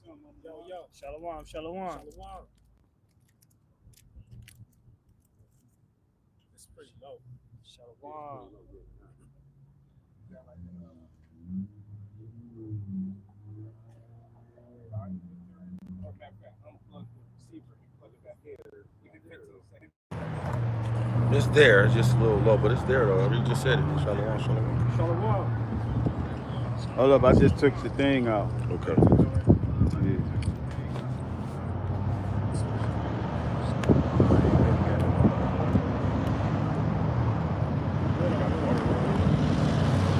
Yo, shalom, shalom. It's pretty low. Shalom. It's there. It's just a little low, but it's there though. You just said it. Shalom, shalom. Hold up, I just took the thing out. Okay. Yeah.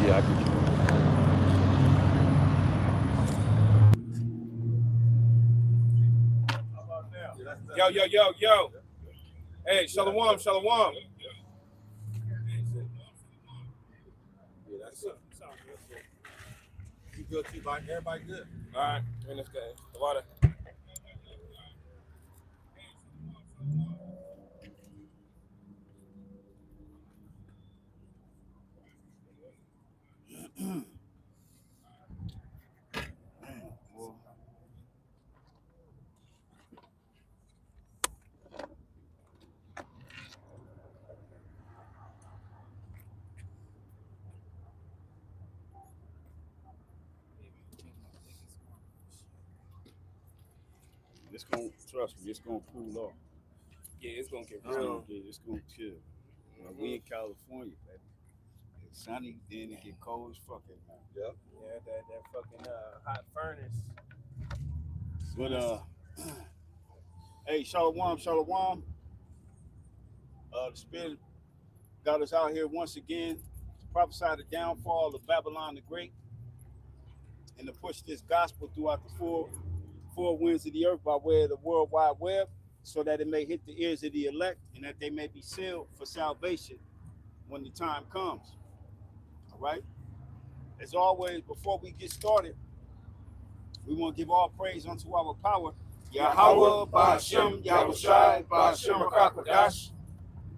Yeah, I can. Yo. Hey, shalom, shalom. Yeah, that's it. You good too, Mike? Everybody good? All right, in this game. The water. It's gonna trust me. It's gonna cool off. Yeah, it's gonna get It's real. gonna get. It's gonna chill. We in California, baby. It's sunny, then it get cold as fuck at night. Yep. Yeah, that fucking hot furnace. But hey, shalom, shalom. The spirit got us out here once again to prophesy the downfall of Babylon the Great and to push this gospel throughout the four winds of the earth by way of the World Wide Web, so that it may hit the ears of the elect and that they may be sealed for salvation when the time comes. All right. As always, before we get started, we want to give all praise unto our power, Yahweh, Ba'ashem, Yahushai, Ba'ashem, Rakakwadash.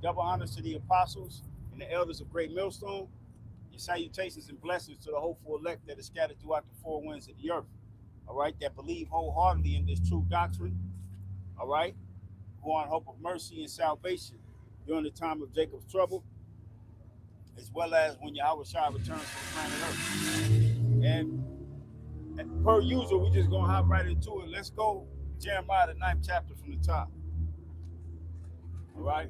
Double honors to the apostles and the elders of Great Millstone. Your salutations and blessings to the hopeful elect that is scattered throughout the four winds of the earth. All right, that believe wholeheartedly in this true doctrine. All right, who are in hope of mercy and salvation during the time of Jacob's trouble, as well as when Yahushua returns to the planet Earth. And per usual, we just gonna hop right into it. Let's go Jeremiah the 9th chapter from the top. All right,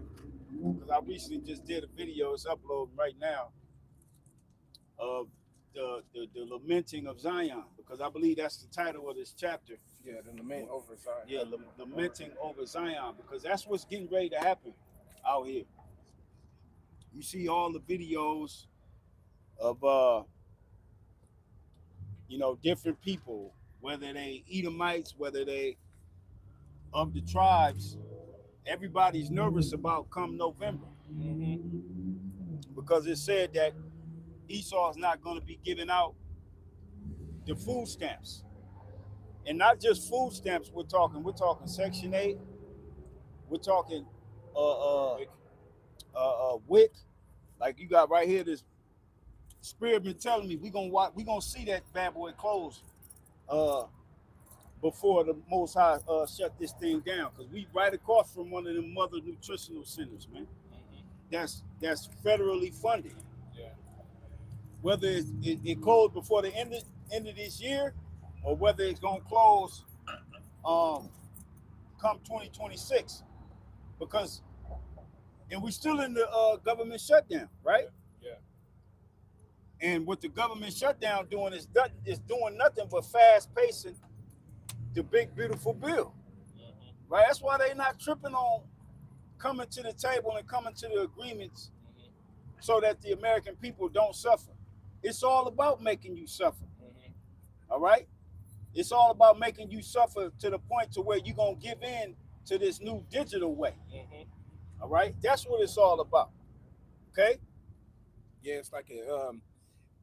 because I recently just did a video. It's uploading right now of the lamenting of Zion, because I believe that's the title of this chapter. Yeah, the lament over Zion. Yeah, lamenting over Zion, because that's what's getting ready to happen out here. You see all the videos of different people, whether they Edomites, whether they of the tribes. Everybody's nervous about come November, because it said that Esau is not going to be giving out the food stamps, and not just food stamps. We're talking Section 8. We're talking WIC. Like you got right here, this spirit been telling me we gonna see that bad boy close before the Most High shut this thing down, because we right across from one of the mother nutritional centers, man. That's federally funded. Yeah. Whether it closed before the end of this year, or whether it's gonna close come 2026, because we still in the government shutdown, right? Yeah. And what the government shutdown doing is doing nothing but fast pacing the big beautiful bill, right? That's why they not tripping on coming to the table and coming to the agreements, so that the American people don't suffer. It's all about making you suffer. All right? It's all about making you suffer to the point to where you're going to give in to this new digital way. All right? That's what it's all about. Okay? Yeah, it's like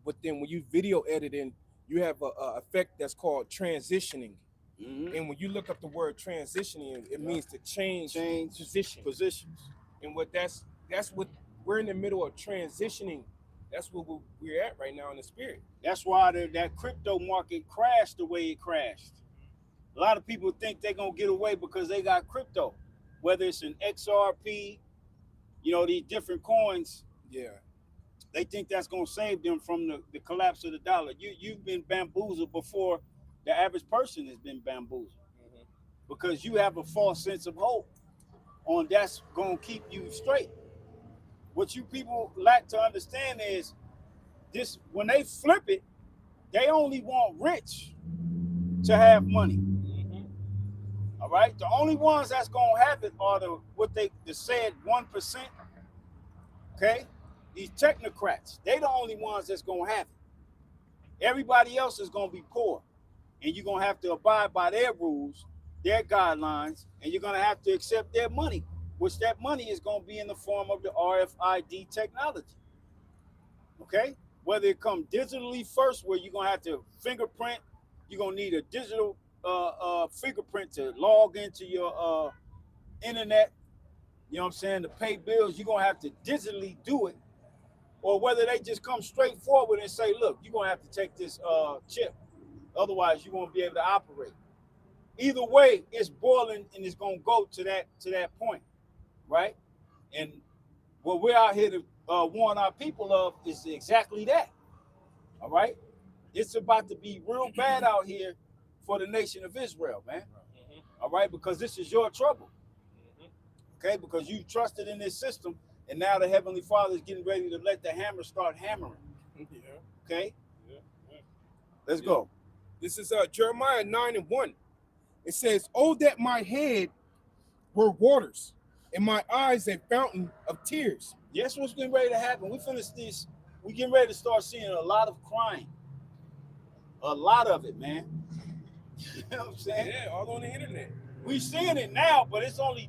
but then when you video editing, you have a effect that's called transitioning. And when you look up the word transitioning, it means to change positions. And that's what we're in the middle of transitioning. That's what we're at right now in the spirit. That's why that crypto market crashed the way it crashed. A lot of people think they're gonna get away because they got crypto, whether it's an XRP, these different coins. Yeah. They think that's gonna save them from the collapse of the dollar. You've been bamboozled before the average person has been bamboozled because you have a false sense of hope on that's gonna keep you straight. What you people lack to understand is this: when they flip it, they only want rich to have money. All right, the only ones that's gonna have it are the said 1%. Okay, these technocrats, they the only ones that's gonna have it. Everybody else is gonna be poor, and you're gonna have to abide by their rules, their guidelines, and you're gonna have to accept their money, which that money is gonna be in the form of the RFID technology. Okay, whether it come digitally first, where you're gonna have to fingerprint, you're gonna need a digital fingerprint to log into your internet, you know what I'm saying, to pay bills. You're gonna have to digitally do it, or whether they just come straight forward and say, look, you're gonna have to take this chip, otherwise you won't be able to operate. Either way, it's boiling and it's gonna go to that point, right? And what we're out here to warn our people of is exactly that. All right, it's about to be real bad out here for the nation of Israel, man. All right, because this is your trouble. Okay, because you trusted in this system, and now the Heavenly Father is getting ready to let the hammer start hammering. Okay, let's go. This is Jeremiah 9:1. It says, "Oh, that my head were waters, and my eyes a fountain of tears." Yes, what's getting ready to happen? We finished this. We getting ready to start seeing a lot of crying. A lot of it, man. You know what I'm saying? Yeah, all on the internet. We seeing it now, but it's only,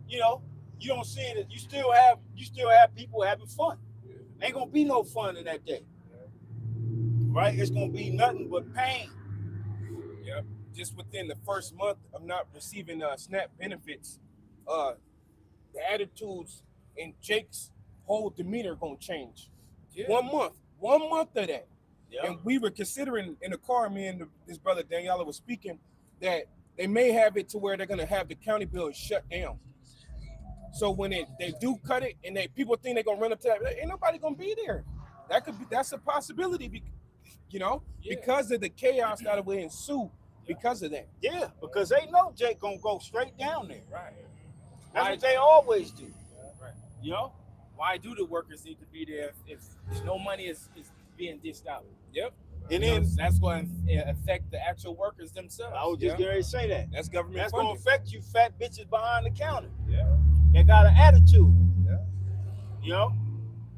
you don't see it. You still have people having fun. Ain't gonna be no fun in that day, right? It's gonna be nothing but pain. Yep. Just within the first month of not receiving SNAP benefits, the attitudes in Jake's whole demeanor gonna change. Yeah. 1 month of that. Yep. And we were considering in the car, me and this brother Daniela was speaking, that they may have it to where they're gonna have the county bill shut down. So when they do cut it, and people think they're gonna run up to that, ain't nobody gonna be there. That's a possibility, because of the chaos that will ensue because of that. Yeah, because they know Jake gonna go straight down there. Right. That's what they always do. Right. Why do the workers need to be there if no money is being dished out? Yep. And then that's going to affect the actual workers themselves. I was just getting ready to say that. That's government. That's funding. gonna affect you fat bitches behind the counter. Yeah. That got an attitude. Yeah.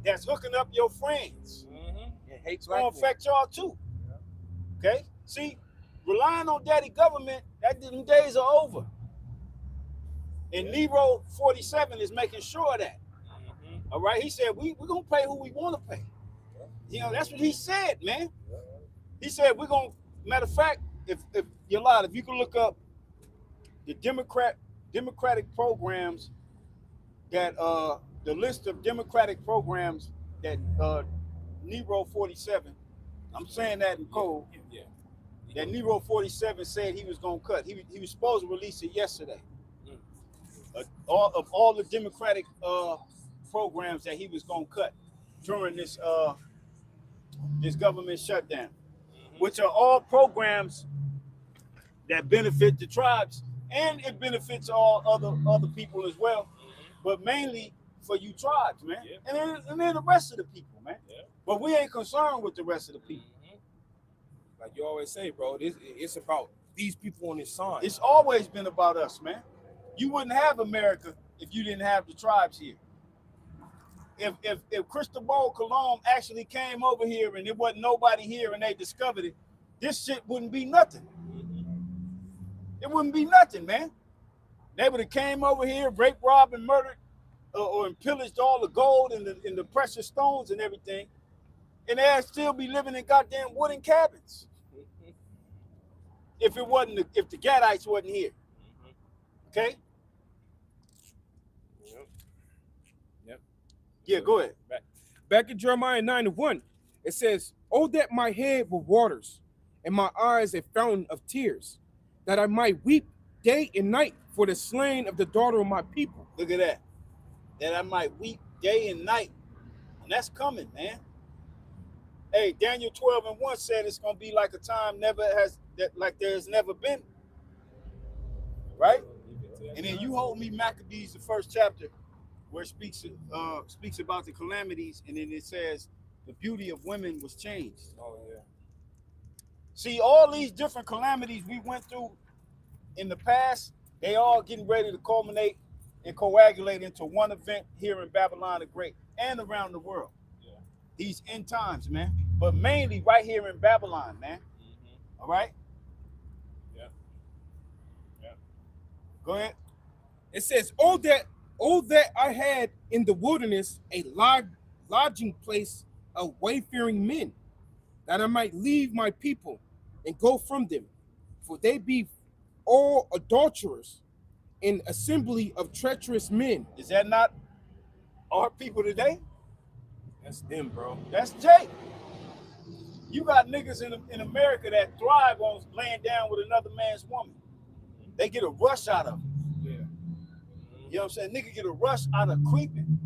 That's hooking up your friends. And hates It's gonna black affect y'all too. Okay? See, relying on daddy government, them days are over. And Nero 47 is making sure of that. All right, he said we're gonna pay who we want to pay. That's what he said, man. He said we're gonna. Matter of fact, if you're allowed, if you can look up the Democratic programs that the list of Democratic programs that Nero 47. I'm saying that in code. Yeah. That Nero 47 said he was gonna cut. He was supposed to release it yesterday. All the Democratic programs that he was gonna cut during this government shutdown, which are all programs that benefit the tribes, and it benefits all other people as well, but mainly for you tribes, man. And then the rest of the people, man. But we ain't concerned with the rest of the people. Like you always say, bro, it's about these people on this side. It's always been about us, man. You wouldn't have America if you didn't have the tribes here. If Cristobal Colon actually came over here and there wasn't nobody here and they discovered it, this shit wouldn't be nothing. It wouldn't be nothing, man. They would have came over here, raped, robbed, and murdered, or pillaged all the gold and the precious stones and everything, and they'd still be living in goddamn wooden cabins. If the Gadites wasn't here. Okay? Yep. Yeah, go ahead. Back in Jeremiah 9:1, it says, "Oh, that my head were waters, and my eyes a fountain of tears, that I might weep day and night for the slain of the daughter of my people. Look at that. That I might weep day and night. And that's coming, man. Hey, Daniel 12:1 said it's gonna be like a time like there's never been. Right? And then you hold me Maccabees, the first chapter, where it speaks about the calamities, and then it says the beauty of women was changed. Oh yeah. See, all these different calamities we went through in the past, they all getting ready to culminate and coagulate into one event here in Babylon the Great and around the world. Yeah. These end times, man. But mainly right here in Babylon, man. Mm-hmm. All right? Yeah. Yeah. Go ahead. It says, "Oh that I had in the wilderness a lodging place of wayfaring men, that I might leave my people and go from them, for they be all adulterers, an assembly of treacherous men." Is that not our people today? That's them, bro. That's Jake. You got niggas in America that thrive on laying down with another man's woman. They get a rush out of it. Yeah. You know what I'm saying? Nigga get a rush out of creeping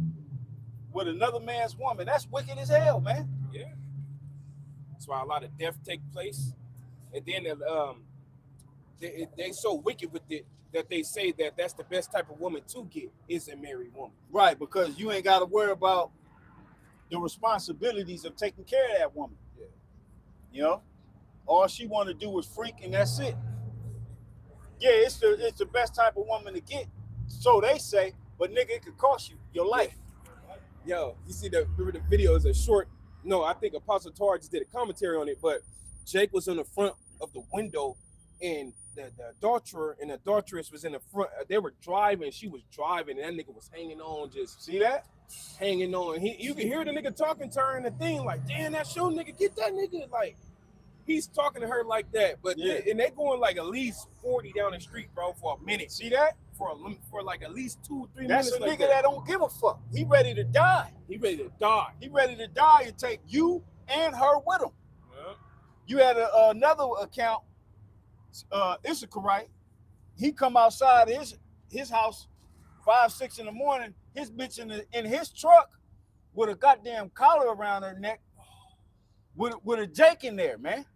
with another man's woman. That's wicked as hell, man. Yeah. That's why a lot of death take place. And then they so wicked with it that they say that that's the best type of woman to get is a married woman. Right, because you ain't got to worry about the responsibilities of taking care of that woman. Yeah. You know? All she want to do is freak, and that's it. Yeah, it's the best type of woman to get. So they say, but nigga, it could cost you your life. Yo, you see the video is a short. No, I think Apostle Tar just did a commentary on it, but Jake was in the front of the window, and the adulterer and the adulteress was in the front. They were driving. She was driving, and that nigga was hanging on. Just see that? Hanging on. You can hear the nigga talking to her in the thing, like, damn, that show nigga, get that nigga. Like, he's talking to her like that. But yeah. They going like at least 40 down the street, bro, for a minute. See that? For like at least 2-3 minutes. That's a like nigga that don't give a fuck. He ready to die. He ready to die. He ready to die and take you and her with him. Yeah. You had another account, Issacharite. He come outside his house 5-6 in the morning. His bitch in his truck with a goddamn collar around her neck, with a Jake in there, man.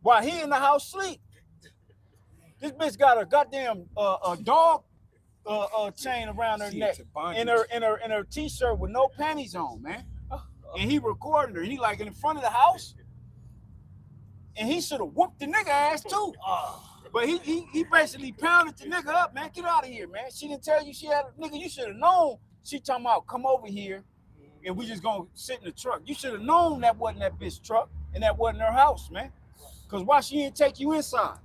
While he in the house sleep. This bitch got a goddamn a dog chain around her neck in her t-shirt with no panties on, man. And he recording her. He like in front of the house. And he should have whooped the nigga ass too. But he basically pounded the nigga up, man. Get out of here, man. She didn't tell you she had a nigga. You should have known. She talking about come over here and we just gonna sit in the truck. You should have known that wasn't that bitch truck and that wasn't her house, man. Cause why she didn't take you inside?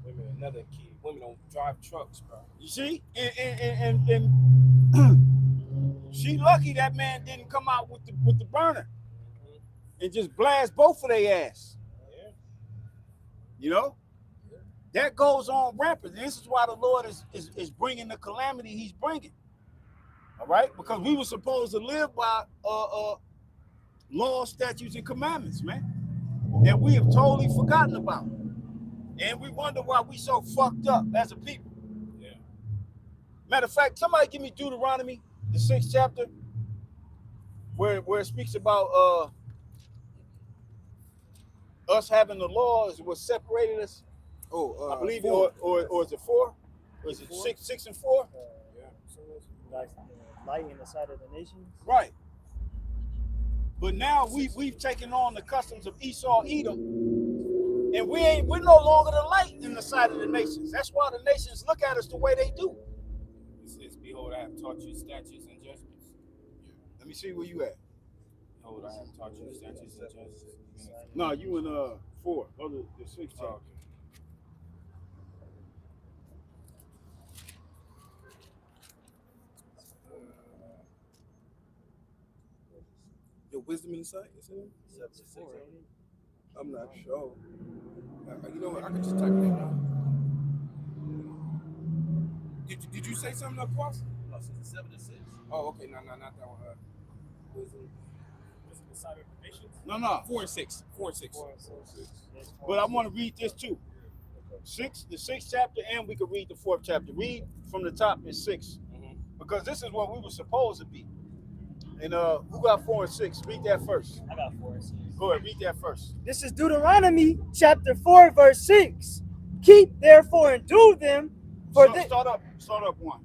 Women, another key. Women don't drive trucks, bro. You see? And she lucky that man didn't come out with the burner and just blast both of their ass. Yeah. You know? Yeah. That goes on rampant. This is why the Lord is bringing the calamity he's bringing. All right? Because we were supposed to live by laws, statutes, and commandments, man, that we have totally forgotten about. And we wonder why we so fucked up as a people. Yeah. Matter of fact, somebody give me Deuteronomy, the 6th chapter, where it speaks about us having the law is what separated us. I believe 4. Or is it 4? Or is it 6 and 4? Yeah. So it's like light in the sight of the nations. Right. But now we've taken on the customs of Esau, Edom, and we're no longer the light in the sight of the nations. That's why the nations look at us the way they do. It says, "Behold, I have taught you statutes and judgments." Let me see where you at. Behold, I have taught you statutes and judgments. No, you in 4, or the 6th chapter. Okay. Your wisdom and insight, is it? I'm not sure. You know what? I could just type it in now. Did you say something up, Cross? No, it's 7 to 6. Oh, okay. No, not that one. Wisdom. Wisdom inside of the nations? No. 4 and 6. 4 and 6. But I want to read this too. The sixth chapter, and we could read the fourth chapter. Read from the top in 6, because this is what we were supposed to be. And who got 4 and 6? Read that first. I got 4 and 6. Go ahead, read that first. This is Deuteronomy chapter 4, verse 6. Keep therefore and do them for So, this. start up 1.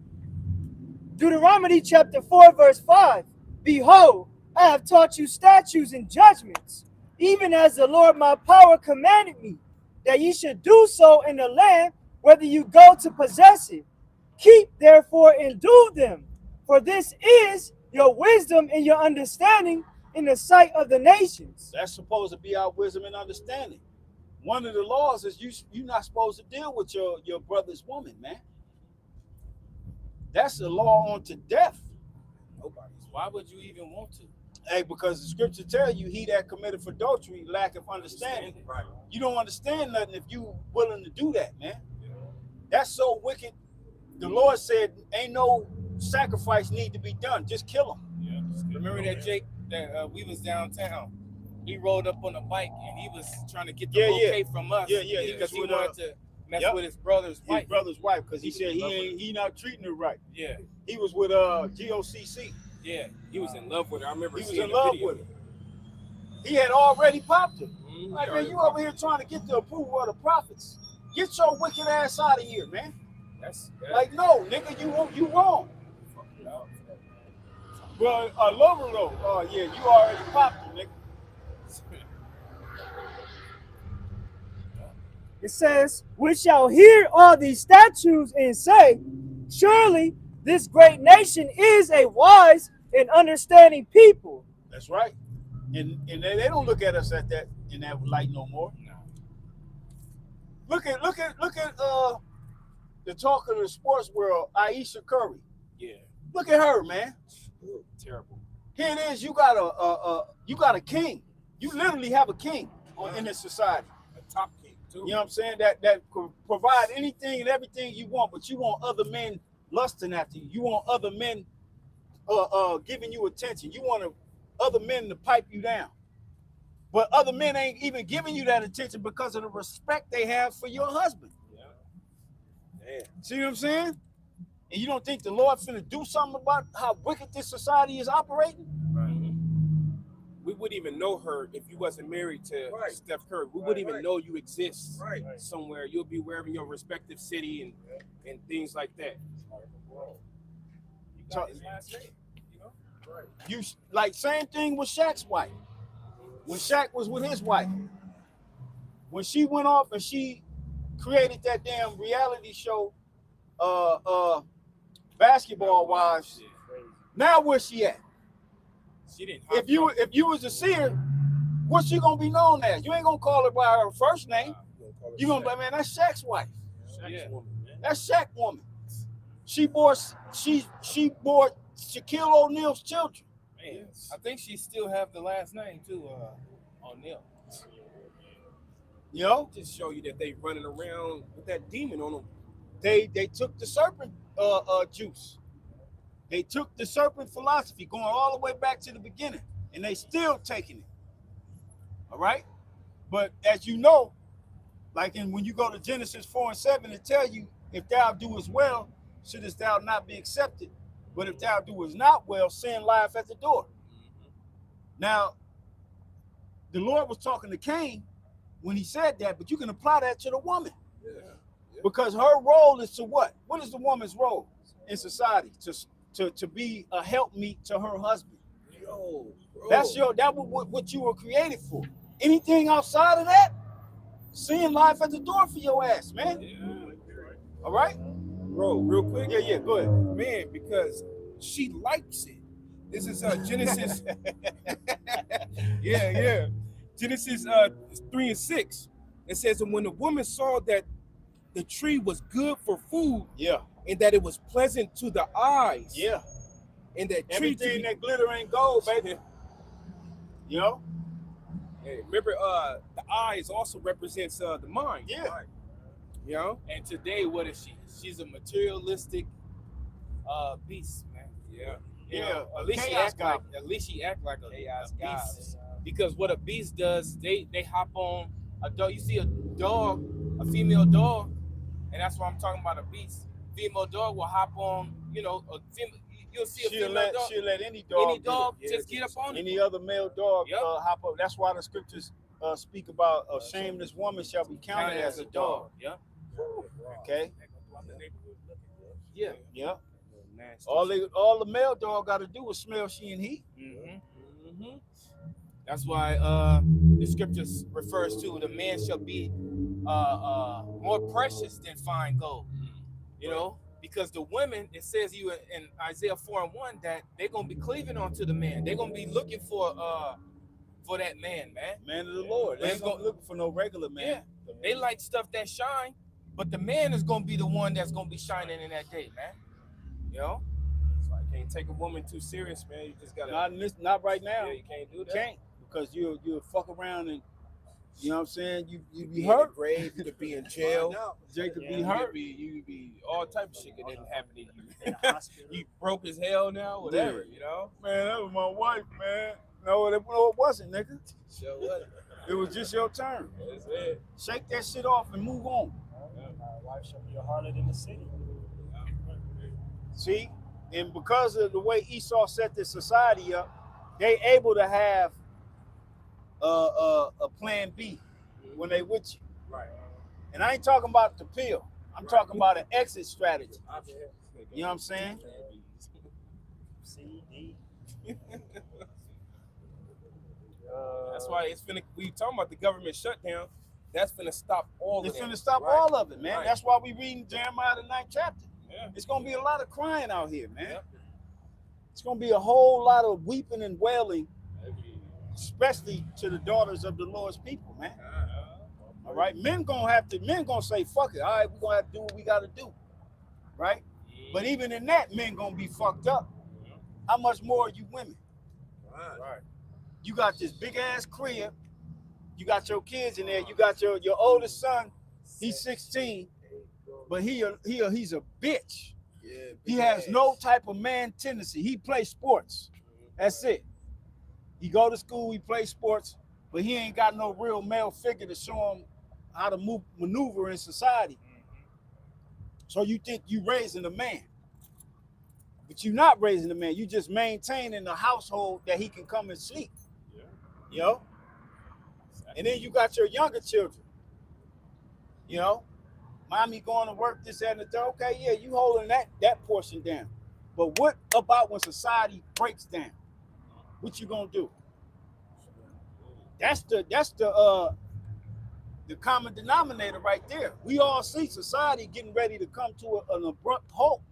Deuteronomy chapter 4, verse 5. Behold, I have taught you statutes and judgments, even as the Lord my power commanded me, that ye should do so in the land, whether you go to possess it. Keep therefore and do them, for this is your wisdom and your understanding in the sight of the nations. That's supposed to be our wisdom and understanding. One of the laws is you're not supposed to deal with your brother's woman, man. That's the law unto death. Nobody's. Why would you even want to? Hey, because the scripture tell you he that committed adultery lack of understanding. Right. You don't understand nothing if you willing to do that, man. That's so wicked. The Lord said ain't no sacrifice need to be done. Just kill him. Yeah. Remember that Jake that we was downtown. He rode up on a bike and he was trying to get the bouquet from us. Yeah. Because he With, wanted to mess with his brother's wife. His brother's wife, because he said he not treating her right. Yeah. He was with GOCC. Yeah. He was in love with her. I remember He was seeing in the love video. with her. He had already popped her. Mhm. Like, man, you over here trying to get the approval of the prophets. Get your wicked ass out of here, man. That's Like, no, nigga, you wrong. Well, I love her though. Oh yeah, you already popped her, nigga. It says, we shall hear all these statutes and say, surely this great nation is a wise and understanding people. That's right. And they don't look at us in that light no more. No. Look at the talk of the sports world, Aisha Curry. Yeah. Look at her, man. Terrible. Here it is. You got a king. You literally have a king in this society. A top king too. You know what I'm saying? That could provide anything and everything you want, but you want other men lusting after you. You want other men giving you attention. You want other men to pipe you down. But other men ain't even giving you that attention because of the respect they have for your husband. Yeah. Yeah. See what I'm saying? And you don't think the Lord's finna do something about how wicked this society is operating? Right. We wouldn't even know her if you wasn't married to Steph Curry. We wouldn't even know you exist somewhere. You'll be wherever your respective city and things like that. You got his last name, you know? Right. You like same thing with Shaq's wife. When Shaq was with his wife, when she went off and she created that damn reality show, Basketball Wives. Now where's she at? She didn't. If you was to see her, what's she gonna be known as? You ain't gonna call her by her first name. You gonna be, man, that's Shaq's wife. Yeah. That's Shaq woman. She bore Shaquille O'Neal's children. Man, I think she still have the last name too, O'Neal. You know, Just show you that they running around with that demon on them. they took the serpent juice. They took the serpent philosophy, going all the way back to the beginning, and they still taking it. All right, but as you know, like when you go to Genesis 4 and 7, it tell you, if thou doest well, shouldest thou not be accepted. But if thou doest not well, sin lieth at the door. Now, the Lord was talking to Cain when he said that, but you can apply that to the woman. Because her role is to what? What is the woman's role in society? To be a helpmeet to her husband. Yo, bro. That's what you were created for. Anything outside of that, sin life at the door for your ass, man. All right? Bro, real quick. Yeah, go ahead. Man, because she likes it. This is Genesis. yeah. Genesis 3 and 6. It says, and when the woman saw that the tree was good for food, and that it was pleasant to the eyes, and that everything that glitter ain't gold, baby. You know? Hey, remember, the eyes also represents the mind. Yeah. Right? You know? And today, what is she? She's a materialistic beast, man. Yeah. You know, at least she act like a beast. Because what a beast does, they hop on a dog. You see a dog a female dog, and that's why I'm talking about a beast. Female dog will hop on, you know, you'll see a She'll female dog. she'll let any dog Just get up on it. any other male dog Yep. hop up. That's why the scriptures speak about a shameless woman shall be counted as a dog. Yeah. Okay. Yeah. Yeah. Nasty. All the male dog got to do is smell she and he. Mm-hmm. That's why the scriptures refers to the man shall be more precious than fine gold. You know, because the women, it says you in Isaiah 4:1 that they're gonna be cleaving onto the man. They're gonna be looking for that man. Man of the Lord. They They ain't gonna go- look for no regular man. Yeah. They like stuff that shine, but the man is gonna be the one that's gonna be shining in that day, man. You know? So I can't take a woman too serious, man. You just gotta. Not right now. Yeah, you can't do You that. can't, because you'll fuck around and you know what I'm saying. You be be hurt. in the grave. You could be in jail. Jake could Yeah. be hurt. You could be all type of shit that didn't happen to In you. the hospital. You broke as hell now, whatever. You know. Man, that was my wife, man. No, it wasn't, nigga. So what? It was just your turn. That's it. Shake that shit off and move on. My wife shall be a harlot in the city. See? And because of the way Esau set this society up, they able to have a plan B when they with you. Right. And I ain't talking about the pill. I'm talking about an exit strategy. You know what I'm saying? C, D. That's why it's finna. We talking about the government shutdown. That's finna stop all It's of that. finna stop Right. all of it, man. Right. That's why we reading Jeremiah the 9th chapter. Yeah. It's gonna be a lot of crying out here, man. Yep. It's gonna be a whole lot of weeping and wailing, especially to the daughters of the Lord's people, man. All right, men gonna say, fuck it. All right, we're gonna have to do what we gotta do, right? But even in that, men gonna be fucked up. How much more are you women? Right. You got this big ass crib. You got your kids in there. You got your oldest son. He's 16, but he's a bitch. Yeah. He has no type of man tendency. He plays sports. That's it. He go to school. He plays sports, but he ain't got no real male figure to show him how to maneuver in society. So you think you raising a man, but you're not raising a man. You just maintaining a household that he can come and sleep. You know. And then you got your younger children. You know, mommy going to work, this, that, and the third. Okay, yeah, you holding that portion down. But what about when society breaks down? What you gonna do? That's the common denominator right there. We all see society getting ready to come to an abrupt halt.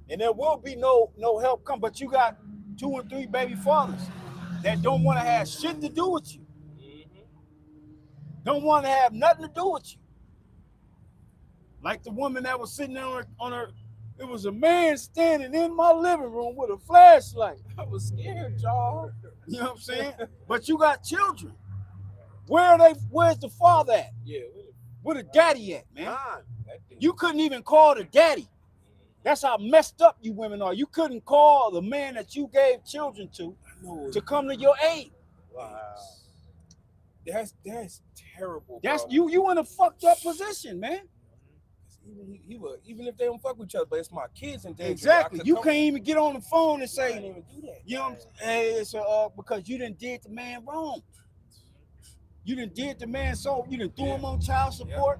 And there will be no help come. But you got 2 and 3 baby fathers that don't want to have shit to do with you. Don't want to have nothing to do with you. Like the woman that was sitting on her, it was a man standing in my living room with a flashlight. I was scared, y'all. You know what I'm saying? But you got children. Where's the father at? Yeah. Where the daddy at, man? That thing. You couldn't even call the daddy. That's how messed up you women are. You couldn't call the man that you gave children to come to your aid. Wow. That's terrible. That's bro. you in a fucked up position, man. Even if they don't fuck with each other, but it's my kids in danger. Exactly. You can't even get on the phone and I say, can't even do that. you know what I'm saying? Hey, it's because you done did the man wrong. You done did the man so you done threw him on child support.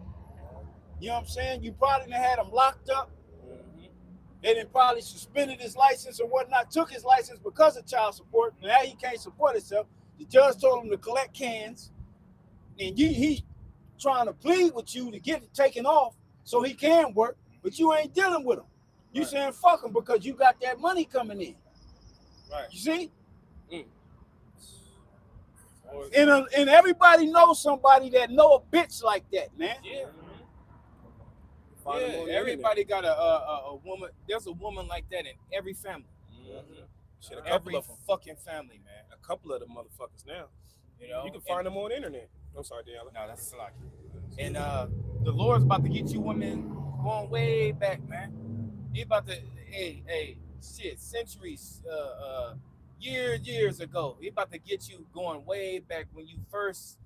You know what I'm saying? You probably done had him locked up. They done probably suspended his license or whatnot, took his license because of child support. Now he can't support himself. The judge told him to collect cans. And he trying to plead with you to get it taken off so he can work, but you ain't dealing with him. You saying fuck him because you got that money coming in. Right. You see? And everybody knows somebody that know a bitch like that, man. Yeah. Find them on the Everybody got a woman. There's a woman like that in every family. Shit, a couple Every of them. fucking family, man. A couple of the motherfuckers now. You know, You can find them on the internet. I'm sorry, Diallo. No, that's slack. And the Lord's about to get you women going way back, man. He about to, centuries, years ago. He about to get you going way back when you first,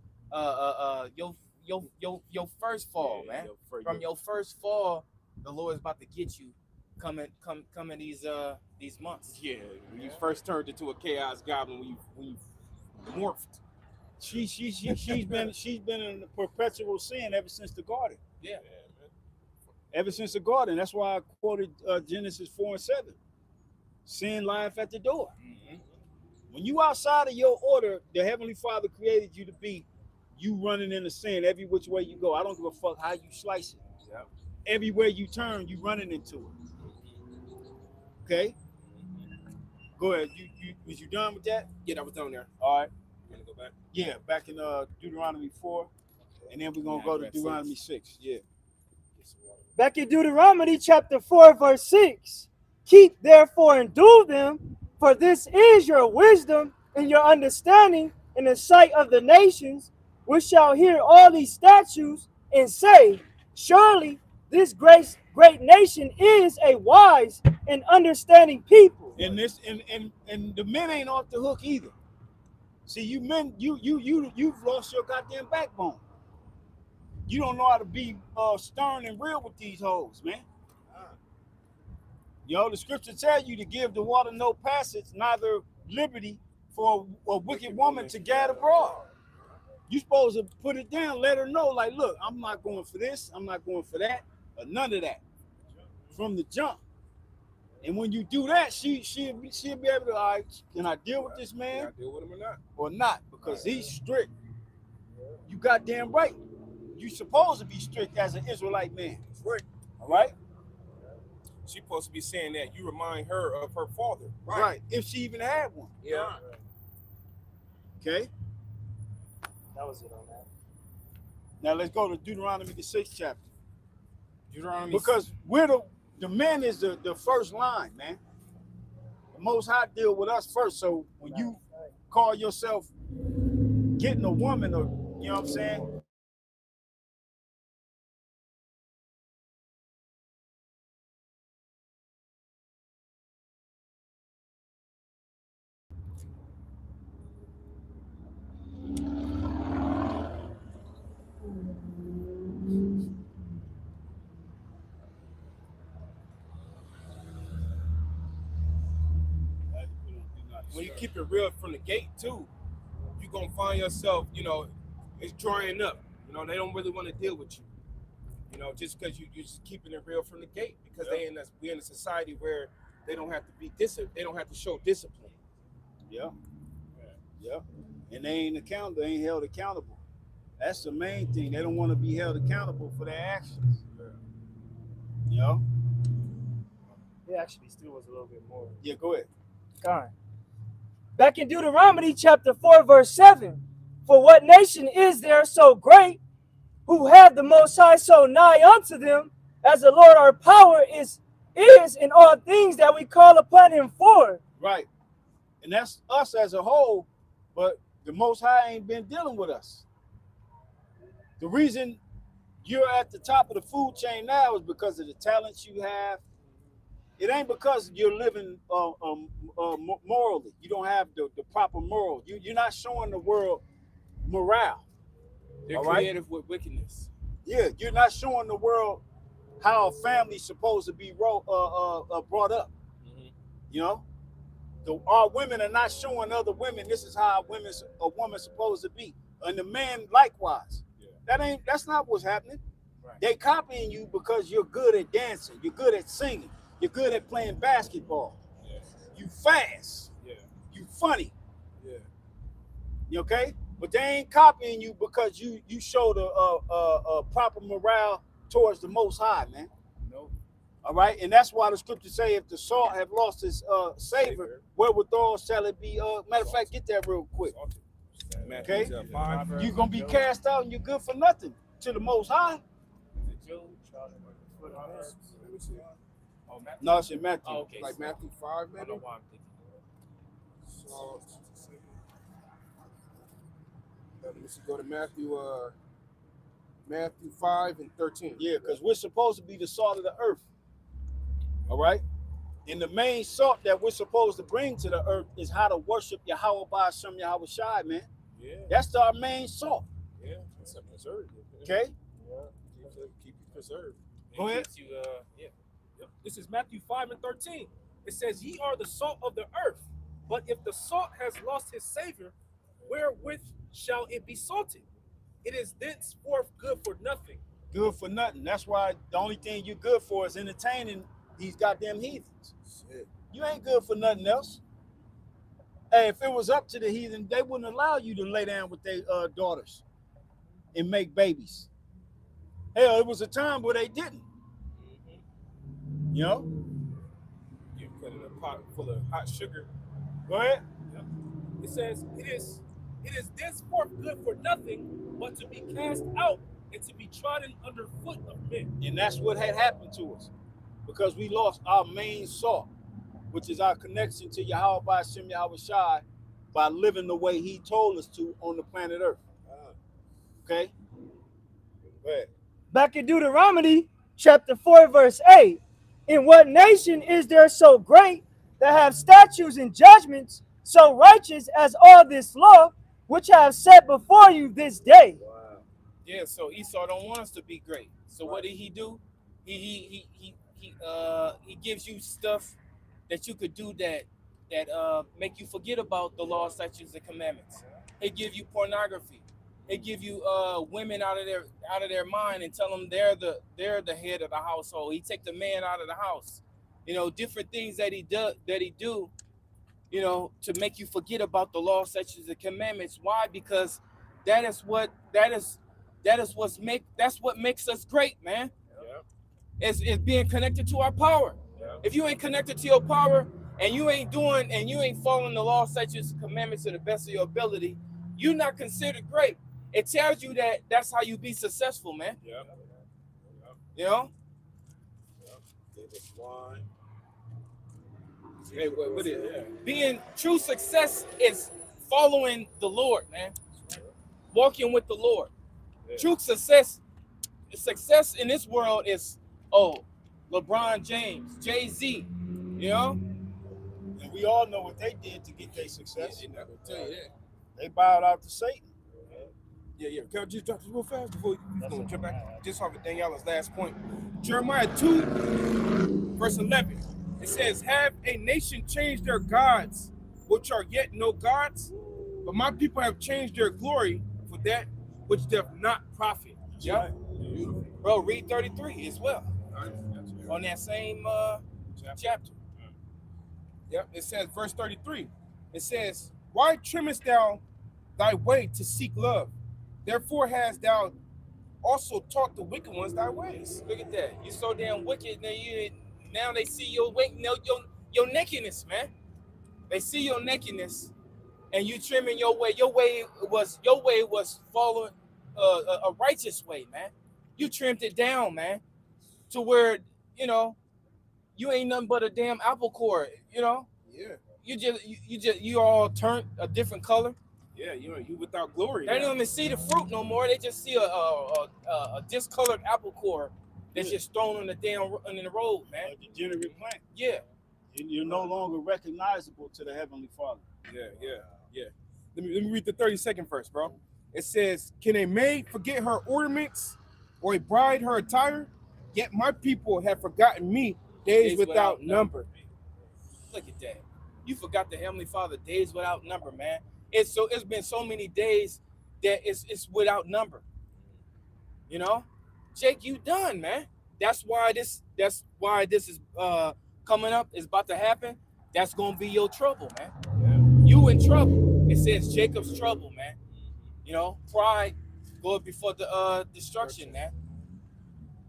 your first fall, man. From your first fall, the Lord is about to get you coming these months. Yeah, when you first turned into a chaos goblin, when you morphed. She's been in perpetual sin ever since the garden. Yeah. Ever since the garden. That's why I quoted Genesis 4:7. Sin lieth at the door. Mm-hmm. When you outside of your order, the Heavenly Father created you to be, you running into sin every which way you go. I don't give a fuck how you slice it. Yep. Everywhere you turn, you running into it. Okay? Go ahead. Was you done with that? Yeah, that was down there. All right. You want to go back? Yeah, back in Deuteronomy 4. And then we're going to go to Deuteronomy 6. Yeah. Back in Deuteronomy chapter 4, verse 6. Keep therefore and do them, for this is your wisdom and your understanding in the sight of the nations, which shall hear all these statutes and say, surely this great nation is a wise and understanding people. And the men ain't off the hook either. See, you men, you've lost your goddamn backbone. You don't know how to be stern and real with these hoes, man. You know, the scripture tell you to give the water no passage, neither liberty for a wicked woman to gad abroad. You supposed to put it down, let her know, like, look, I'm not going for this, I'm not going for that, or none of that from the jump. And when you do that, she'll be able to, all right, can I deal with this man? Can I deal with him or not? Because he's strict. You goddamn right. You supposed to be strict as an Israelite man. Right. All right? She's supposed to be saying that you remind her of her father. Right. If she even had one. Yeah. Okay? That was it on that. Now let's go to Deuteronomy the 6th chapter. Deuteronomy. Because we're the men is the first line, man. The Most High deal with us first. So when you call yourself getting a woman, or you know what I'm saying? When you keep it real from the gate too, you're gonna find yourself, you know, it's drying up. You know, they don't really want to deal with you. You know, just because you're just keeping it real from the gate, because we're in a society where they don't have to be they don't have to show discipline. Yeah. Yeah. And they ain't held accountable. That's the main thing. They don't want to be held accountable for their actions. You know? It actually still was a little bit more. Yeah, go ahead. God. Back in Deuteronomy chapter 4, verse 7. For what nation is there so great, who have the Most High so nigh unto them, as the Lord our power is in all things that we call upon him for? Right. And that's us as a whole, but the Most High ain't been dealing with us. The reason you're at the top of the food chain now is because of the talents you have. It ain't because you're living morally. You don't have the proper moral. You're not showing the world morale. They're all right? creative with wickedness. Yeah, you're not showing the world how a family's supposed to be brought up. Mm-hmm. You know, our women are not showing other women this is how a woman's supposed to be, and the man likewise. Yeah. That's not what's happening. Right. They copying you because you're good at dancing, you're good at singing, you're good at playing basketball. Yeah. You fast. Yeah. You funny. Yeah. You okay? But they ain't copying you because you showed a proper morale towards the Most High, man. No. All right, and that's why the scriptures say, if the salt have lost its savor, wherewithal shall it be? Matter of fact, get that real quick. Okay, you're gonna be cast out and you're good for nothing to the Most High. No, it's in Matthew. Oh, okay. Like Matthew 5, maybe? I don't know why I'm thinking. So, let me see, go to Matthew 5 and 13. Yeah, because we're supposed to be the salt of the earth. All right? And the main salt that we're supposed to bring to the earth is how to worship Yahweh by Hashem Yahweh Shai, man. Yeah. That's our main salt. Yeah, that's a preservative. Okay? Keep you preserved. Go ahead. Keeps you, Yep. This is Matthew 5:13. It says, "Ye are the salt of the earth, but if the salt has lost his savor, wherewith shall it be salted? It is thenceforth good for nothing." Good for nothing. That's why the only thing you're good for is entertaining these goddamn heathens. Shit. You ain't good for nothing else. Hey, if it was up to the heathen, they wouldn't allow you to lay down with their daughters and make babies. Hell, it was a time where they didn't. You know? You put in a pot full of hot sugar. Go ahead. It says, it is thenceforth good for nothing but to be cast out and to be trodden under foot of men. And that's what had happened to us because we lost our main salt, which is our connection to Yahweh by Hashem Yahweh Shai by living the way he told us to on the planet Earth. Okay? Go ahead. Back in Deuteronomy chapter 4, verse 8. In what nation is there so great that have statutes and judgments so righteous as all this law, which I have set before you this day? yeah. So Esau don't want us to be great. So what did he do? He gives you stuff that you could do that make you forget about the law, statutes, and commandments. He give you pornography. He give you women out of their mind and tell them they're the head of the household. He take the man out of the house. You know, different things that he do, you know, to make you forget about the law, statutes, and commandments. Why? Because that's what makes us great, man. Yeah. It's being connected to our power. Yeah. If you ain't connected to your power and you ain't following the law, statutes, and commandments to the best of your ability, you're not considered great. It tells you that that's how you be successful, man. Yeah. You know? Give us wine. Hey, what is it? Being true success is following the Lord, man. Walking with the Lord. Yeah. True success in this world is LeBron James, Jay-Z, you know? And we all know what they did to get their success. Yeah, I will tell you that. They bowed out to Satan. Yeah. Can I just drop this real fast before you That's jump okay. back? Just off of Daniela's last point. Jeremiah 2, verse 11. It says, "Have a nation changed their gods, which are yet no gods? But my people have changed their glory for that which doth not profit." Yep. Bro, read 33 as well. On that same chapter. Yep, it says, verse 33. It says, "Why trimmest thou thy way to seek love? Therefore hast thou also taught the wicked ones thy ways." Look at that. You so damn wicked. Now they see your your nakedness, man. They see your nakedness, and you trimming your way. Your way was following a righteous way, man. You trimmed it down, man, to where you ain't nothing but a damn apple core. You know, Yeah, you all turned a different color. yeah, you without glory. They don't even see the fruit no more. They just see a discolored apple core that's just thrown on the road, man. A degenerate plant. Yeah. You're no longer recognizable to the Heavenly Father. Yeah. Let me read the 32nd verse, bro. It says, "Can a maid forget her ornaments, or a bride her attire? Yet my people have forgotten me days without number." Look at that. You forgot the Heavenly Father days without number, man. It's been so many days that it's without number. You know? Jake, you done, man. That's why this is coming up, is about to happen. That's gonna be your trouble, man. Yeah. You in trouble. It says Jacob's trouble, man. You know, pride goes before the destruction, man.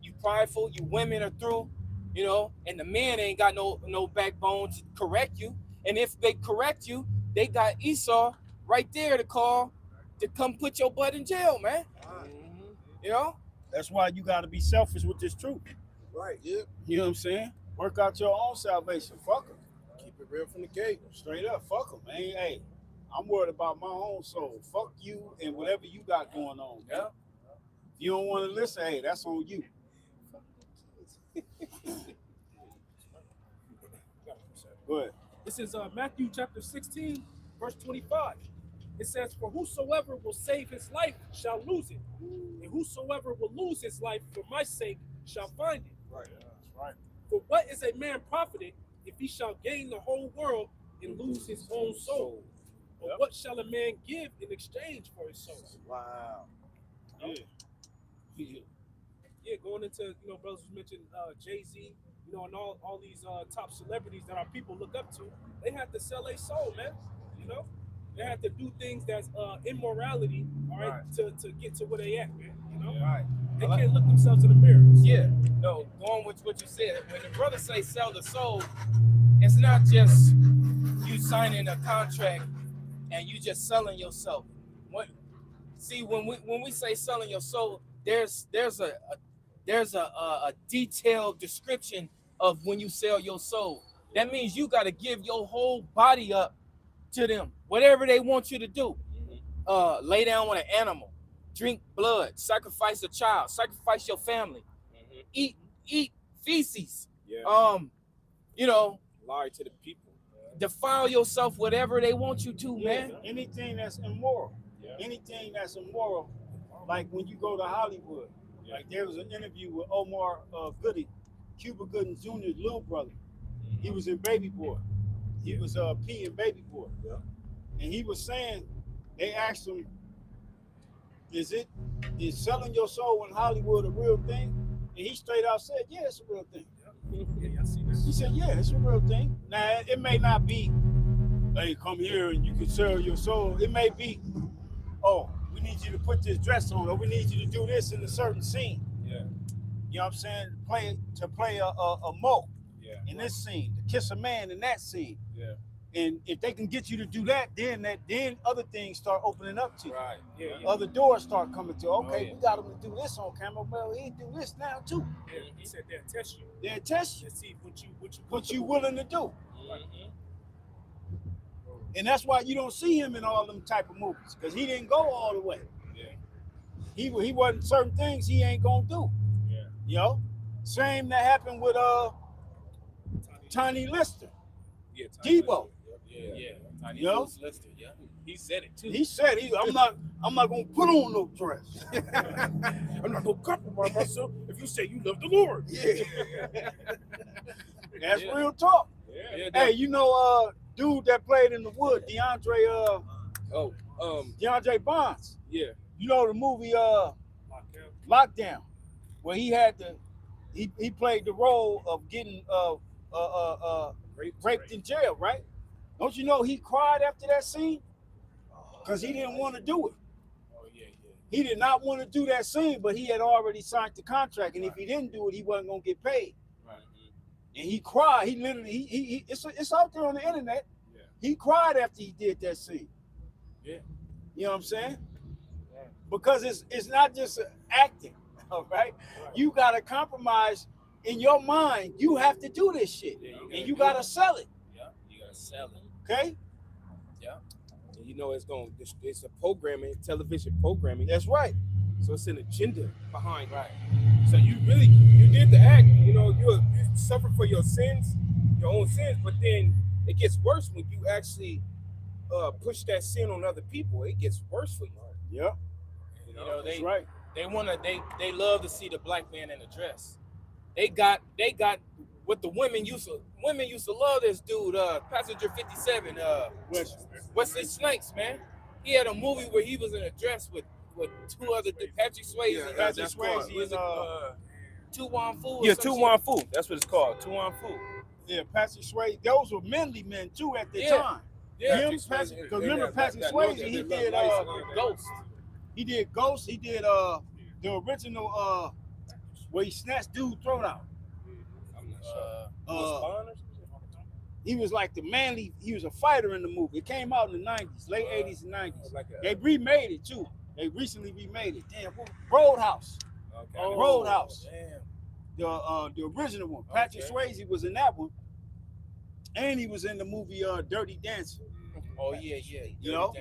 You prideful, you women are through, and the man ain't got no backbone to correct you. And if they correct you, they got Esau right there to call to come put your butt in jail, man. You know? That's why you got to be selfish with this truth. Right. Yeah. You know what I'm saying? Work out your own salvation. Fuck them. Keep it real from the gate. Straight up. Fuck them. Hey, I'm worried about my own soul. Fuck you and whatever you got going on. Yeah. If you don't want to listen, hey, that's on you. Go ahead. This is Matthew chapter 16, verse 25. It says, "For whosoever will save his life shall lose it, and whosoever will lose his life for my sake shall find it." Right. That's right. For what is a man profited if he shall gain the whole world and lose his own soul? Or Yep. what shall a man give in exchange for his soul? Wow. Yeah. Yeah, going into, brothers mentioned Jay-Z, and all these top celebrities that our people look up to, they have to sell their soul, man. They have to do things that's immorality, all right, to get to where they at, man. Right. They can't look themselves in the mirror. Yeah, no, going with what you said, when the brother say sell the soul, it's not just you signing a contract and you just selling yourself. When we say selling your soul, there's a detailed description of when you sell your soul. That means you got to give your whole body up to them, whatever they want you to do. Lay down with an animal, drink blood, sacrifice a child, sacrifice your family, eat feces. Yeah. Lie to the people. Defile yourself, whatever they want you to, man. Anything that's immoral. Anything that's immoral, like when you go to Hollywood. Like there was an interview with Omar Gooding, Cuba Gooding Jr.'s little brother. He was in Baby Boy. He was P in Baby Boy. Yeah. And he was saying, they asked him, is selling your soul in Hollywood a real thing? And he straight out said, yeah, it's a real thing. Yeah, I see that. He said, yeah, it's a real thing. Now, it may not be, hey, come here and you can sell your soul. It may be, oh, we need you to put this dress on, or we need you to do this in a certain scene. Yeah. You know what I'm saying? To play a Mo in this scene, to kiss a man in that scene. Yeah. And if they can get you to do that, then other things start opening up to you. Right. Yeah. Other doors start coming to. Okay, yeah. we got him to do this on camera. Well, he do this now too. Yeah, he said they'll test you. They'll test you. Let's see What you willing to do. And that's why you don't see him in all them type of movies, because he didn't go all the way. Yeah. He wasn't certain things he ain't gonna do. Yeah. You know? Same that happened with Tiny Lister. Yeah. Debo. Yeah. Tiny Yo. Fool's Lister, yeah. He said it too. He said I'm not gonna put on no dress. I'm not gonna compromise myself if you say you love the Lord. Yeah. That's real talk. Yeah. Hey, dude that played in The Wood, DeAndre Bonds. Yeah. You know the movie Lockdown, where he played the role of getting raped in jail, right? Don't you know he cried after that scene? Because he didn't want to do it. Oh yeah. He did not want to do that scene, but he had already signed the contract, and if he didn't do it, he wasn't gonna get paid. Right. And he cried. He literally it's out there on the internet. Yeah. He cried after he did that scene. Yeah. You know what I'm saying? Yeah. Because it's not just acting, all right? You gotta compromise in your mind. You have to do this shit, and you gotta sell it. Yeah, you gotta sell it. Okay? Yeah. And it's a programming, television programming. That's right. So it's an agenda behind it. Right. So you did the act. You suffer for your sins, your own sins, but then it gets worse when you actually push that sin on other people. It gets worse for you. Yeah. That's right. They love to see the black man in a dress. They got what the women used to love this dude, Passenger 57, Wesley Snipes, man. He had a movie where he was in a dress with two other Patrick Swayze. Yeah, Patrick Swayze and Tu Wan Fu. Yeah, Tu Wan Fu. That's what it's called. Tu Wan Fu. Yeah, Patrick Swayze. Those were manly men too at the time. Yeah. Because remember Patrick Swayze, he did Ghost. He did Ghost. He did the original where he snatched dude's throat out. I'm not sure. He was like he was a fighter in the movie. It came out in the 90s, late 80s and 90s. They remade it too. They recently remade it. Damn, Roadhouse. Okay. Roadhouse. Damn. The original one. Patrick Swayze was in that one. And he was in the movie Dirty Dancing. Oh yeah. You know?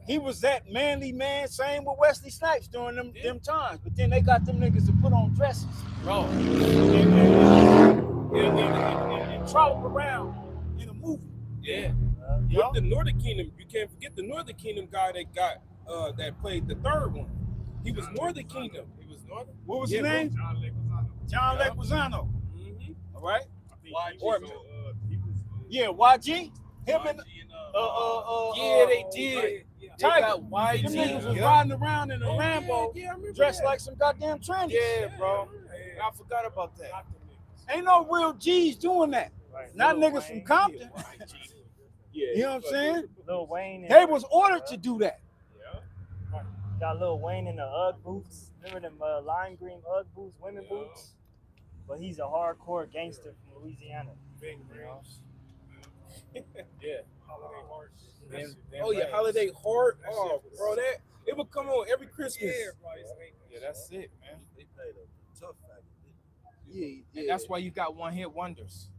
He was that manly man, same with Wesley Snipes during them times. But then they got them niggas to put on dresses. Bro. And trollop around in a movie. Yeah. With the Northern Kingdom, you can't forget the Northern Kingdom guy that got that played the third one. He was Northern Kingdom. He was Northern. What was his name? John Leguizamo. All right. Yeah, YG. Him and Yeah, they did. They Tiger. got Them YG. niggas was Yeah. riding around in a Lambo, Yeah, I remember dressed that. like some goddamn trannies. Yeah, bro. I forgot about that. Ain't no real G's doing that. Right. Not Lil niggas from Wayne. Compton. Yeah, You know what I'm saying? Lil Wayne. And, They was ordered to do that. got Lil Wayne in the UGG boots. Remember them lime green UGG boots, women boots? But he's a hardcore gangster from Louisiana. Big You know? Yeah. Oh yeah, Holiday Heart. Oh, bro, that it would come on every Christmas. Yeah, that's it, man. They played a tough factor. And that's why you got one hit wonders.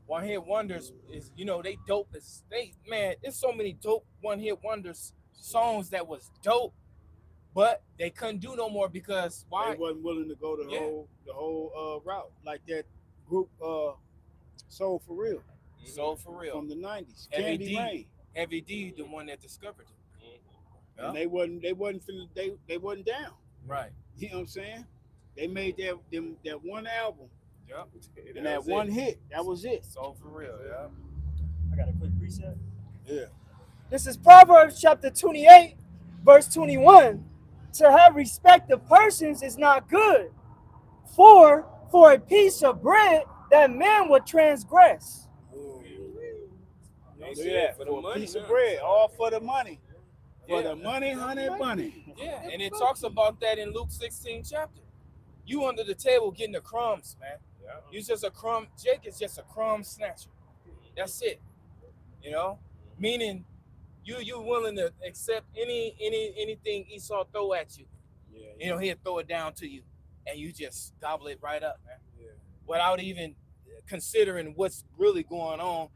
One hit wonders is, you know, they dope as man, there's so many dope one hit wonders songs that was dope, but they couldn't do no more because why? They wasn't willing to go the whole route like that group Soul for Real So for real. from the 90s. Heavy Candy D. Rain. Heavy D, the one that discovered it. And they wasn't they wasn't down. Right. You know what I'm saying? They made that one album Yep. and that one hit. That was it. So for real, yeah. I got a quick preset. Yeah. This is Proverbs chapter 28, verse 21. To have respect of persons is not good, for a piece of bread that man would transgress. Look at that. For a piece of bread, all for the money. For the money, honey bunny. Yeah, and it talks about that in Luke 16 chapter. You under the table getting the crumbs, man. You just a crumb. Jake is just a crumb snatcher. That's it. You know, meaning you willing to accept anything Esau throw at you. Yeah. You know, he'll throw it down to you, and you just gobble it right up, man. Yeah. Without even considering what's really going on.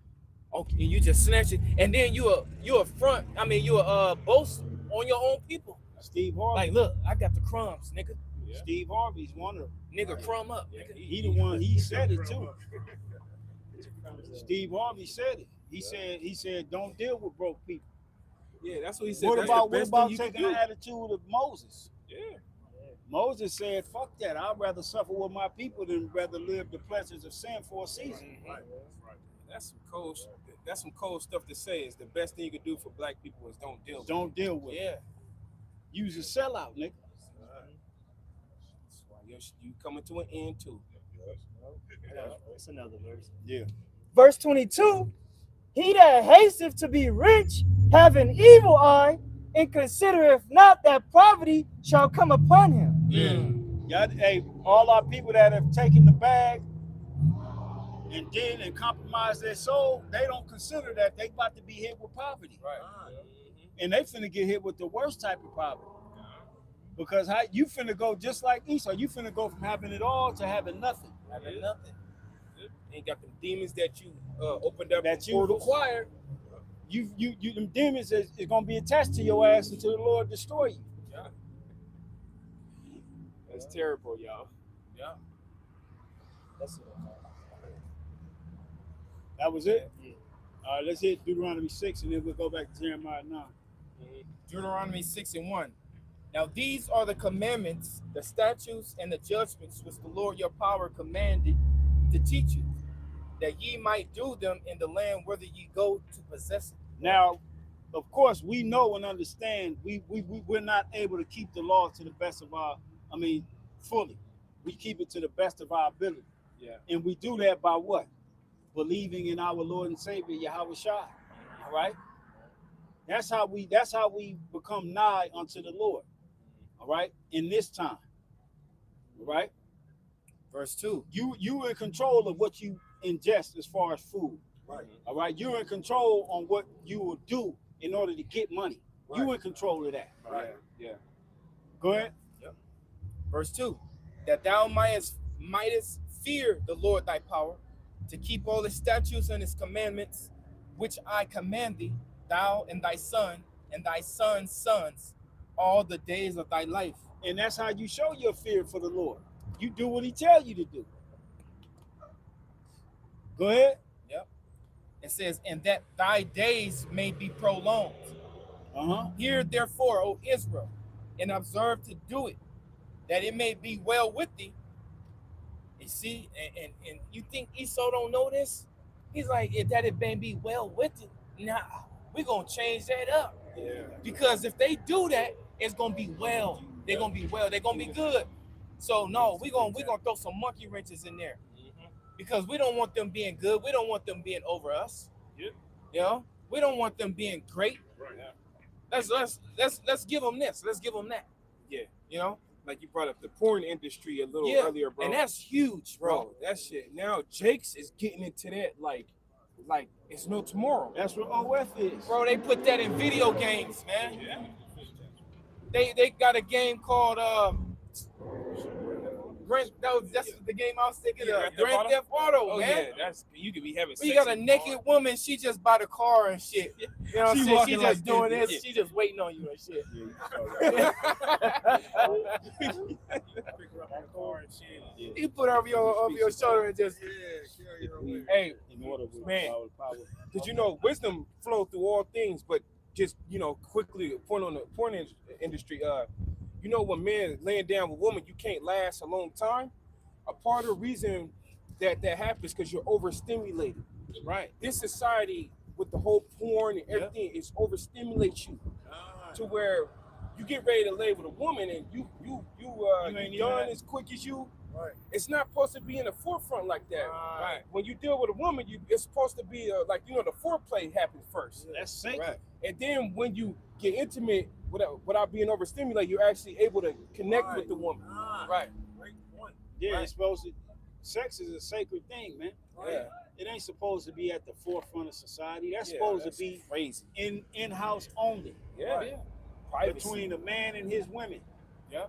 Okay, you just snatch it, and then you boast on your own people. Steve Harvey. Like, look, I got the crumbs, nigga. Steve Harvey's one of them. Nigga, crumb up, nigga. He the one. He said it too. Steve Harvey said it. He said, don't deal with broke people. Yeah, that's what he said. What That's about the best thing you taking can the do. attitude of Moses? Yeah. Moses said, fuck that. I'd rather suffer with my people than rather live the pleasures of sin for a season. That's some cold. That's some cold stuff to say. Is the best thing you can do for black people is don't deal. Don't deal with it. Yeah. Use a sellout, nigga. That's why you coming to an end too. That's another verse. Yeah. Verse 22. He that hasteth to be rich have an evil eye, and considereth not that poverty shall come upon him. Yeah. Hey, all our people that have taken the bag and compromised their soul, they don't consider that they about to be hit with poverty. Right. And they finna get hit with the worst type of poverty. Because how you finna go just like Esau, you finna go from having it all to having nothing. Having nothing. Ain't got them demons that you opened up That you portals. acquired. You them demons is gonna be attached to your ass until the Lord destroy you. Yeah. That's terrible, y'all. Yeah. That's it. That was it? Yeah. All right, let's hit Deuteronomy 6 and then we'll go back to Jeremiah 9. Deuteronomy 6:1. Now these are the commandments, the statutes, and the judgments which the Lord your power commanded to teach you, that ye might do them in the land whither ye go to possess it. Now, of course, we know and understand we're not able to keep the law to the best of fully. We keep it to the best of our ability. Yeah. And we do that by what? Believing in our Lord and Savior, Yahweh Shai. All right? That's how we become nigh unto the Lord. All right? In this time. All right? Verse 2. You in control of what you ingest as far as food. Right. All right? You're in control on what you will do in order to get money. Right. You in control of that. Right. Yeah. Go ahead. Verse 2. That thou mightest fear the Lord thy power, to keep all his statutes and his commandments, which I command thee, thou and thy son and thy son's sons, all the days of thy life. And that's how you show your fear for the Lord. You do what he tells you to do. Go ahead. It says, and that thy days may be prolonged. Hear therefore, O Israel, and observe to do it, that it may be well with thee. You see, and you think Esau don't know this? He's like, if that it may be well with it, nah, we're gonna change that up. Yeah. Because if they do that, it's gonna be well. They're gonna be well. They're gonna be good. So no, we're gonna throw some monkey wrenches in there. Because we don't want them being good. We don't want them being over us. Yeah. You know, we don't want them being great. Right. Let's give them this. Let's give them that. Yeah. You know. Like you brought up the porn industry a little Yeah. earlier, bro. And that's huge, bro. That shit. Now Jake's is getting into that like it's no tomorrow. That's what OF is. Bro, they put that in video games, man. Yeah. They got a game called that's the game I was thinking of. Grand Theft Auto, Oh man. yeah, that's you could be having. You sex got a in naked woman, she just bought a car and shit. You know what I'm She saying? walking She like just doing this. this. She just waiting on you and shit. Pick her up in the car and shit. You put her over your shoulder and just Hey, Immortal, man. power. did you know wisdom flow through all things? But just quickly point on the porn industry. You know, when men laying down with women, you can't last a long time. A part of the reason that happens because you're overstimulated. right. This society with the whole porn and everything is overstimulates you to where you get ready to lay with a woman and you ain't done even- as quick as you. Right. It's not supposed to be in the forefront like that. Right. When you deal with a woman, it's supposed to be the foreplay happens first, That's sacred. and then when you get intimate without being overstimulated, you're actually able to connect with the woman. Right. Yeah, it's supposed to. Sex is a sacred thing, man. Yeah. It ain't supposed to be at the forefront of society. That's Yeah, supposed that's to be crazy. in-house only, Yeah. between a man and his women. Yeah.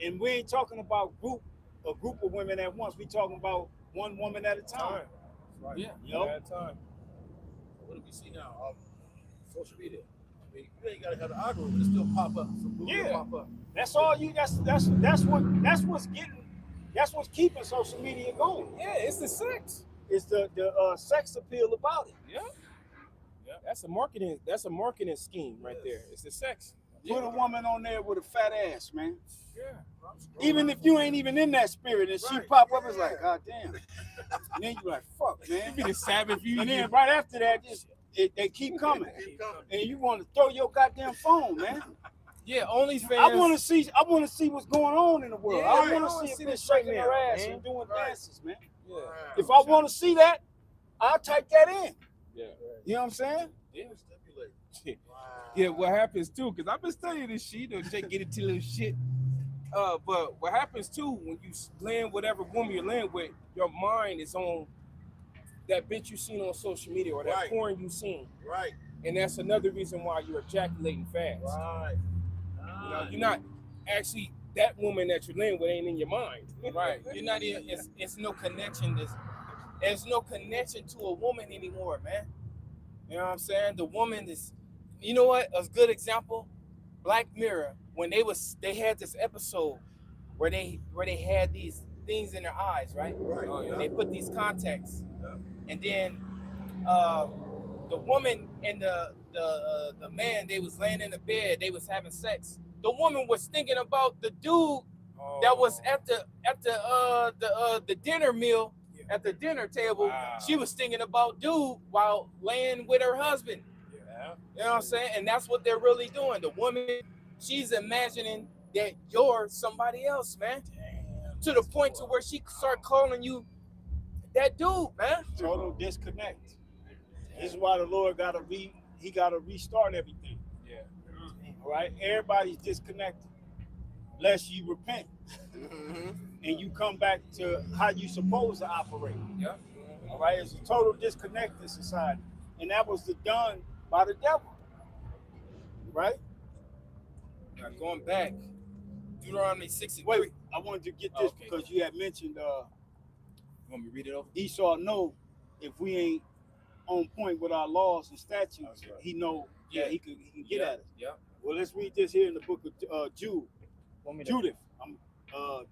And we ain't talking about a group of women at once. We talking about one woman at a time. Right. Yeah. You know? Bad time. What do we see now? Social media. I mean, you ain't gotta have the algorithm; it still pop up. Some movie Yeah. pop up. That's all you. That's what's keeping social media going. Yeah, it's the sex. It's the sex appeal about it. Yeah. That's a marketing scheme right there. It's the sex. Put a woman on there with a fat ass, man. Yeah. Even if you ain't even in that spirit, and she pop up, it's like, God damn. And then you like, fuck, man. Be the Sabbath you. And then right after that, they keep coming, and you want to throw your goddamn phone, man. Yeah, OnlyFans. I want to see what's going on in the world. Yeah, I I want wanna to see see a this bitch shaking right her now, ass man. and doing dances, man. Yeah. If I want to see that, I'll type that in. Yeah. You know what I'm saying? Yeah, what happens too, because I've been studying this shit, Jake get into little shit. But what happens too, when you land whatever woman you're landing with, your mind is on that bitch you seen on social media or that Right. porn you seen. Right. And that's another reason why you're ejaculating fast. Right. You know, you're not actually, that woman that you're laying with ain't in your mind. Right. You're not even. It's no connection. There's no connection to a woman anymore, man. You know what I'm saying? The woman is. You know what? A good example. Black Mirror. When they had this episode where they had these things in their eyes, right? Right. Oh, yeah. They put these contacts, Yeah. and then the woman and the man, they was laying in the bed, they was having sex. The woman was thinking about the dude that was at the dinner meal, at the dinner table. Wow. She was thinking about dude while laying with her husband. Yeah. You know what I'm saying? And that's what they're really doing. The woman, she's imagining that you're somebody else, man. To the point to where she start calling you that dude, man. Total disconnect. This is why the Lord gotta restart everything. Yeah. All right, everybody's disconnected, unless you repent and you come back to how you supposed to operate. Yeah. All right, it's a total disconnect in society, and that was done by the devil. Right? Now going back, Deuteronomy 63. Wait, I wanted to get this Okay. because you had mentioned You want me to read it over? Esau know if we ain't on point with our laws and statutes, That's right. he know Yeah. he can get at us. Yeah. Well, let's read this here in the book of Want me to, Judith.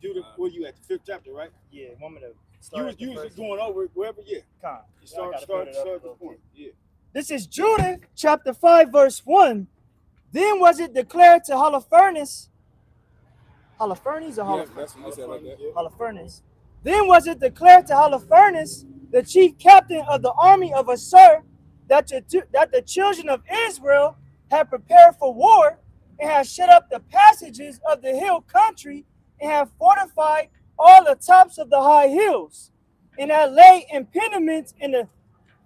Judith, where you at? The 5th chapter, right? yeah, want me to You was going over it wherever, yeah. Con. You start the point. Yeah. This is Judith chapter 5, verse 1. Then was it declared to Holofernes or Yeah, Holofernes? that's what you said like that. Holofernes. Then was it declared to Holofernes, the chief captain of the army of Assur, that the children of Israel had prepared for war and had shut up the passages of the hill country and had fortified all the tops of the high hills and had laid impediments in the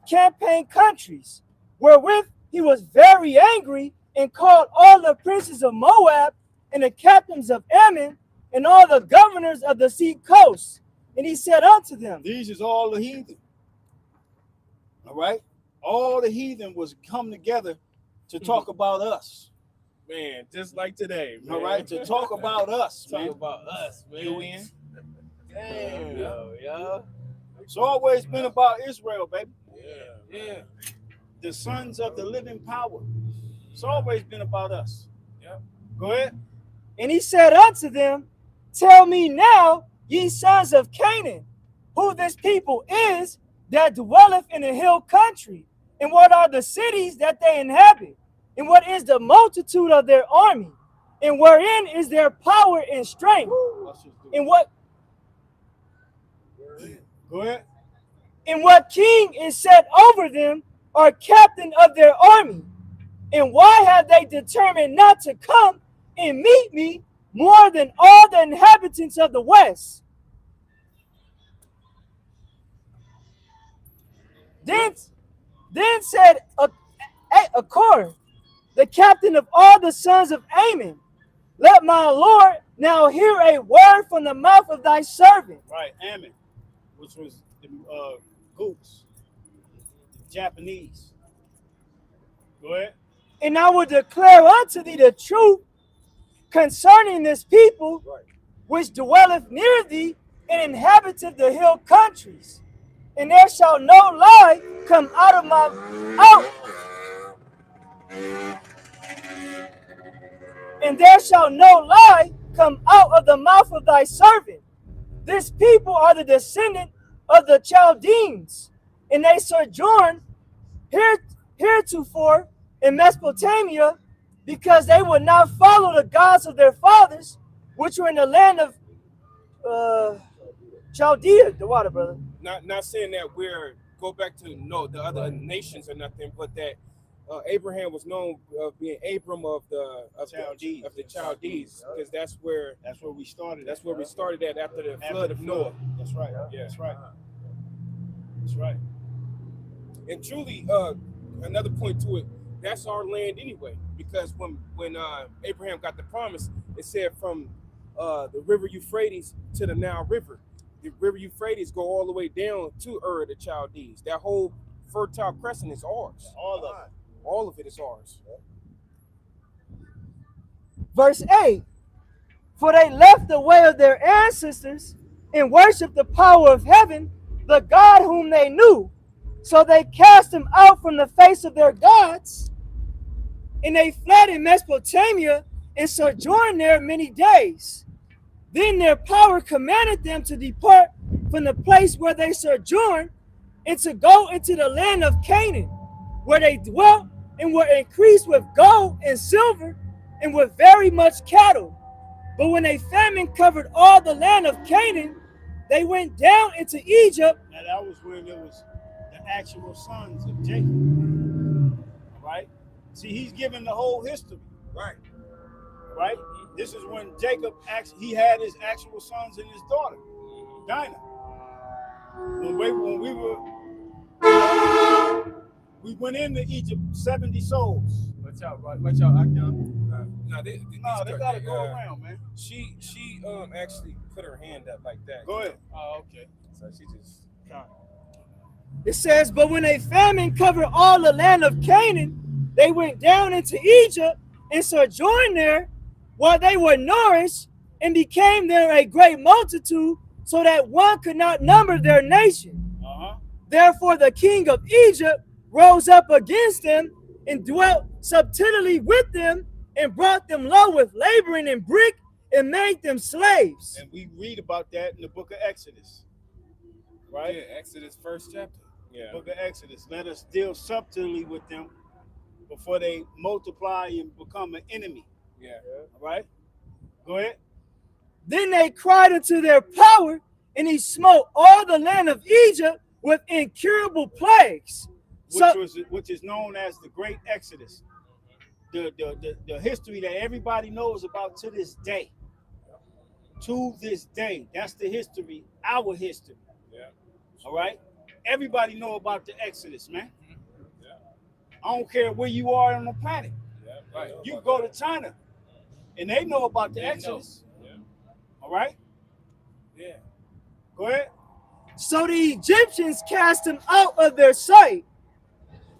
campaign countries, wherewith he was very angry and called all the princes of Moab and the captains of Ammon and all the governors of the sea coast. And he said unto them, These is all the heathen. All right? All the heathen was come together to talk about us. Man, just like today, man. All right? To talk about us, Talk man. about us, man. You in? Damn. Yeah. It's always been about Israel, baby. Yeah. The sons of the living power. It's always been about us. Yeah. Go ahead. and he said unto them, tell me now, ye sons of Canaan, who this people is that dwelleth in the hill country, and what are the cities that they inhabit, and what is the multitude of their army, and wherein is their power and strength, and what Go ahead. and what king is set over them, or captain of their army? And why have they determined not to come and meet me more than all the inhabitants of the west? Then said Achor, the captain of all the sons of Ammon, let my lord now hear a word from the mouth of thy servant. Right, Ammon, which was the Gooks, Japanese. Go ahead. And I will declare unto thee the truth concerning this people, which dwelleth near thee and inhabiteth the hill countries. And there shall no lie come out of my out. And there shall no lie come out of the mouth of thy servant. This people are the descendant of the Chaldeans, and they sojourn heretofore in Mesopotamia, because they would not follow the gods of their fathers, which were in the land of Chaldea, the water, brother. Not saying that we're go back to the other nations or nothing, but that Abraham was known being Abram of the Chaldees. Chaldees, because that's where we started. That's where we started at after the flood of Noah. That's right. Yeah. That's right. That's right. And truly, another point to it, that's our land anyway, because when Abraham got the promise, it said from the river Euphrates to the Nile River. The river Euphrates go all the way down to Ur the Chaldees. That whole fertile crescent is ours. All of it is ours. Verse 8, for they left the way of their ancestors and worshiped the power of heaven, the God whom they knew. So they cast him out from the face of their gods, and they fled in Mesopotamia and sojourned there many days. Then their power commanded them to depart from the place where they sojourned and to go into the land of Canaan, where they dwelt and were increased with gold and silver and with very much cattle. But when a famine covered all the land of Canaan, they went down into Egypt. Now that was when it was the actual sons of Jacob. Right? See, he's giving the whole history. Right. Right? This is when Jacob he had his actual sons and his daughter, Dinah. When we went into Egypt, 70 souls. Watch out, Akon. They gotta go around, man. She actually put her hand up like that. Go ahead. Oh, okay. So she just It says, but when a famine covered all the land of Canaan, they went down into Egypt and sojourned there, while they were nourished, and became there a great multitude, so that one could not number their nation. Therefore the king of Egypt rose up against them and dwelt subtilly with them, and brought them low with laboring and brick, and made them slaves. And we read about that in the book of Exodus. right? Yeah, Exodus 1st chapter. Yeah. Book of Exodus. Let us deal subtly with them before they multiply and become an enemy. Yeah. All right? Go ahead. Then they cried unto their power, and he smote all the land of Egypt with incurable plagues. Which is known as the Great Exodus. The history that everybody knows about to this day. To this day. That's the history, our history. Yeah. All right? Everybody know about the Exodus, man. Yeah. I don't care where you are on the planet. Yeah, right. You go to China, and they know about the Exodus. Yeah. All right? Yeah. Go ahead. So the Egyptians cast them out of their sight,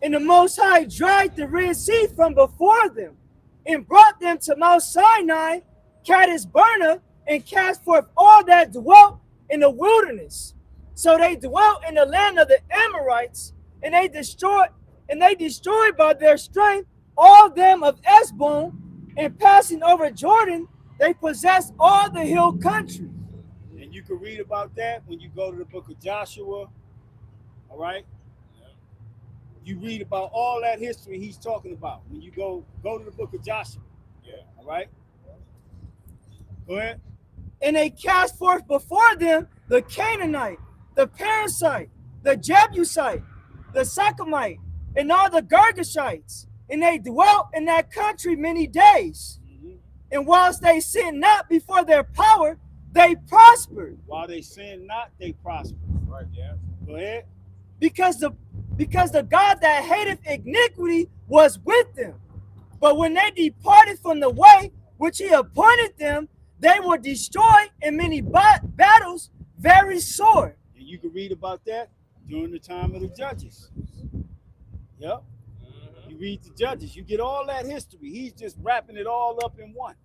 and the Most High dried the Red Sea from before them, and brought them to Mount Sinai, Kadesh Barnea, and cast forth all that dwelt in the wilderness. So they dwelt in the land of the Amorites, and they destroyed by their strength all them of Esbon, and passing over Jordan, they possessed all the hill country. And you can read about that when you go to the book of Joshua. All right? You read about all that history he's talking about when you go to the book of Joshua. Yeah. All right? Go ahead. And they cast forth before them the Canaanite, the Perizzite, the Jebusite, the Sychemite, and all the Girgashites. And they dwelt in that country many days. Mm-hmm. And whilst they sinned not before their power, they prospered. While they sin not, they prosper. Right, yeah. Go ahead. Because the God that hateth iniquity was with them. But when they departed from the way which he appointed them, they were destroyed in many battles, very sore. And you can read about that during the time of the judges. Yep. You read the judges, you get all that history. He's just wrapping it all up in one.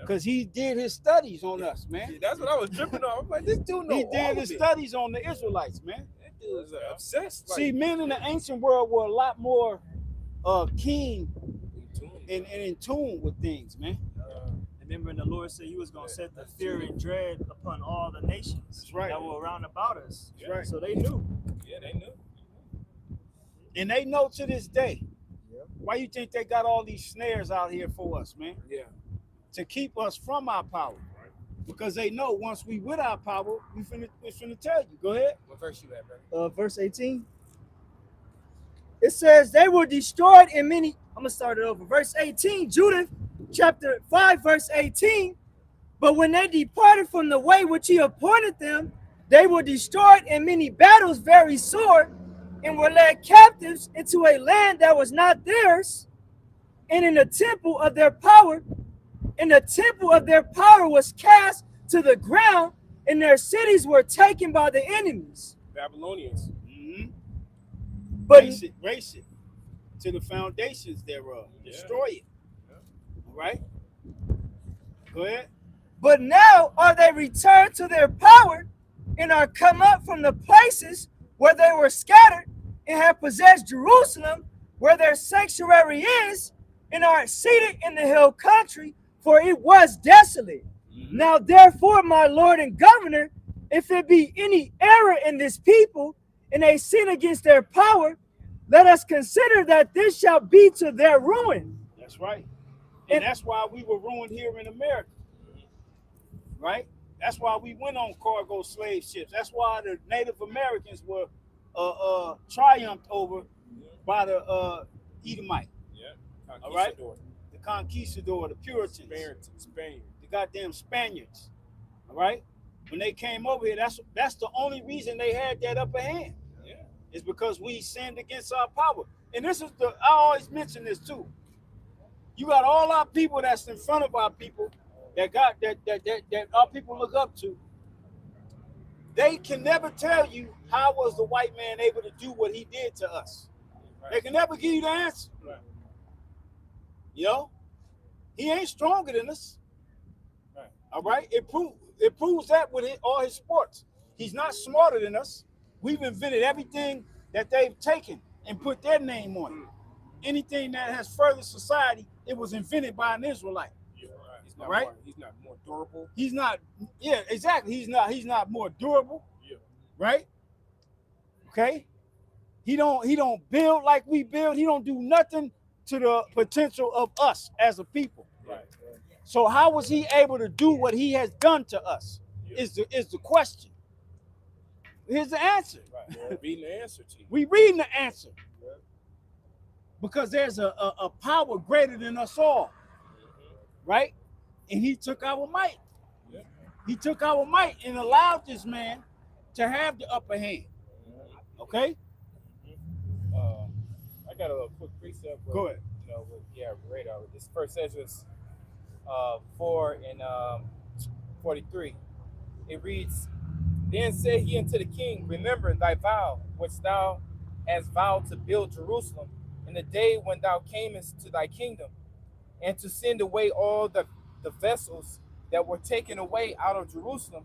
Because he did his studies on us, man. Yeah, that's what I was tripping on. I'm like, this dude knows. He did his studies on the Israelites, man. That dude is obsessed. Like, see, men in the ancient world were a lot more keen and in tune with things, man. Remember, the Lord said he was going to set the fear and dread upon all the nations that were around about us. That's right. So they knew. Yeah, they knew. And they know to this day. Yeah. Why you think they got all these snares out here for us, man? Yeah. To keep us from our power. Because they know once we with our power, we finna tell you. Go ahead. What verse you at, brother? Verse 18. It says they were destroyed in many. I'm gonna start it over. Verse 18, Judith, chapter 5, verse 18. But when they departed from the way which he appointed them, they were destroyed in many battles, very sore, and were led captives into a land that was not theirs, and in the temple of their power. And the temple of their power was cast to the ground, and their cities were taken by the enemies. Babylonians. Mm-hmm. But race it to the foundations thereof. Destroy it. Yeah. All right? Go ahead. But now are they returned to their power, and are come up from the places where they were scattered, and have possessed Jerusalem, where their sanctuary is, and are seated in the hill country, for it was desolate. Mm-hmm. Now therefore, my Lord and Governor, if it be any error in this people, and they sin against their power, let us consider that this shall be to their ruin. That's right. And that's why we were ruined here in America. Right? That's why we went on cargo slave ships. That's why the Native Americans were triumphed over by the Edomite. Yeah. All right? The conquistador, the Puritans, Spaniards, the goddamn Spaniards. All right? When they came over here, that's the only reason they had that upper hand. Yeah. Is because we sinned against our power. And this is I always mention this too. You got all our people that's in front of our people that our people look up to. They can never tell you how was the white man able to do what he did to us. Right. They can never give you the answer. Right. You know, he ain't stronger than us. Right. All right, it proves that with all his sports. He's not smarter than us. We've invented everything that they've taken and put their name on it. Anything that has furthered society, it was invented by an Israelite. Yeah, right. He's not more durable. He's not. Yeah, exactly. He's not more durable. Yeah. Right. Okay? He don't build like we build. He don't do nothing to the potential of us as a people. Right. So how was he able to do what he has done to us? Is the question. Here's the answer. Right. We're reading the answer to you. We reading the answer. Because there's a power greater than us all. Right? And he took our might. Yeah. He took our might and allowed this man to have the upper hand. Okay? I got a quick precept. Go ahead. You know, right over this. First Ezra 4 and 43. It reads, "Then said he unto the king, Remember thy vow, which thou hast vowed to build Jerusalem, in the day when thou camest to thy kingdom, and to send away all the vessels that were taken away out of Jerusalem,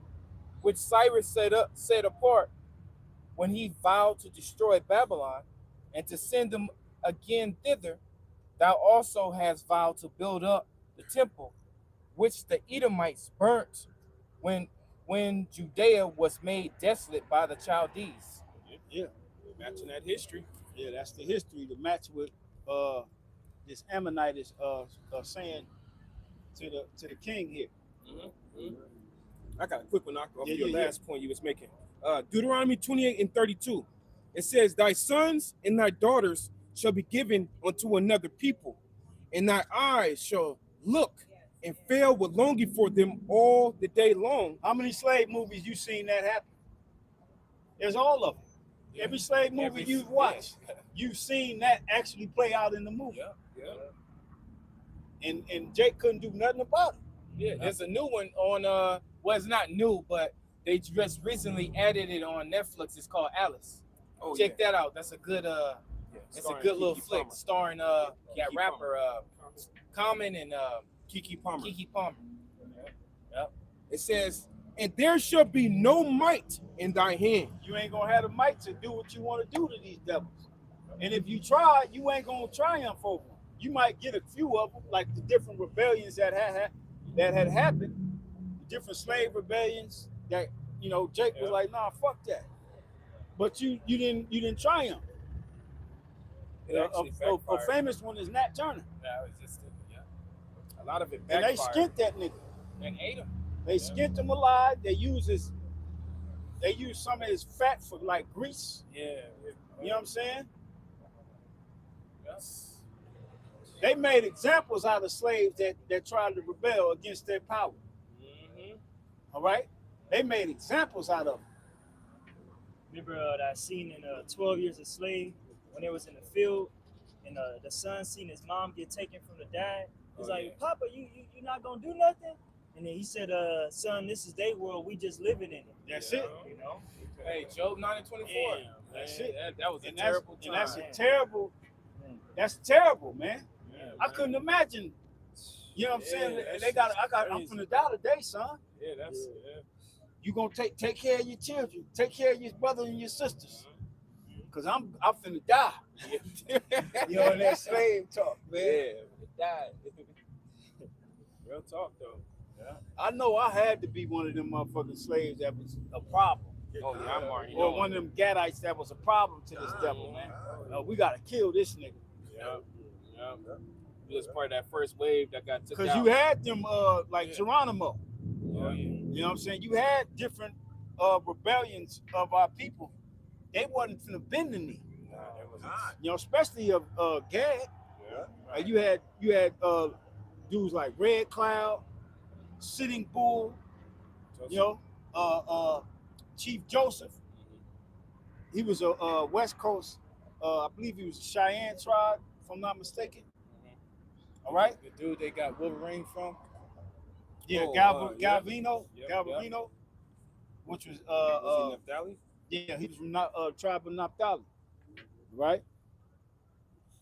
which Cyrus set apart when he vowed to destroy Babylon, and to send them again thither. Thou also hast vowed to build up the temple, which the Edomites burnt when Judea was made desolate by the Chaldees." Yeah. Matching that history. Yeah, that's the history to match with this Ammonite is saying to the king here. I got a quick one off Yeah, your yeah, last point you was making. Deuteronomy 28 and 32. It says, "Thy sons and thy daughters shall be given unto another people, and thy eyes shall look and fail with longing for them all the day long." How many slave movies you seen that happen? There's all of them. Every slave movie you've watched, you've seen that actually play out in the movie. Yeah. And Jake couldn't do nothing about it. Yeah, there's a new one on well, it's not new, but they just recently added it on Netflix. It's called Alice. Check that out. That's a good it's a Starring good little Keke flick Palmer. starring Keke rapper Common and Keke Palmer. Keke Palmer. It says, "And there shall be no might in thy hand." You ain't gonna have the might to do what you want to do to these devils. And if you try, you ain't gonna triumph over them. You might get a few of them, like the different rebellions that had happened, the different slave rebellions that Jake was like, nah, fuck that. But you didn't triumph. A famous one is Nat Turner. Yeah, it's just a lot of it And they backfired skint that nigga. and ate him. They skint him alive. They use some of his fat for like grease. Yeah. You know what I'm saying? Yes. They made examples out of slaves that tried to rebel against their power. All right? They made examples out of them. Remember that scene in 12 Years a Slave when they was in the field and the son seen his mom get taken from the dad. He's like, Papa, you not gonna do nothing? And then he said, son, this is their world. We just living in it. That's it. You know? Hey, Job 9 and 24. Yeah, That's it. That was a And terrible and time. that's terrible, man. Yeah, I couldn't imagine. You know what I'm saying? that's I'm crazy. finna die today, son. Yeah, that's You gonna take care of your children, take care of your brother and your sisters. Cause I'm finna die. You know that slave talk, man. died. Real talk though. I know I had to be one of them motherfucking slaves that was a problem. Oh, yeah, I'm already Or knowing. one of them Gadites that was a problem to this devil, man. We gotta kill this nigga. Yeah. He was part of that first wave that got took Cause out. you had them like Geronimo. Oh, yeah. You know what I'm saying? You had different rebellions of our people. They wasn't finna bend the knee. You know, especially of Gad. You had dudes like Red Cloud, Sitting Bull, Chief Joseph. He was a West Coast, I believe he was a Cheyenne tribe, if I'm not mistaken. All right? The dude they got Wolverine from. Yeah, Oh, Galvino, Yep, Galvarino, which was Was he Naphtali? yeah, he was from tribe of Naphtali, right?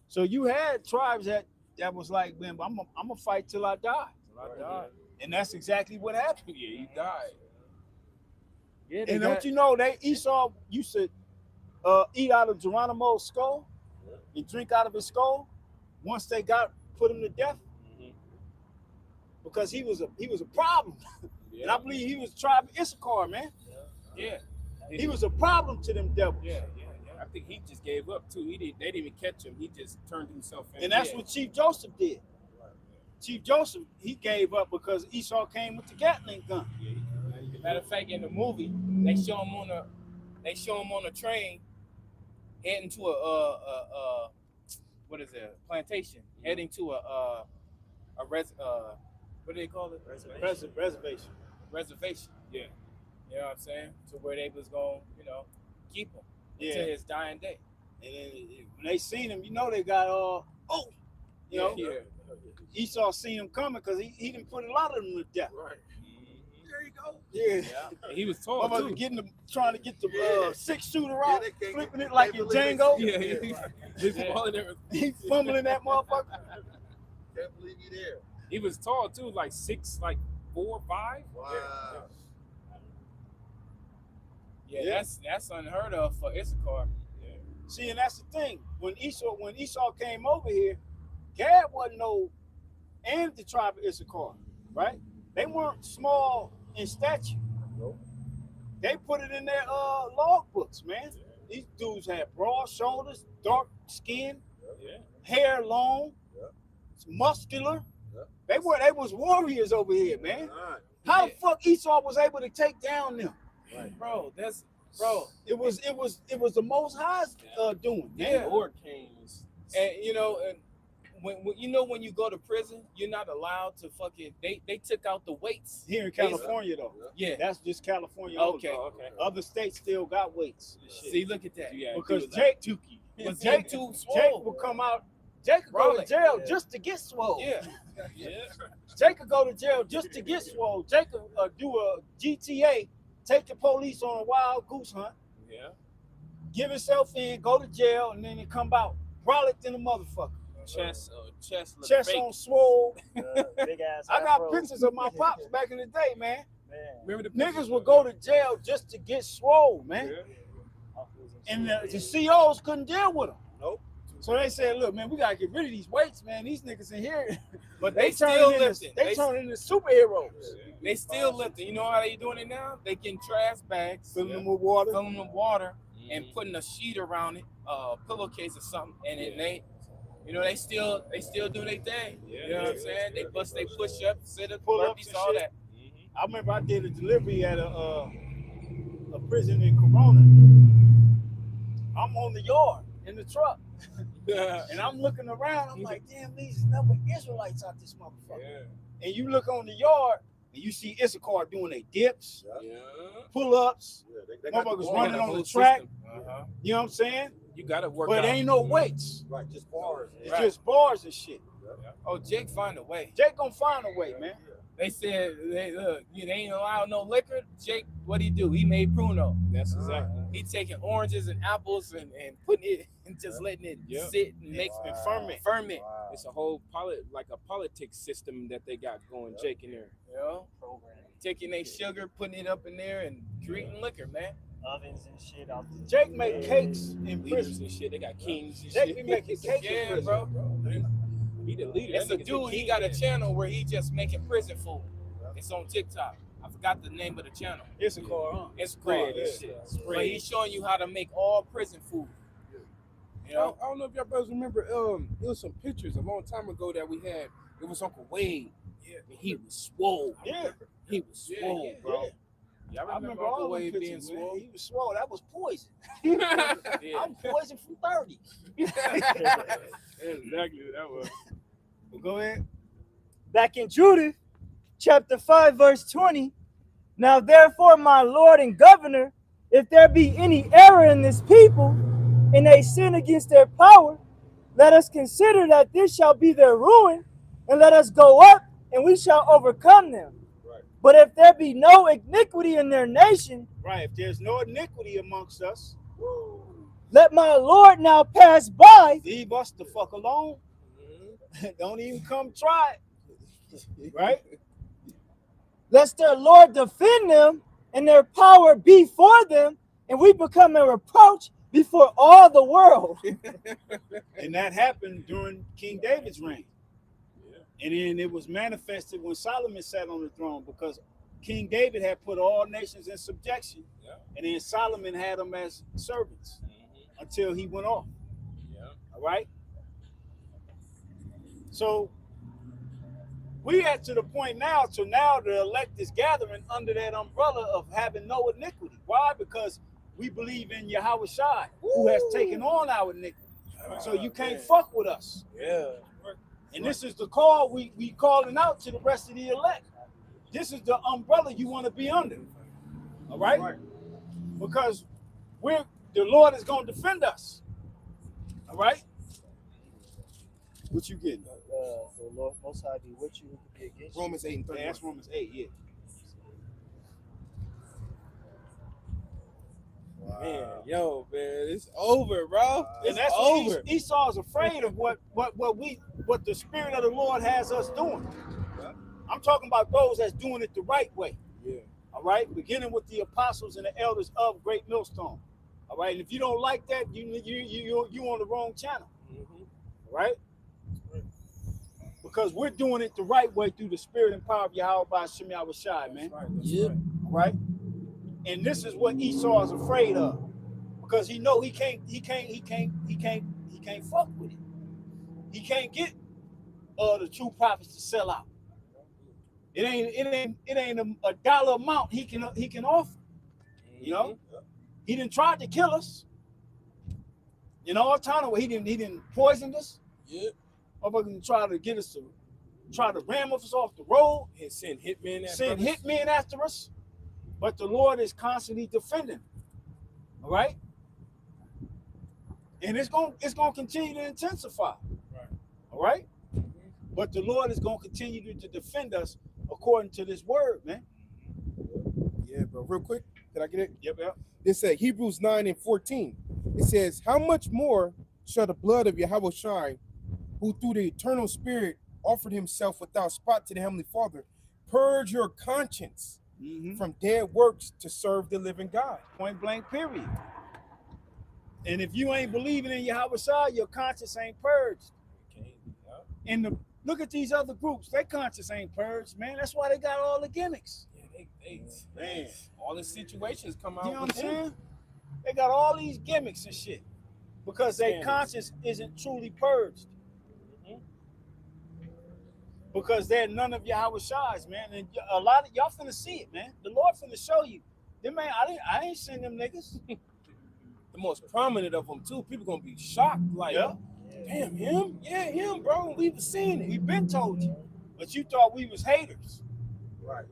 So you had tribes that was like, man, I'm gonna fight till I die, and that's exactly what happened. Yeah, he died. Yeah, And don't you know Esau used to eat out of Geronimo's skull and drink out of his skull once they put him to death because he was a problem. And I believe he was tribe of Issachar, man. Yeah. He was a problem to them devils. Yeah. I think he just gave up too. They didn't even catch him. He just turned himself in. And that's what Chief Joseph did. Chief Joseph, he gave up because Esau came with the Gatling gun. Matter of fact, in the movie, they show him on a train heading to a what is it? Plantation, heading to what do they call it? Reservation. Reservation. Yeah. You know what I'm saying? To where they was going, keep him to Yeah. his dying day. And then when they seen him, they got Esau seen him coming because he didn't put a lot of them to death. Right. There you go. Yeah. And he was tall too. Trying to get the 6-shooter out, they can't flipping get- it like they in believe Django. He's falling there. He fumbling that motherfucker. Can't believe you there. He was tall too, like 6, like 4, 5. Wow. Yeah, that's unheard of for Issachar. See, and that's the thing. When Esau came over here, Gad wasn't and the tribe of Issachar, right? They weren't small in stature. Nope. They put it in their log books, man. These dudes had broad shoulders, dark skin, hair long, muscular. They was warriors over here, man. Right. How the fuck Esau was able to take down them? Bro, It was the Most High's doing. Yeah. Lord came. and when you go to prison, you're not allowed to fucking. They took out the weights Here in California, though. Yeah. That's just California. Okay. only. Other states still got weights. and shit. See, look at that. Because Jake Was Jake too Jake swole. will come out. Jake could go to Rolling. jail just to get swole. Yeah. Jake could go to jail just to get swole. Jake could do a GTA, take the police on a wild goose hunt, Yeah. give himself in, go to jail, and then he come out brolic than a motherfucker. Chest look Chest fake. on swole. Big ass. I got afro. pictures of my pops back in the day, man. Man. Remember the Niggas would go to jail just to get swole, man. And the COs couldn't deal with them. Nope. So they said, look, man, we gotta get rid of these weights, man. These niggas in here. But They they still turn into lifting. they turn into superheroes. They still lifting. You know how they doing it now? They getting trash bags, Filling them with water. filling them with water, and putting a sheet around it, pillowcase or something, and it they. They still do their thing. You know what I'm saying? They bust they push up, sit up, Pull-ups burpees, and all shit. that. I remember I did a delivery at a prison in Corona. I'm on the yard in the truck, and I'm looking around. I'm like, damn, these number Israelites out this motherfucker. And you look on the yard, and you see Issachar doing their dips, pull-ups. Yeah, they got Motherfuckers the running ball. on the track. Uh-huh. You know what I'm saying? You gotta work But out. ain't no weights. Right, just bars. It's Right. just bars and shit. Oh, Jake find a way. Jake gonna find a way, man. They said they ain't allowed no liquor. Jake, what he do? He made Pruno. That's exactly. He taking oranges and apples and putting it and just letting it sit and make And ferment. ferment. It's a whole politics system that they got going, Jake, in there. You know, taking their sugar, putting it up in there, and creating liquor, man. Ovens and shit out there. Jake make cakes in Leaders prison. and shit. They got kings and Jake be shit. making cakes in Yeah, prison. bro. He the leader. It's That a nigga's dude. the He king, got a man. channel where he just making prison food. It's on TikTok. I forgot the name of the channel. Issachar, huh? It's spread and shit. But he's showing you how to make all prison food. You know? I don't know if y'all brothers remember. There was some pictures a long time ago that we had. It was Uncle Wade. Yeah, and he was swole. Yeah. He was swole, bro. Y'all I remember all Uncle the Wade being pictures, man. swole? He was swole. That was poison. Yeah. I'm poison from 30. Exactly, that was. Well, go ahead. Back in Judith, chapter 5, verse 20. Now therefore, my Lord and Governor, if there be any error in this people, and they sin against their power, let us consider that this shall be their ruin, and let us go up, and we shall overcome them. Right. But if there be no iniquity in their nation, Right. If there's no iniquity amongst us, let my Lord now pass by. leave us the fuck alone. Don't even come try it. Right? Lest their Lord defend them, and their power be for them, and we become a reproach before all the world. And that happened during King David's reign. And then it was manifested when Solomon sat on the throne, because King David had put all nations in subjection, and then Solomon had them as servants. until he went off. Yeah. All right. So we at to the point now. So now the elect is gathering under that umbrella of having no iniquity. Why? Because we believe in Yahweh Shai, who has taken on our iniquity. So you can't fuck with us. Yeah. And this is the call we calling out to the rest of the elect. This is the umbrella you want to be under. All right? Because the Lord is going to defend us. All right? What you getting? The Lord Most High be with you, who could be against you. Romans 8 and 31. Yeah, that's Romans 8, yeah. Man, yo, man, it's over, bro. And It's that's over. what Esau's afraid of what the Spirit of the Lord has us doing. I'm talking about those that's doing it the right way. Yeah. All right, beginning with the apostles and the elders of Great Millstone. All right, and if you don't like that, you on the wrong channel. All right, because we're doing it the right way through the Spirit and power of Yahweh by Shem Yahweh Shai, man. Yeah. All right, and this is what Esau is afraid of, because he know he can't fuck with it. He can't get the true prophets to sell out. It ain't a dollar amount he can offer. You know, he didn't try to kill us. You know, all the time he didn't poison us. Yeah. Motherfucking try to get us to try to ram us off the road. And send hitmen after us. But the Lord is constantly defending. All right. And it's gonna continue to intensify. Right. All right. But the Lord is gonna continue to defend us according to this word, man. Yeah, bro. Real quick, did I get it? Yep. It said Hebrews 9 and 14. It says, how much more shall the blood of Yahweh Shai, who through the eternal Spirit offered himself without spot to the Heavenly Father, purge your conscience from dead works to serve the living God. Point blank, period. And if you ain't believing in Yahweh Shai, your conscience ain't purged. And look at these other groups, their conscience ain't purged, man. That's why they got all the gimmicks. Yeah, man, all the situations come out. You know what I'm saying? They got all these gimmicks and shit because their conscience isn't truly purged. Because they're none of Yahweh Shai's, man. And a lot of y'all finna see it, man. The Lord finna show you. Them man, I ain't seen them niggas. The most prominent of them too. People gonna be shocked, like, damn, him? Yeah, him, bro. We've seen it. We've been told you, but you thought we was haters. Right.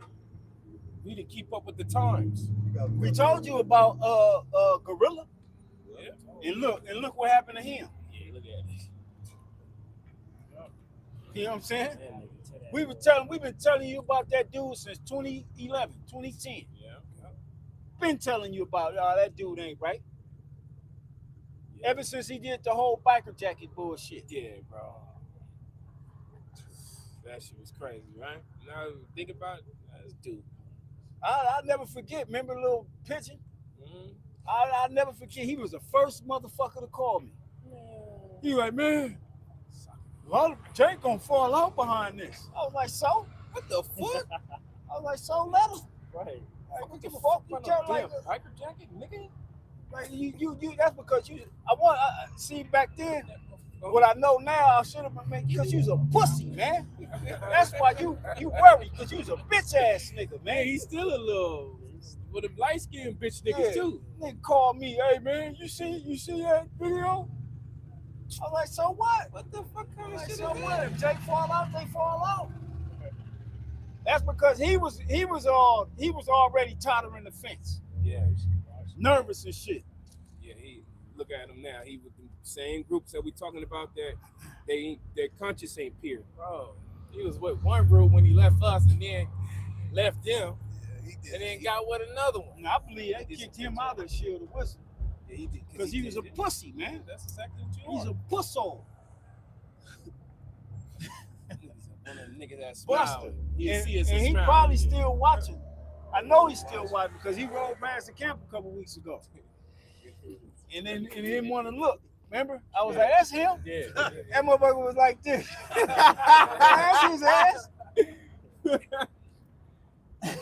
We didn't keep up with the times. We told you about Gorilla. Yeah. And look what happened to him. Yeah, look at it. You know what I'm saying? We've been telling you about that dude since 2011, 2010. Yeah. Been telling you about that dude ain't right. Yeah. Ever since he did the whole biker jacket bullshit. Yeah, bro. That shit was crazy, right? Now think about it, that's dude. I'll never forget. Remember the little pigeon? I'll never forget. He was the first motherfucker to call me. He like, man, Jake gonna fall out behind this. I was like, so? What the fuck? I was like, so let him. Right. Like, what the fuck? You tell like biker jacket, nigga? Like you. That's because you. I see back then. What I know now, I should have been making because you was a pussy, man. That's why you worry because you was a bitch ass nigga, man. He's still a little with them light skinned bitch niggas too. Nigga called me, hey man, you see that video? I was like, so what? What the fuck kind of shit? So what? If Jake fall out, they fall out. That's because he was already tottering the fence. Yeah. Nervous and shit. Yeah, he look at him now. He with the same groups that we talking about that their conscience ain't pure. Bro, he was with one group when he left us and then left them. Yeah, and then got with another one. And I believe they kicked him out of the shield of wisdom. Yeah, he did. Because he was a pussy, man. That's exactly what you are. He's a pusshole. One of the niggas that Buster. And he probably still watching. I know he's still watching because he rode past the camp a couple weeks ago. And then he didn't want to look. Remember? I was like, that's him? Yeah. That motherfucker was like this. That's his ass.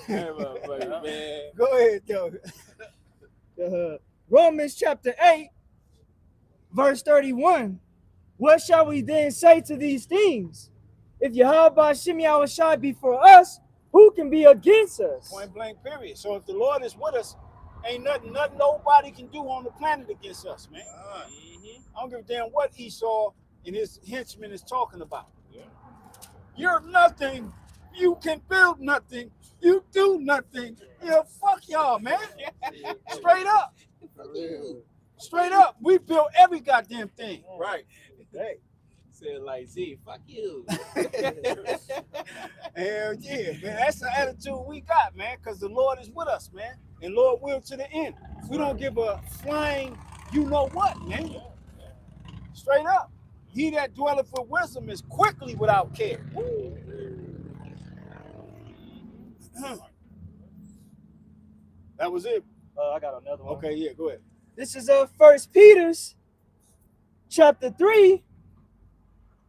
Man. Go ahead, though. Romans chapter 8, Verse 31. What shall we then say to these things? If Yahweh Ba'Shem Yahushai be for us, who can be against us? Point blank, period. So if the Lord is with us, ain't nothing nobody can do on the planet against us, man. I don't give a damn what Esau and his henchmen is talking about. Yeah. You're nothing. You can build nothing. You do nothing. Yeah, fuck y'all, man. Straight up. Straight up. We built every goddamn thing. Right. Hey. Said like Z, fuck you. Hell yeah, man. That's the attitude we got, man, because the Lord is with us, man. And Lord will to the end. We don't give a flying you know what, man. Straight up. He that dwelleth with wisdom is quickly without care. That was it. I got another one. Okay, yeah, go ahead. This is 1 Peter's chapter 3,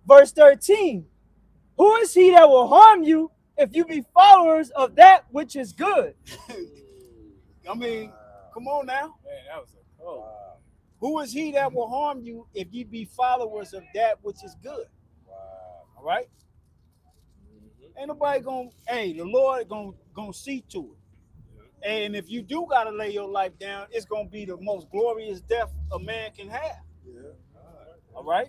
verse 13. Who is he that will harm you if you be followers of that which is good? I mean, come on now. Man, that was a cold. Who is he that will harm you if you be followers of that which is good? All right? Ain't nobody gonna, hey, the Lord gonna see to it. And if you do gotta lay your life down, it's gonna be the most glorious death a man can have. All right?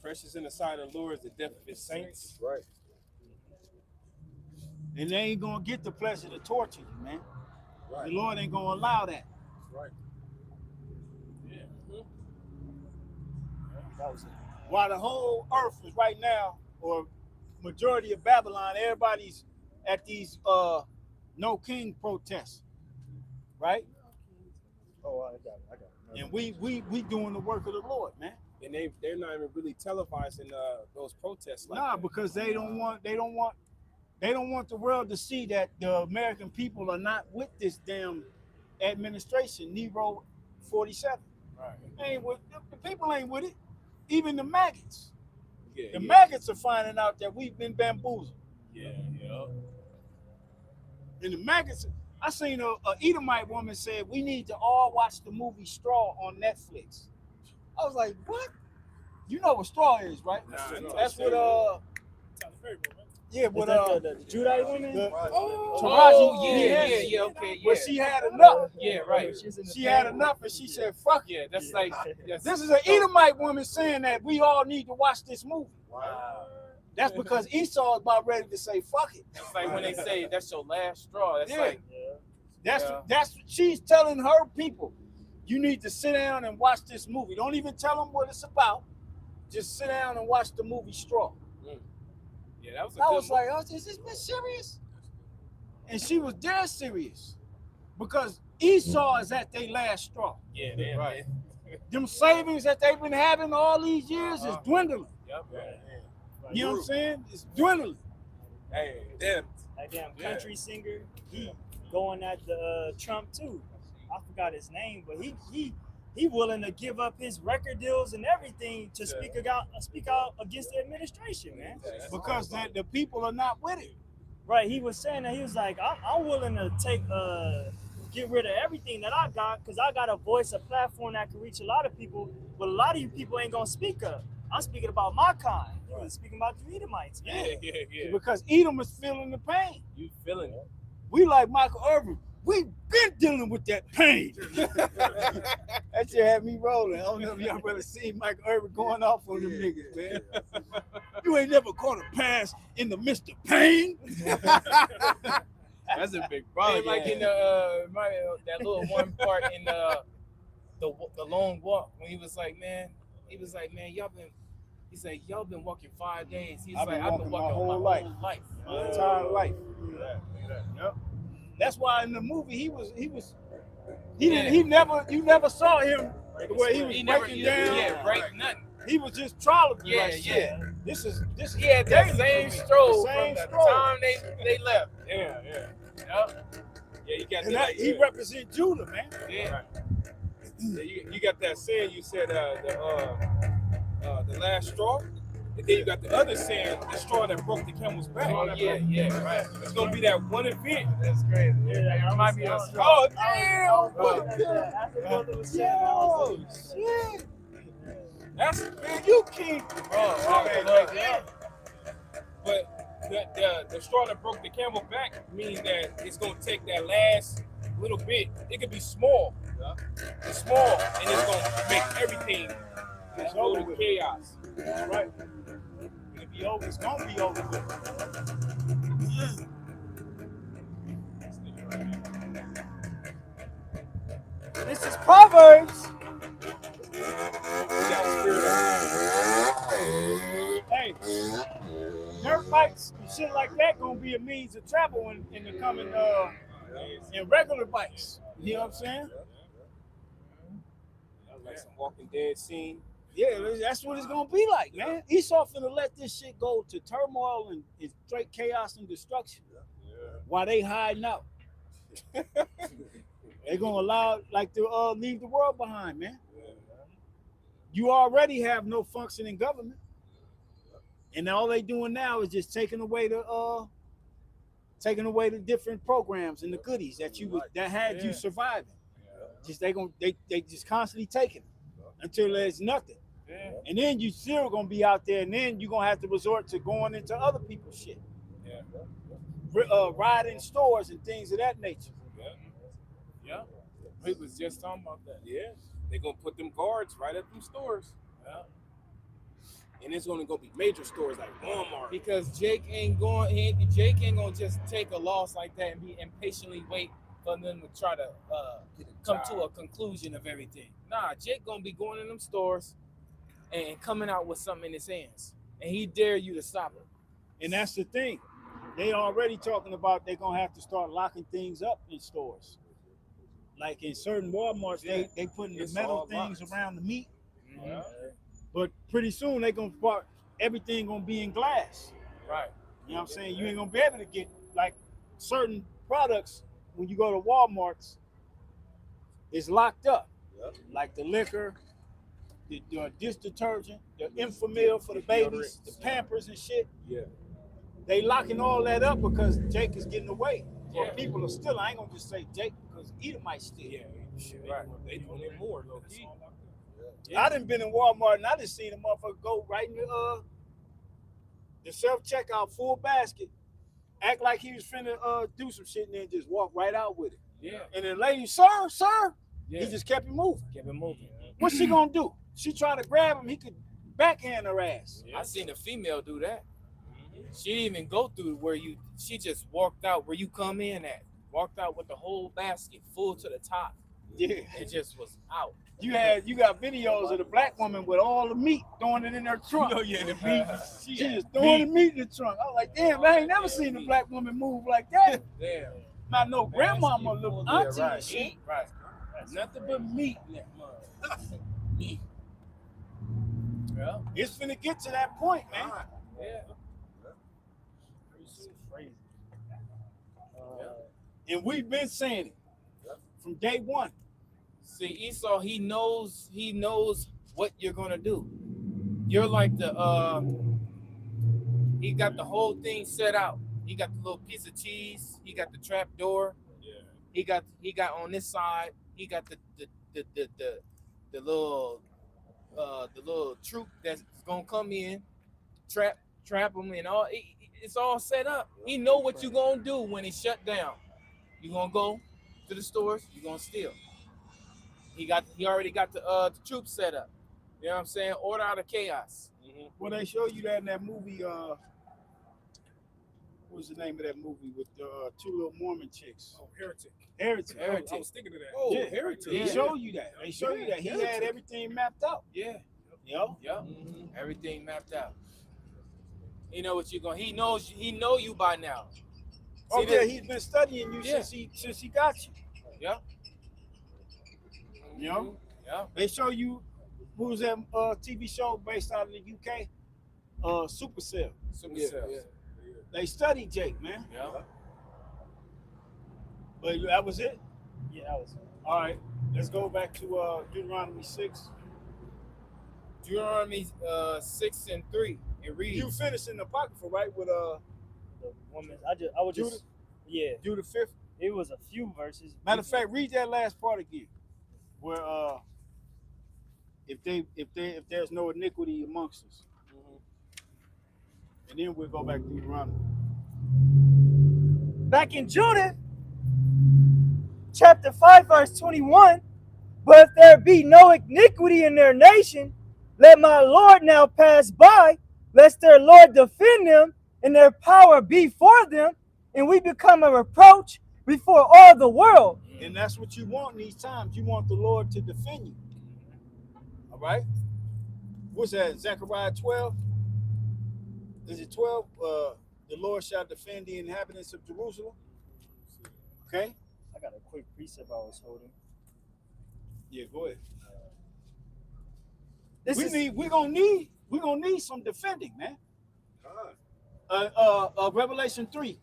Precious in the sight of the Lord is the death of his saints. Right. And they ain't gonna get the pleasure to torture you, man. Right. The Lord ain't gonna allow that. Right. That was it. While the whole earth is right now, or majority of Babylon, everybody's at these no king protests, right? Oh, I got it. And we doing the work of the Lord, man. And they're not even really televising those protests like Nah, that. because they don't want the world to see that the American people are not with this damn administration, Nero 47. Right. The people ain't with it. Even the maggots. Yeah, The maggots are finding out that we've been bamboozled. yeah. And the maggots, I seen a Edomite woman said we need to all watch the movie Straw on Netflix. I was like, what? You know what Straw is, right? Nah, That's what yeah, what the Judite woman? Taraji, yeah, okay, yeah. But she had enough. Yeah, right. She had enough, and she said, "Fuck it." Yeah, that's like This is an Edomite woman saying that we all need to watch this movie. wow. That's because Esau is about ready to say, "Fuck it." That's like when they say that's your last straw. That's Yeah. like That's she's telling her people, you need to sit down and watch this movie. Don't even tell them what it's about. Just sit down and watch the movie Straw. yeah, that was a I good was like, oh, is this bitch serious? And she was dead serious. Because Esau is at their last straw. yeah, man, Right. Them savings that they've been having all these years is dwindling. Yep. You know what I'm saying? It's dwindling. Hey, damn. That damn country singer, he going at the Trump too. I forgot his name, but he willing to give up his record deals and everything to speak out against the administration, man. Because the people are not with it. Right? He was saying that he was like, I'm willing to get rid of everything that I got because I got a voice, a platform that can reach a lot of people, but a lot of you people ain't gonna speak up. I'm speaking about my kind. You was speaking about the Edomites, man. Yeah. Because Edom is feeling the pain. You feeling it? We like Michael Irvin. We've been dealing with that pain. That shit had me rolling. I don't know if y'all ever seen Michael Irvin going off on them niggas, man. You ain't never caught a pass in the midst of pain. That's a big problem. Like in the that little one part in the long walk when he was like, man, y'all been walking 5 days. He's I've like, been I've been walking walking my my whole whole life. My entire life. Yep. That's why in the movie you never saw him the way he was breaking down. Yeah, break nothing. He was just trying to be Yeah, like, shit. yeah. This is He had that daily same for me. stroll The same from the stroll. time they left. Yeah. Yep. Yeah, you got And that. he represent Judah, man. Yeah. Yeah, you got that saying. You said the last straw. And then you got the other saying, the straw that broke the camel's back. Oh, yeah, right. It's gonna be that one event. That's crazy. Yeah, It reminds me of Oh damn! Oh, shit. That's man, you king. Oh, But the straw that broke the camel back means that it's gonna take that last little bit. It could be small. It's small, and it's gonna make everything go to chaos. That's right. It'll be over. It's gonna be over with. This is Proverbs. Hey, dirt bikes and shit like that gonna be a means of travel in the coming in regular bikes. You know what I'm saying? Like some Walking Dead scene. Yeah, that's what it's gonna be like, man. Esau finna let this shit go to turmoil and straight chaos and destruction while they hiding out. They're gonna allow like to leave the world behind, man. You already have no functioning government, and all they doing now is just taking away the different programs and the goodies that that had you surviving. Just they just constantly taking it until there's nothing. Yeah. And then you still gonna be out there, and then you're gonna have to resort to going into other people's shit. Yeah. Riding stores and things of that nature. Yeah. We was just talking about that. Yeah. They're gonna put them guards right at them stores. Yeah. And it's gonna go be major stores like Walmart. because Jake ain't gonna just take a loss like that and be impatiently wait for them to try to come to a conclusion of everything. Nah, Jake gonna be going in them stores and coming out with something in his hands, and he dare you to stop him. And that's the thing. They already talking about they're gonna have to start locking things up in stores. Like in certain Walmarts, they putting the It's metal all things locked. around the meat. Yeah. But pretty soon they gonna start everything gonna be in glass. Right. You know what I'm saying? You ain't gonna be able to get like certain products when you go to Walmart's. It's locked up, like the liquor, the dish detergent, the Enfamil for the babies, the Pampers and shit. Yeah. They locking all that up because Jake is getting away. Yeah. Or people are still. I ain't gonna just say Jake because Edomite still. Yeah. Right. They doing it more low key. I done been in Walmart and I done seen a motherfucker go right in the self checkout full basket, act like he was finna do some shit and then just walk right out with it. Yeah. And then lady, sir, Yeah. he just kept it moving. Keep it moving. What's she gonna do? She trying to grab him, he could backhand her ass. I seen a female do that. She didn't even go through she just walked out where you come in at. Walked out with the whole basket full to the top. Yeah. It just was out. You got videos of the black woman with all the meat throwing it in her trunk. Oh yeah, the meat. She just throwing the meat in the trunk. I was like, damn, I ain't never seen a black woman move like that. Damn. Not no grandmama, little auntie right. and shit. Right. Nothing but meat in that mother. Meat. Yeah. It's finna get to that point, man. Yeah. And we've been saying it from day one. See, Esau, he knows what you're gonna do. You're like he got the whole thing set out. He got the little piece of cheese, he got the trap door, he got on this side, he got the little troop that's gonna come in, trap him and all. It's all set up. He know what you're gonna do when it's shut down. You're gonna go to the stores, you're gonna steal. He already got the troops set up. You know what I'm saying? Order out of chaos. Well, they show you that in that movie. What's the name of that movie with the two little Mormon chicks? Oh, Heretic. Heretic. I was thinking of that. Oh, Yeah. Heretic. They show you that. They show you that. He had everything mapped out. Yeah. Yo. Yep. Everything mapped out. He know what you're going. He know you by now. Oh See yeah, that- he's been studying you Yeah. since he got you. Yep. You know. Yep. They show you who's that TV show based out of the UK, Supercell. Supercell. Yeah. They studied Jake, man. Yep. But that was it. Yeah, that was. All right, let's go back to Deuteronomy 6. Deuteronomy 6:3. It reads. You finished in the Apocrypha, right? With The woman, I would just, yeah. Judah 5th. It was a few verses. Matter of fact, read that last part again, where if there's no iniquity amongst us, and then we'll go back to Deuteronomy. Back in Judah, chapter 5, verse 21, but if there be no iniquity in their nation, let my Lord now pass by, lest their Lord defend them, and their power be for them, and we become a reproach before all the world. And that's what you want in these times. You want the Lord to defend you. All right? What's that? Zechariah 12? Is it 12? The Lord shall defend the inhabitants of Jerusalem. Okay? I got a quick precept I was holding. Yeah, go ahead. We're gonna need some defending, man. Revelation 3.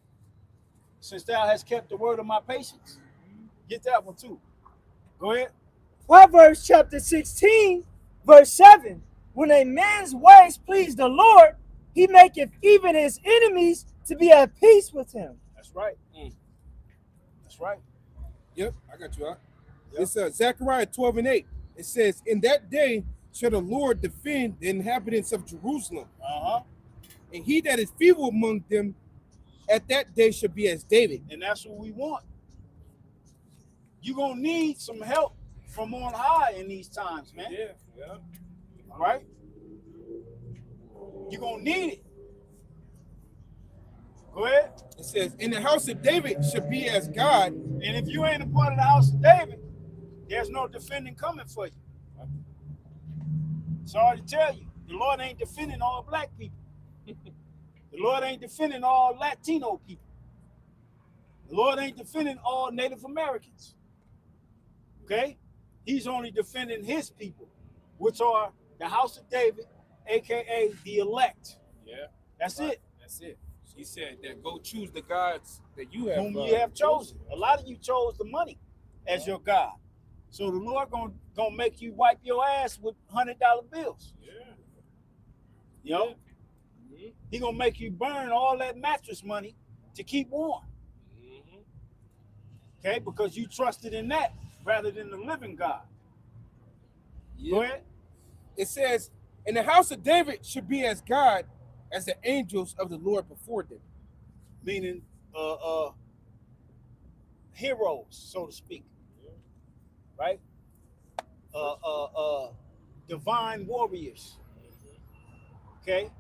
Since thou hast kept the word of my patience. Get that one too. Go ahead. Proverbs chapter 16, verse 7. When a man's ways please the Lord, he maketh even his enemies to be at peace with him. That's right. That's right. Yep, I got you out. Yep. It's Zechariah 12:8. It says, in that day shall the Lord defend the inhabitants of Jerusalem. And he that is feeble among them at that day shall be as David. And that's what we want. You're going to need some help from on high in these times, man. Yeah. All right? You're going to need it. Go ahead. It says, in the house of David shall be as God. And if you ain't a part of the house of David, there's no defending coming for you. Sorry to tell you, the Lord ain't defending all black people. The Lord ain't defending all Latino people. The Lord ain't defending all Native Americans. Okay? He's only defending his people, which are the house of David, aka the elect. Yeah. That's it. That's it. He said that go choose the gods that you have. Whom you have chosen. A lot of you chose the money as your God. So the Lord gonna make you wipe your ass with $100 bills. Yeah. You know? He gonna make you burn all that mattress money to keep warm. Okay, because you trusted in that rather than the living God. Go ahead. It says, in the house of David should be as God, as the angels of the Lord before them. Meaning heroes, so to speak. Right? Divine warriors. Okay?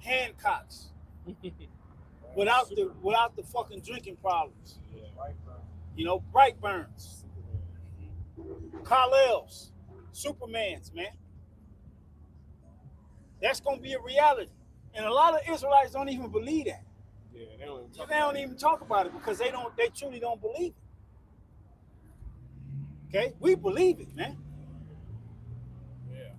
Hancocks. without the fucking drinking problems. You know, Brightburns. Kal-Els. Supermans, man. That's gonna be a reality. And a lot of Israelites don't even believe that. Yeah, they don't even talk about it because they truly don't believe it. Okay? We believe it, man. Yeah,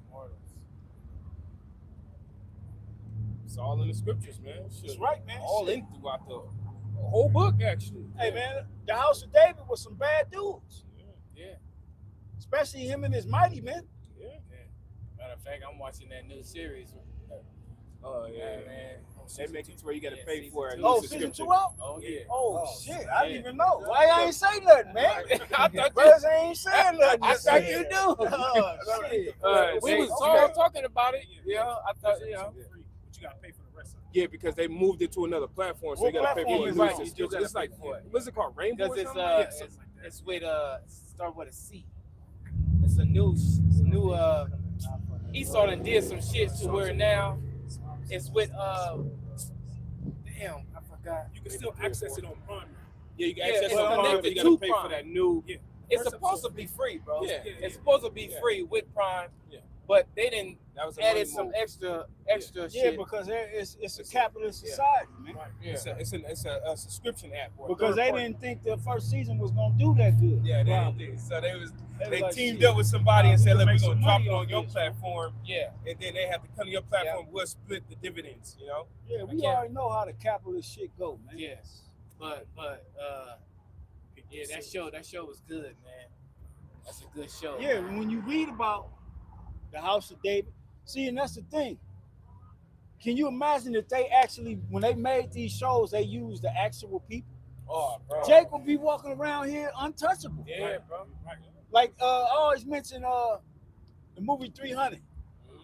it's all in the scriptures, man. That's right, man. All in throughout the whole book, actually. Hey, man, the house of David was some bad dudes. Yeah. Especially him and his mighty men. Yeah. Matter of fact, I'm watching that new series. Oh, yeah, man. They make it to where you got to pay for it. Oh, season 2 out? Oh, yeah. Oh, shit. I didn't even know. Why I ain't say nothing, man? I thought Brothers ain't saying nothing. I thought you knew. Oh, shit. We was all talking about it. Yeah, I thought, But you gotta pay for the rest of it. Yeah, because they moved it to another platform, so What you got to pay platform for is it. it? It's like, what's it called? Rainbow or because something? it's with start with a C. It's a new Esau done did some shit to where now it's with damn, I forgot. You can still access it on Prime. Yeah, you can Yeah, access it's it on connected but you got to to pay Prime. for that new. Yeah. It's First supposed to episode. be free, bro. Yeah. It's supposed to be free with Prime. Yeah. But they didn't That was a added money some move. extra Yeah, shit. because it's a capitalist society, man. Yeah. It's a subscription app. or a Because they third party. didn't think the first season was gonna do that good. Yeah, they didn't Probably. think so. They was teamed like, up with somebody and we said, can "Look, make we're some gonna drop money it on off your this." platform." Yeah. And then they have to come to your platform. We'll split the dividends. You know. Yeah, we Yeah. already know how the capitalist shit go, man. Yes. But yeah, that show was good, man. That's a good show. Yeah, when you read about the house of David, See, and that's the thing. Can you imagine if they actually, when they made these shows, they used the actual people? Oh, bro. Jake would be walking around here untouchable. Yeah, bro. Like I always mention the movie 300.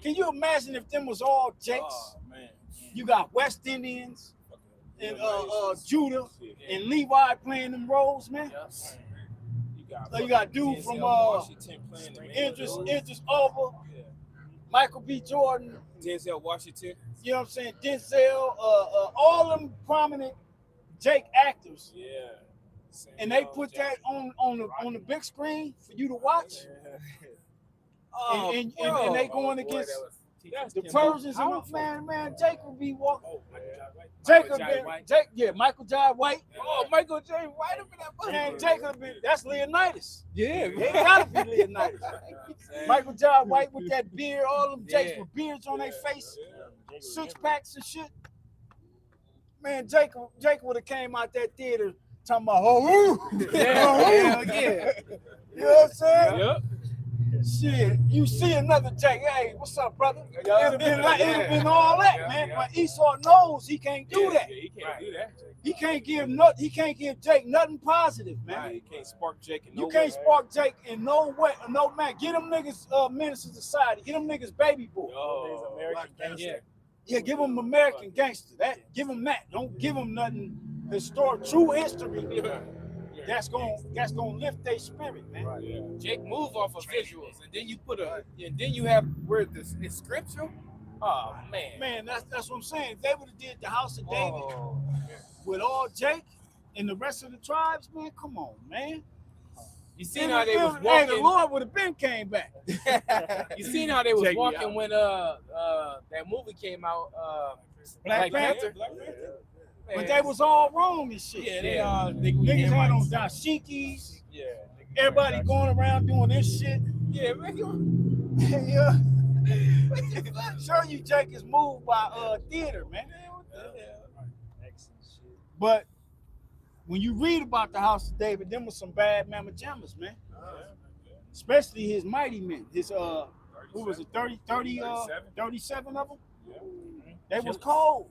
Can you imagine if them was all Jakes? Oh, man. You got West Indians and Judah and Levi playing them roles, man. You got dude from Washington playing the Idris Elba, Michael B. Jordan, Denzel Washington. you know what I'm saying, Denzel, all them prominent Jake actors. Yeah. And they put that on the big screen for you to watch. Oh, and bro. they going against That's the Kim Persians. powerful. Man, Jake will be walking. Oh, Jacob, Jai White. Michael Jai White. Oh, Michael J. White up in that book. Man, Jacob, that's Leonidas. Yeah, It gotta be Leonidas. Michael Jai White with that beard, all them Jakes Yeah. with beards on their face, 6-packs and shit. Man, Jacob would have came out that theater talking about, Yeah. You know what I'm saying? Yep. Shit, you see another Jake. Hey, what's up, brother? It'd have been all that, man. But Esau knows he can't do that. Yeah, he can't do that. He can't give Jake nothing positive, man. Right, he can't spark Jake in You no can't way. spark Jake in no way, no man. Get them niggas Minister Society. Get them niggas Baby Boy. Oh, American gangster. Yeah, give them American Gangster. Give them that. Don't give them nothing historic, true history. That's gonna lift their spirit, man. Jake move off of visuals, and then you have where this is scripture. Oh man. Man, that's what I'm saying. If they would have did the House of David with all Jake and the rest of the tribes, man, come on, man. You seen how they was Hey, the walking? Lord would have been came back. You seen how they was Check me walking out. when that movie came out? Black Panther. Man. But they was all wrong and shit. Yeah, they Niggas had on dashikis. Yeah. Everybody going around doing this shit. Yeah, man. Yeah. Show you Jake is moved by theater, man. But when you read about the House of David, them was some bad mamma jammas, man. Especially his mighty men. His who was it, 37 of them? They was cold.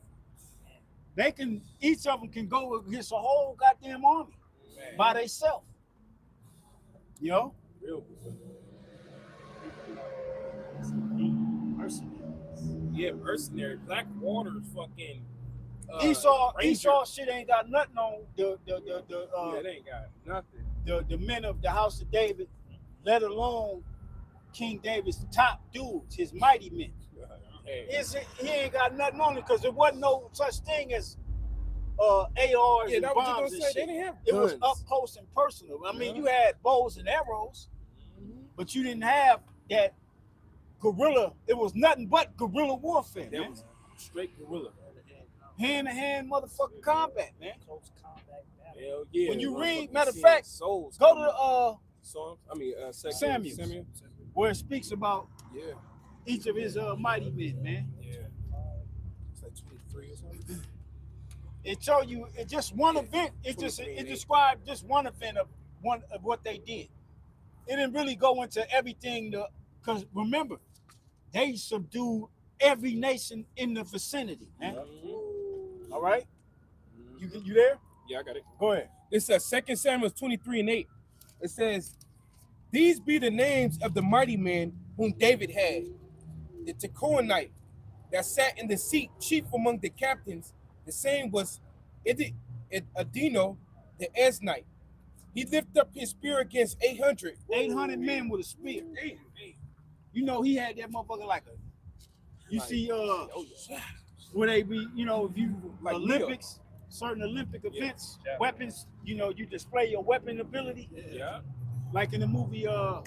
Each of them can go against a whole goddamn army by themselves. You know? Yeah, mercenary. Blackwater's fucking. Esau shit ain't got nothing on It ain't got nothing. the men of the House of David, let alone King David's top dudes, his mighty men. Hey. He ain't got nothing on it because there wasn't no such thing as ARs Yeah, and that was bombs you and gonna say. They shit. didn't have It was guns. up close and personal. I mean, you had bows and arrows, but you didn't have that guerrilla. It was nothing but guerrilla warfare, That man. was straight guerrilla. Hand-to-hand motherfucking combat, man. Close combat battle. Hell yeah. When you motherfucking read, matter of seeing fact, souls Go come to out. Psalms. Samuel, where it speaks about Yeah. each of his mighty men, man. Yeah. It's like 23 or something. It show you it just one event. It described just one event of what they did. It didn't really go into everything because remember, they subdued every nation in the vicinity, man. All right, you there? Yeah, I got it. Go ahead. It says 2 Samuel 23:8. It says, "These be the names of the mighty men whom David had. The Tekoanite that sat in the seat chief among the captains. The same was Adino the Esnite. He lifted up his spear against 800. 800 men with a spear. You know he had that motherfucker like a. You see, where they be, you know, if you Like Olympics, certain Olympic events, weapons, you know, you display your weapon ability. Yeah. Like in the movie, what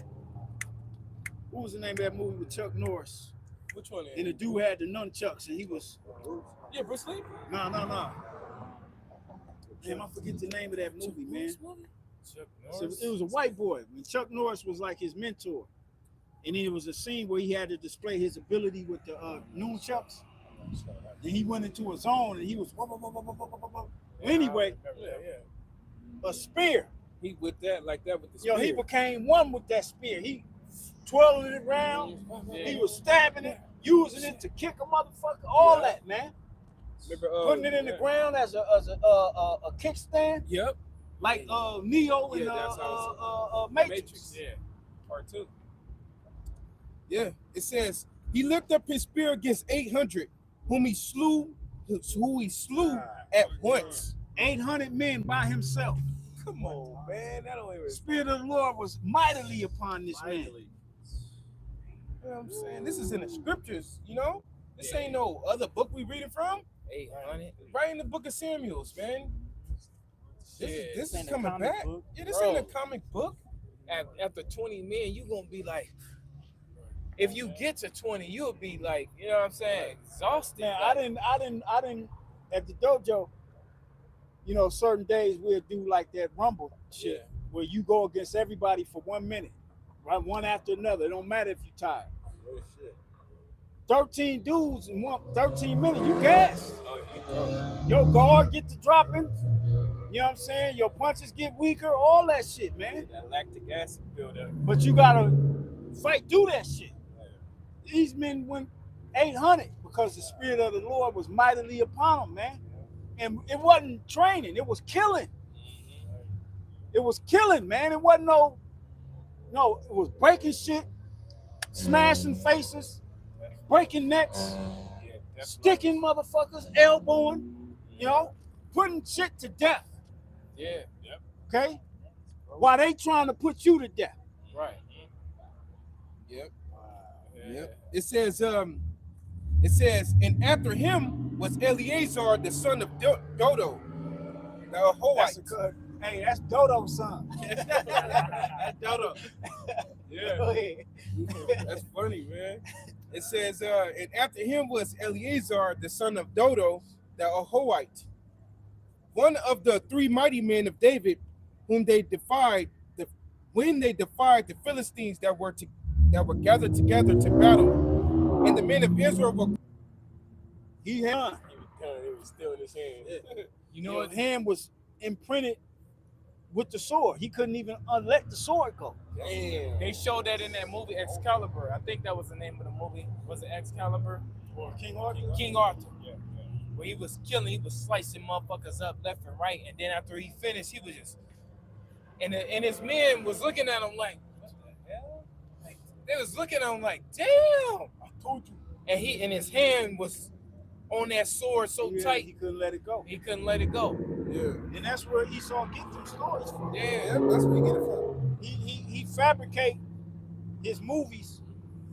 was the name of that movie with Chuck Norris? Which one? And the dude had the nunchucks, and he was Yeah, Bruce Lee. no. Damn, I forget the name of that movie, man. So it was a white boy. When Chuck Norris was like his mentor, and then it was a scene where he had to display his ability with the nunchucks. Then he went into a zone, and he was. Anyway, a spear. He with that like that with the Yo, spear. he became one with that spear. He twirling it around. He was stabbing it. using it to kick a motherfucker, all that, man. Remember, Putting it in the ground as a kickstand, Yep. like Neo in Yeah, that's Matrix. Yeah. Part 2. Yeah. It says he lifted up his spear against 800, who he slew at once. 800 men by himself. Come on, man. That don't even. The Spirit of the Lord was mightily upon this man. You know what I'm saying? This is in the scriptures, you know? This ain't no other book we reading from. 800. Right in the book of Samuel's, man. This is ain't a coming comic back. book. Yeah, this Bro. ain't a comic book. After 20 men, you gonna be like, if you get to 20, you'll be like, you know what I'm saying, exhausted. Man, like, I didn't at the dojo, you know, certain days we'll do like that rumble shit where you go against everybody for 1 minute, right? One after another. It don't matter if you're tired. 13 dudes in 13 minutes, you gas. Your guard get to dropping. You know what I'm saying? Your punches get weaker, all that shit, man. that lactic acid buildup. But you gotta fight through that shit. These men went 800 because the Spirit of the Lord was mightily upon them, man. And it wasn't training, it was killing. It was killing, man. It wasn't no, it was breaking shit, smashing faces, breaking necks, sticking motherfuckers, elbowing, you know, putting shit to death. Yeah. Okay? While they trying to put you to death. Right. Yep. Yep. It says, and after him was Eleazar, the son of Dodo, the Hoite. That's Dodo's son. That's Dodo. Yeah. Go ahead. That's funny, man. It says, and after him was Eleazar, the son of Dodo, the Ahoite, one of the 3 mighty men of David, whom they defied when they defied the Philistines that were gathered together to battle. And the men of Israel were. He had. It was still in his hand. You know, his hand was imprinted with the sword. He couldn't even let the sword go. Damn. They showed that in that movie Excalibur. I think that was the name of the movie. Was it Excalibur? Or King Arthur? King Arthur. Yeah. Where he was killing, he was slicing motherfuckers up left and right. And then after he finished, he was just, and his men was looking at him like, what the hell? Like, they was looking at him like, damn. I told you. And his hand was on that sword so tight. He couldn't let it go. He couldn't let it go. Yeah. And that's where Esau get them stories from. Yeah, that's where he get it from. He fabricate his movies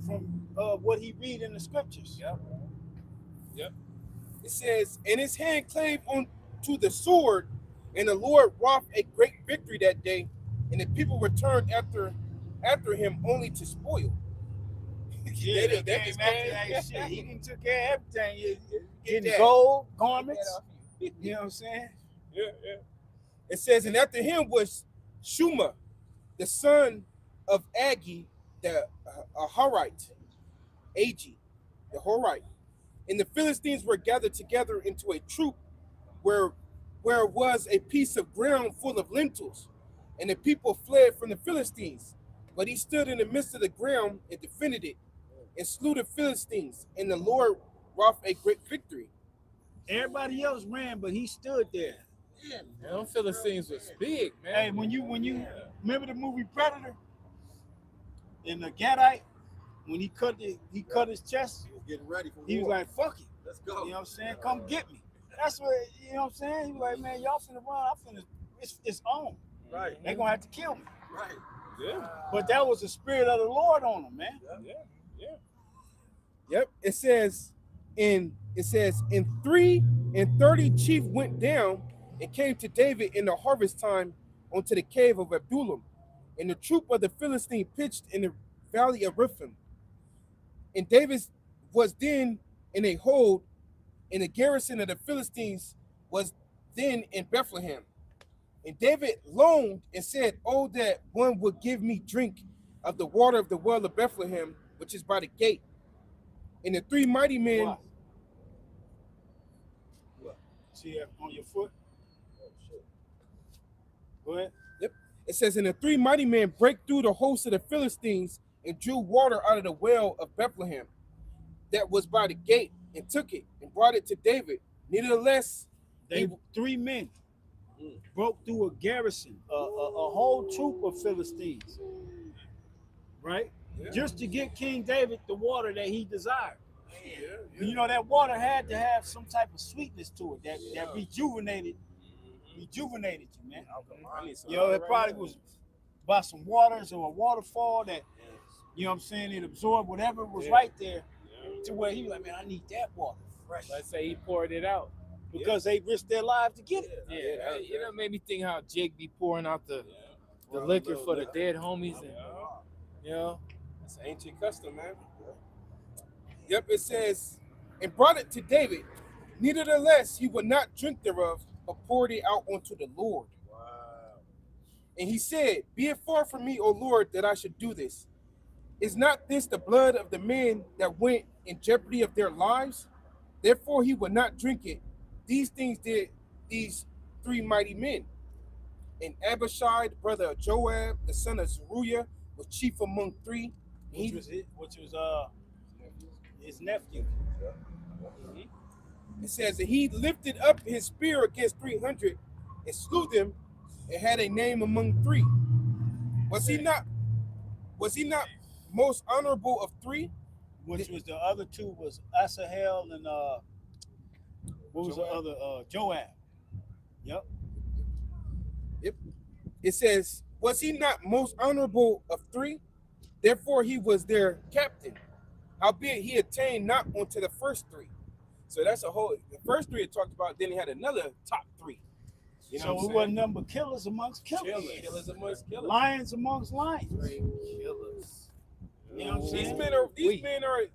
from what he read in the scriptures. Yep. It says, and his hand clave on to the sword, and the Lord wrought a great victory that day, and the people returned after him only to spoil. Yeah, They came just after came. that shit. He didn't took care of everything. Getting that. gold, garments. You know what I'm saying? Yeah. It says, and after him was Shuma, the son of Agi, the Horite, Agi, the Horite. And the Philistines were gathered together into a troop where was a piece of ground full of lentils. And the people fled from the Philistines. But he stood in the midst of the ground and defended it and slew the Philistines. And the Lord wrought a great victory. Everybody else ran, but he stood there. Yeah, man, them Philistines was big, man. Hey, when you remember the movie Predator? In the Gadite, when he cut his chest, He was getting ready for he was war. like, fuck it. Let's go. You know what I'm saying? Come get me. That's what, you know what I'm saying? He was like, man, y'all finna run. I'm finna, it's on. Right. They gonna have to kill me. Right. Yeah. But that was the Spirit of the Lord on him, man. Yep. It says, and 330 chief went down and came to David in the harvest time unto the cave of Adullam. And the troop of the Philistine pitched in the valley of Rephaim. And David was then in a hold, and the garrison of the Philistines was then in Bethlehem. And David longed and said, oh, that one would give me drink of the water of the well of Bethlehem, which is by the gate. And the 3 mighty men. Why? See that on your foot? Oh, shit. Go ahead. Yep. It says, and the 3 mighty men break through the host of the Philistines and drew water out of the well of Bethlehem. that was by the gate and took it and brought it to David. Nevertheless, They 3 men broke through a garrison, a whole troop of Philistines, right? Yeah. Just to get King David the water that he desired. yeah. You know, that water had to have some type of sweetness to it that rejuvenated you, man. I need some You know, it right probably now. was by some waters or a waterfall that, you know what I'm saying, it absorbed whatever was right there to where he was like, man, I need that water fresh. Let's say he poured it out. Because they risked their lives to get it. Yeah, you know, made me think how Jake be pouring out the liquor for the dead homies, and you know, It's an ancient custom, man. Yep, it says, and brought it to David. Nevertheless, he would not drink thereof, but poured it out unto the Lord. Wow. And he said, be it far from me, O Lord, that I should do this. Is not this the blood of the men that went in jeopardy of their lives? Therefore he would not drink it. These things did these 3 mighty men. And Abishai, the brother of Joab, the son of Zeruiah, was chief among 3. Which was his nephew. It says that he lifted up his spear against 300 and slew them and had a name among 3. Was he not most honorable of 3? Which was the other 2 was Asahel and what was the other Joab. Yep. It says, was he not most honorable of 3? Therefore he was their captain. Howbeit he attained not unto the first 3. So that's a whole, the first 3 it talked about, then he had another top 3. You know So what it I'm wasn't nothing but killers amongst killers. Killers amongst killers. Lions amongst lions. killers. You know what I'm These saying? men are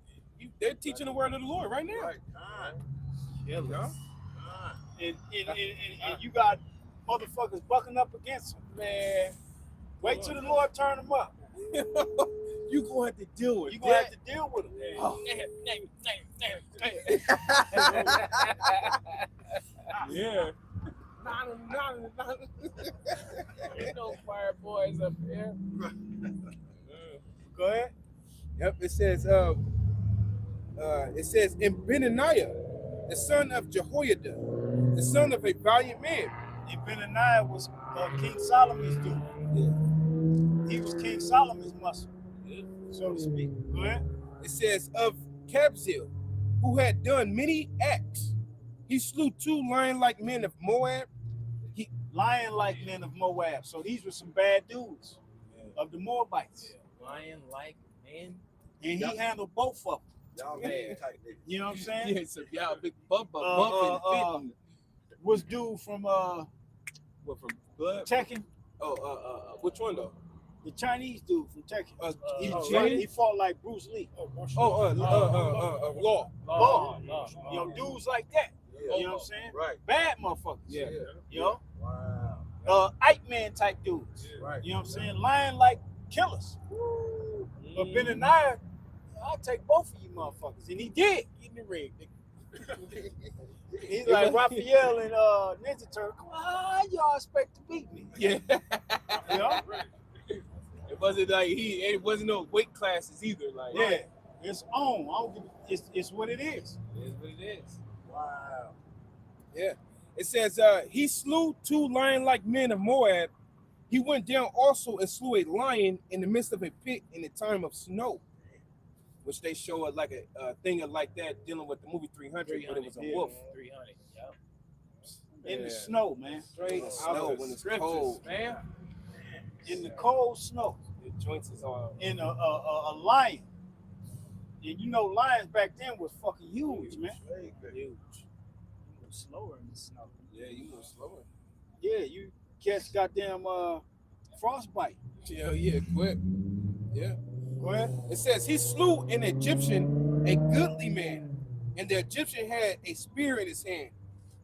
they're teaching the word of the Lord right now. Killers. And you got motherfuckers bucking up against them. Man, Wait till the Lord turn them up. you gonna have to deal with You gonna have to deal with them. Yeah. Ain't no fire boys up here. Go ahead. Yep, it says in Benaniah, the son of Jehoiada, the son of a valiant man. And Benaniah was King Solomon's dude. He was King Solomon's muscle, so to speak. Go ahead. It says of Kabzeel, who had done many acts. He slew 2 lion-like men of Moab. Lion-like men of Moab. So these were some bad dudes of the Moabites. Lion-like man. And he handled both of them. Y'all man type niggas. You know what I'm saying? Yeah, so y'all big bumping, Was dude from What from blood? Tekken? Which one though? The Chinese dude from Tekken. He fought like Bruce Lee. Law. Law. You know, dudes like that. Yeah. You know what I'm saying? Right. Bad motherfuckers. Yeah. You know? Wow. Ike Man type dudes. Right. You know what I'm saying? Lion like killers. But Benaniah, I'll take both of you motherfuckers. And he did. Get in the ring, nigga. He's like Raphael and Ninja Turtle. Come on, how y'all expect to beat me? Yeah. You know? It wasn't like it wasn't no weight classes either. Like Yeah. It's on. I don't give it's what it is. It's what it is. Wow. Yeah. It says he slew 2 lion-like men of Moab. He went down also and slew a lion in the midst of a pit in the time of snow, which they show it like a thing of like that dealing with the movie 300, but it was a wolf. 300. Yep. In the snow, man. Straight Out snow the when it's scriptures, cold. man. In the cold snow. The joints is all In a lion. And you know lions back then was fucking huge, man. huge. Slower in the snow. Yeah, you move slower. Yeah, you catch goddamn frostbite. Yeah, quick. Yeah. Go ahead. It says he slew an Egyptian, a goodly man, and the Egyptian had a spear in his hand.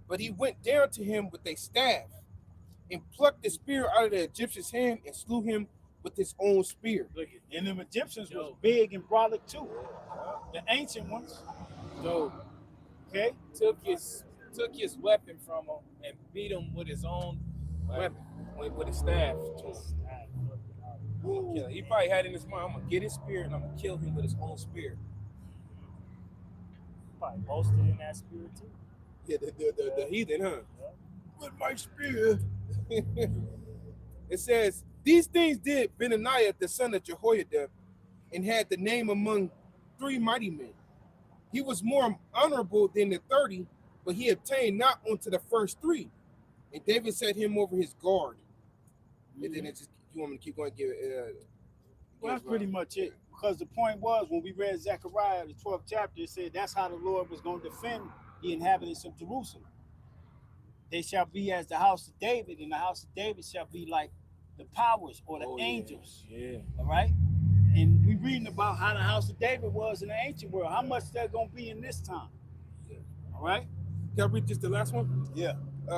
But he went down to him with a staff and plucked the spear out of the Egyptian's hand and slew him with his own spear. Look at And them Egyptians was big and brolic too. The ancient ones. Job. Okay. Took his weapon from him and beat him with his own weapon, with his staff. He probably had in his mind, I'm gonna get his spear and I'm gonna kill him with his own spear. probably boasted in that spirit too. Yeah, the heathen, huh? With my spear. It says, these things did Benaniah, the son of Jehoiada, and had the name among 3 mighty men. He was more honorable than the 30, but he obtained not unto the first 3. And David set him over his guard. And then it's just, you want me to keep going? Well, that's pretty much it. Because the point was, when we read Zechariah, the 12th chapter, it said that's how the Lord was going to defend the inhabitants of Jerusalem. They shall be as the house of David, and the house of David shall be like the powers or the angels. Yeah. All right? And we reading about how the house of David was in the ancient world. How much they're going to be in this time. Yeah. All right? Can I read just the last one? Yeah.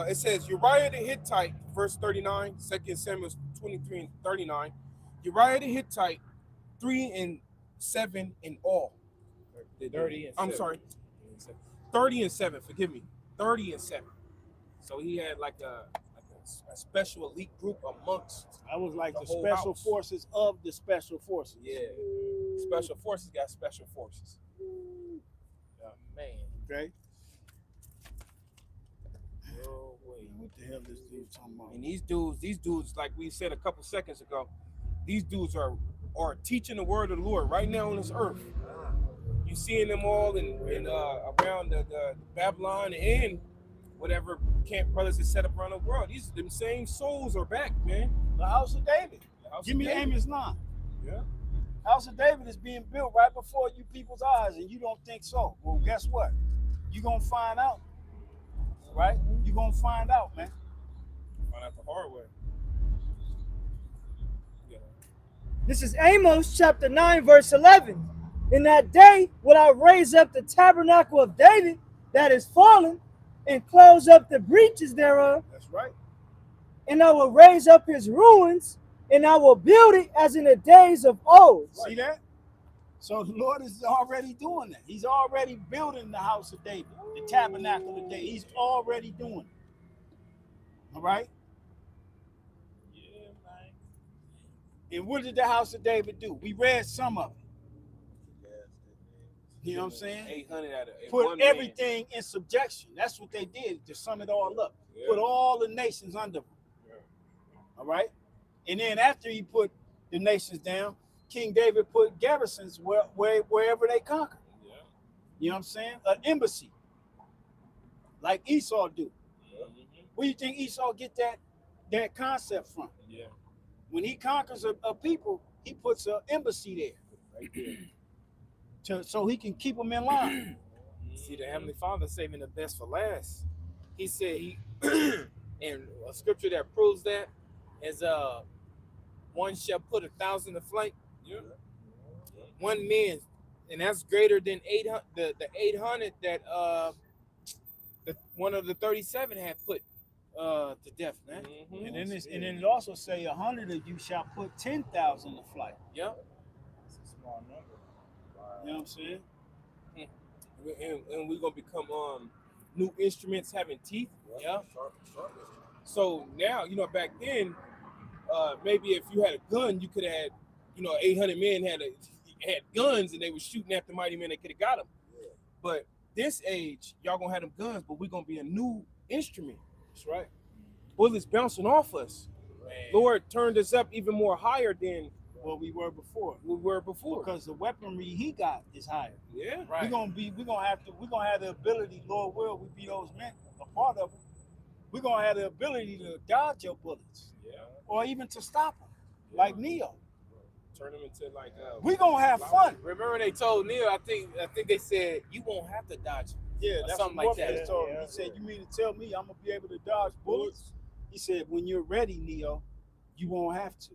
It says, Uriah the Hittite, verse 39, 2 Samuel 23 and 39. Uriah the Hittite, 3 and 7 in all. 30 and 7. I'm sorry. 30 and 7, forgive me. 30 and 7. So he had like a special elite group amongst. I was like the whole special house. forces of the special forces. Yeah. Special forces got special forces. Man. Okay? Oh, wait. What the hell this dude talking about? And these dudes, like we said a couple seconds ago, these dudes are teaching the word of the Lord right now on this earth. You seeing them all in around the Babylon and whatever camp brothers is set up around the world. These them same souls are back, man. The house of David. House Give of me David. Amos 9. Yeah. House of David is being built right before you people's eyes, and you don't think so. Well, guess what? You're going to find out. Right? You're going to find out, man. Find out the hard way. Yeah. This is Amos chapter 9, verse 11. In that day will I raise up the tabernacle of David that is fallen, and close up the breaches thereof, That's right. and I will raise up his ruins, and I will build it as in the days of old. See that? So the Lord is already doing that. He's already building the house of David, the tabernacle of David. He's already doing it. All right? Yeah, man. And what did the house of David do? We read some of it. You know what I'm saying? 800 out of Put one man. everything in subjection. That's what they did to sum it all up. Yeah. Put all the nations under him. Yeah. All right? And then after he put the nations down, King David put garrisons wherever they conquered. Yeah. You know what I'm saying? An embassy. Like Esau do. Yeah. Where do you think Esau get that concept from? Yeah. When he conquers a people, he puts an embassy there. Right there. So he can keep them in line. See, the Heavenly Father saving the best for last. He said and a scripture that proves that is one shall put 1,000 to flight. Yeah. One man, and that's greater than 800. The 800 that one of the 37 had put to death, man. Mhm. And then it also say 100 of you shall put 10,000 to flight. Yep. It's a small number. You know what I'm saying? And we're gonna become new instruments having teeth. Yeah. So now, back then, maybe if you had a gun, you could have had, 800 men had guns and they were shooting at the mighty men that could have got them. Yeah. But this age, y'all gonna have them guns, but we're gonna be a new instrument. That's right. Bullets bouncing off us. Man. Lord turned us up even more higher than What we were before. before. Because the weaponry he got is higher. Yeah. Right. We're gonna have the ability, Lord will, we be those men, a part of it. We're gonna have the ability to dodge your bullets. Yeah. Or even to stop them. Like Neo. Turn them into like We're gonna have fun. Remember they told Neil, I think they said you won't have to dodge. Yeah, Or that's something what like Morpheus that. told him. Yeah. He said, you mean to tell me I'm gonna be able to dodge bullets? He said, when you're ready, Neo, you won't have to.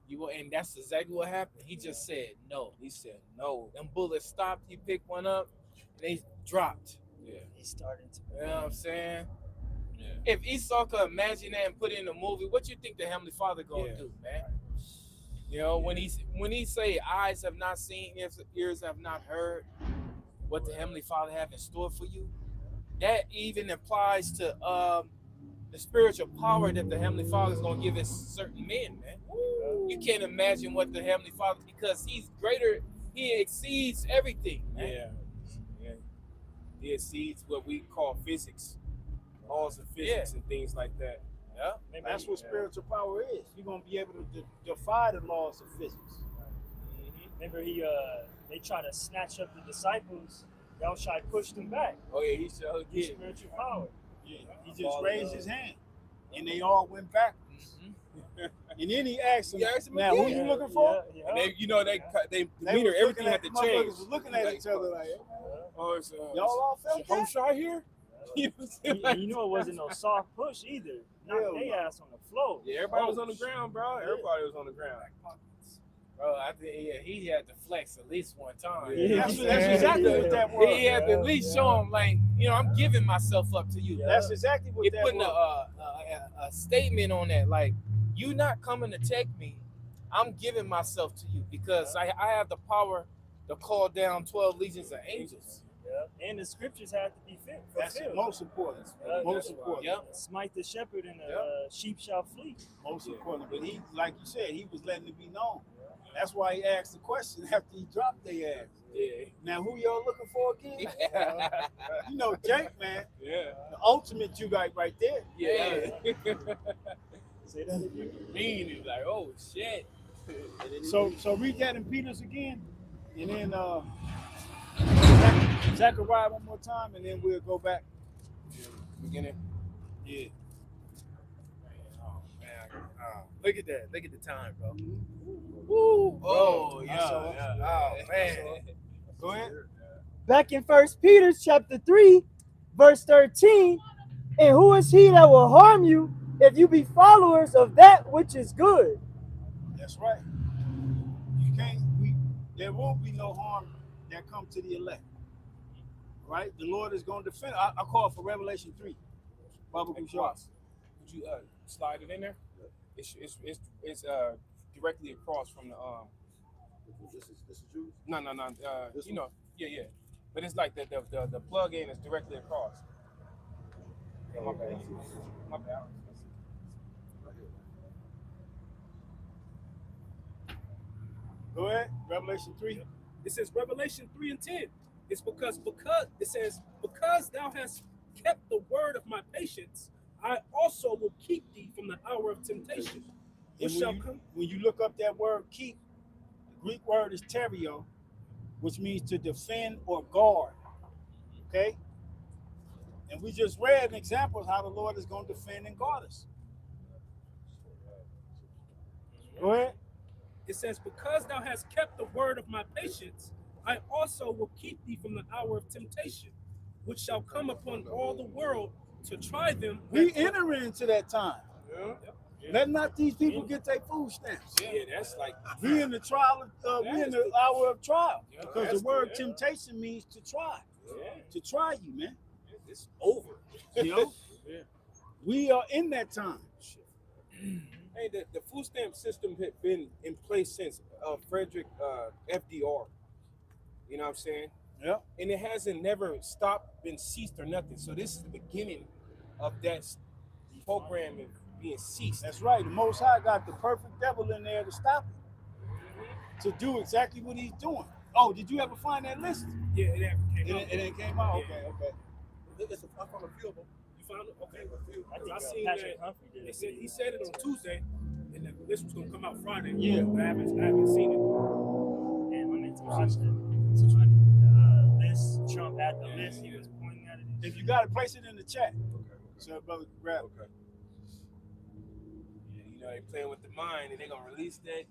You will, and that's exactly what happened. He just said no. He said no. Them bullets stopped. He picked one up, and they dropped. Yeah. He's starting to. You know what I'm saying? Yeah. If Esau could imagine that and put it in a movie, what you think the Heavenly Father gonna do, man? When he say eyes have not seen, ears have not heard what the Heavenly Father have in store for you, that even applies to the spiritual power that the Heavenly Father is gonna give his certain men, man. You can't imagine what the Heavenly Father, because he's greater, he exceeds everything, man. Yeah. Yeah, see, it's what we call physics, laws of physics and things like that. Yeah. Maybe That's he, what spiritual power is. You're gonna be able to defy the laws of physics. Remember they try to snatch up the disciples. Yahushua pushed them back. Oh yeah, he sure Through did. spiritual power. Yeah, he just raised his hand, and they all went backwards. And then he asked them, He asked him "Now, who again. you looking for?" Yeah, And they, you know, they They demeanor, was everything looking had to motherfuckers change. was looking at each other like, Oh, it's "Y'all all felt that?" Homeshot here. You know what I'm saying? And you know it wasn't no soft push either. Knocked Hell their no. ass on the floor. Yeah, everybody was on the ground, bro. Everybody was on the ground. Bro, I think he had to flex at least one time. Yeah. That's exactly what that was. He had to at least show him, like, you know, I'm giving myself up to you. That's exactly what You're that putting was. a statement on that, like, you not coming to take me, I'm giving myself to you because I have the power to call down 12 legions of angels. Yeah. And the scriptures had to be fulfilled. That's most important. Most important. Yep. Smite the shepherd and the sheep shall flee. Most important. But he, like you said, he was letting it be known. That's why he asked the question after he dropped their ass. Yeah. Now, who y'all looking for again? You know, Jake, man, Yeah. the ultimate Jugite right there. Yeah. Say that again. Mean is like, oh shit. So read that in Peters again, and then Zechariah one more time, and then we'll go back. Beginning. Yeah. Oh man. Look at that. Look at the time, bro. Woo! Oh yeah. Oh man. Go ahead. Back in 1 Peter chapter 3, verse 13, and who is he that will harm you if you be followers of that which is good? That's right. You can't. There won't be no harm that come to the elect. Right? The Lord is going to defend. I call for Revelation 3. Baba Hey, Bouchard. Cross, would you slide it in there? It's directly across from the This is Jews. No. This You know, yeah. But it's like the plug in is directly across. Yeah, my bad. My bad. Go ahead. Revelation 3. It says Revelation 3 and 10. It's because it says, because thou hast kept the word of my patience, I also will keep thee from the hour of temptation, which And shall come. when you look up that word keep, the Greek word is terio, which means to defend or guard. Okay? And we just read an example of how the Lord is going to defend and guard us. Go ahead. It says, because thou hast kept the word of my patience, I also will keep thee from the hour of temptation, which shall come upon all the world to try them. We enter into that time. Yeah. Let not these people get their food stamps. Yeah, that's like We in the trial. We in the hour of trial, Yeah, because the that's word good. temptation means to try, to try you, man. it's over. You know, Yeah. we are in that time. Hey, the food stamp system had been in place since Frederick FDR. You know what I'm saying? Yeah. And it hasn't never stopped, been ceased or nothing. So this is the beginning of that program being ceased. That's right. The Most High got the perfect devil in there to stop it, to do exactly what he's doing. Oh, did you ever find that list? Yeah, it never came out. It ain't came out. Yeah. Okay. It's a I'm from a field. You found it? Okay. I think I seen Patrick that. Humphrey did They it. said he said it on Tuesday, and the list was gonna come out Friday. Yeah. But I haven't seen it. And I meant to watch the list. Trump had the list. He was pointing at it. If you got to place it in the chat, so brother can grab it. Okay. Yeah, you know, they playing with the mind and they're going to release that.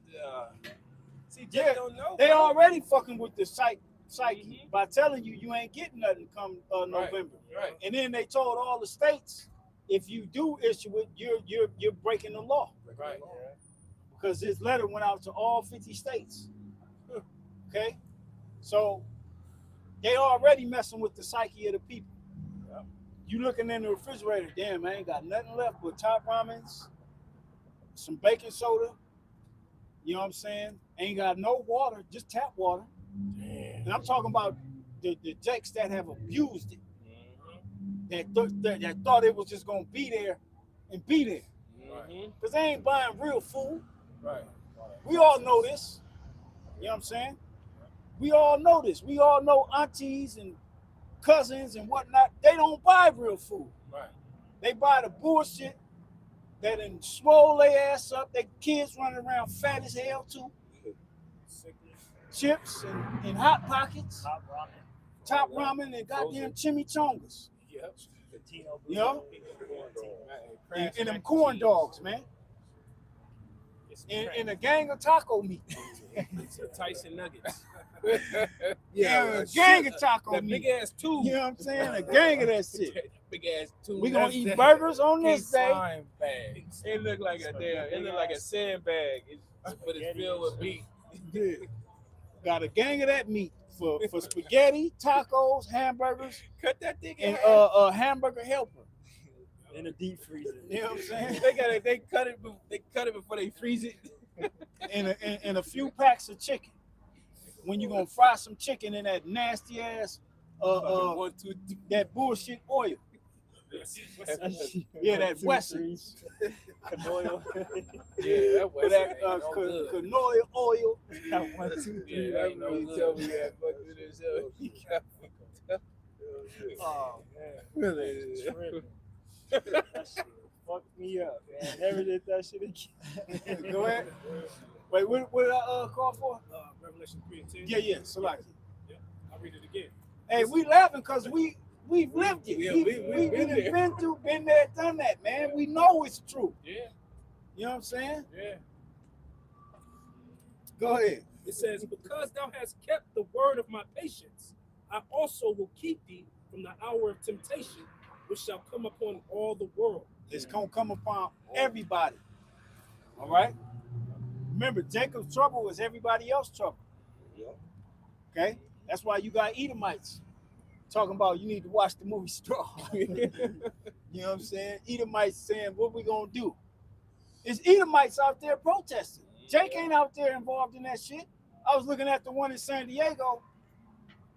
See, Jay Yeah, don't know. They bro. already fucking with the psyche by telling you ain't getting nothing come November. Right. And then they told all the states, if you do issue it, you're breaking the law, Right. because this letter went out to all 50 states. Okay, so they already messing with the psyche of the people. You looking in the refrigerator, damn, I ain't got nothing left but top ramens, some baking soda. You know what I'm saying? Ain't got no water, just tap water. And I'm talking about the jakes that have abused it, that thought it was just gonna be there and be there, because they ain't buying real food. Right. We all know this. You know what I'm saying? We all know this. We all know aunties and cousins and whatnot, they don't buy real food. Right. They buy the bullshit that done swole their ass up. Their kids running around fat as hell too. Chips and Hot Pockets, Top Ramen, and goddamn chimichangas. Yep. You know? And them corn dogs, man. And a gang of taco meat. Tyson nuggets. Yeah, a gang of taco That meat. big ass tube. You know what I'm saying? A gang of that shit. Big ass tube. We gonna eat burgers on this day. Slime bag. It look like a damn. It look like a sandbag, but it's filled with meat. Got a gang of that meat for spaghetti, tacos, hamburgers, Cut that thing and in a hamburger helper. In a deep freezer. You know what I'm saying? They cut it before they freeze it. And a few packs of chicken. When you gonna fry some chicken in that nasty ass that bullshit oil. Yeah, that Western. Canoil. Yeah, that was That canola oil. Got 1, 2, 3. Yeah, I know. You tell me that fuck with this. Oh Tripping. That shit fucked me up, man. Never did that shit again. Go ahead. Wait, what did I call for? Revelation 3 and 10. Yeah, Salaki. I'll read it again. Hey, we laughing because we've lived it. Yeah, we've been there, done that, man. We know it's true. Yeah, You know what I'm saying? yeah. Go ahead. It says, because thou hast kept the word of my patience, I also will keep thee from the hour of temptation, which shall come upon all the world. It's gonna come upon everybody. All right. Remember, Jacob's trouble was everybody else's trouble. Okay, that's why you got Edomites talking about you need to watch the movie Straw. You know what I'm saying? Edomites saying, "What we gonna do?" It's Edomites out there protesting. Jake ain't out there involved in that shit. I was looking at the one in San Diego,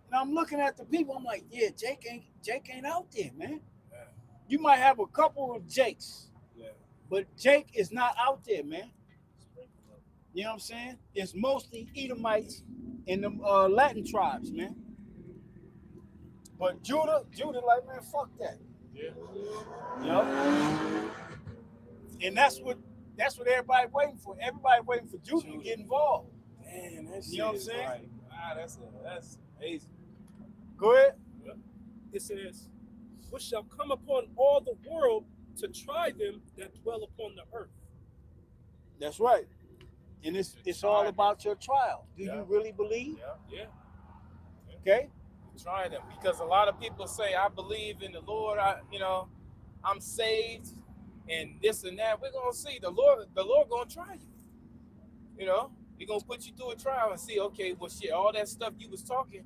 and I'm looking at the people. I'm like, yeah, Jake ain't out there, man. You might have a couple of Jakes, but Jake is not out there, man. You know what I'm saying? It's mostly Edomites and them Latin tribes, man. But Judah, like, man, fuck that. Yeah. You know? And that's what everybody waiting for. Everybody waiting for Judah to get involved. Man, that shit You know what I'm is saying? like, wow, that's amazing. Go ahead. It says, which shall come upon all the world to try them that dwell upon the earth. That's right. And it's all about your trial. Do Yeah. you really believe? Yeah. Okay. Try them, because a lot of people say, I believe in the Lord. I'm saved, and this and that. We're gonna see the Lord gonna try you. You know, He's gonna put you through a trial and see. Okay, well, shit, all that stuff you was talking.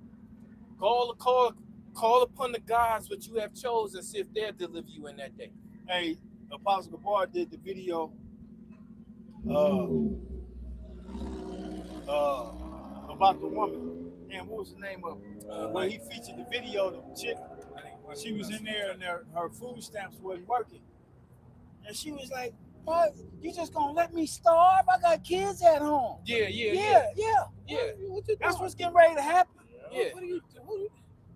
Call upon the gods which you have chosen, see if they'll deliver you in that day. Hey, Apostle Gabar did the video about the woman. And what was the name of it? When he featured the video, the chick, she was in there and her food stamps wasn't working. And she was like, "What? You just gonna let me starve? I got kids at home." Yeah. That's what's getting ready to happen. Yeah.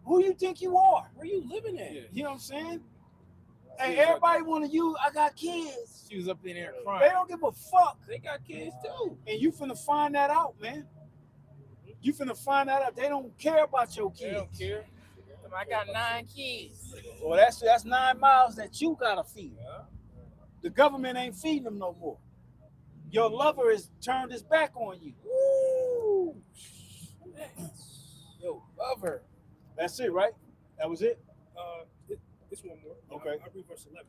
Who you think you are? Where you living at? Yeah. You know what I'm saying? Hey, everybody want to use, I got kids. She was up in there They crying. don't give a fuck. They got kids too. And you finna find that out, man. You finna find that out. They don't care about your They kids. don't care. I got 9 kids. Well, that's 9 miles that you gotta feed. Yeah. The government ain't feeding them no more. Your lover has turned his back on you. Woo! Yo, love her. That's it, right? That was it? It's one more. Okay. I'll read verse 11.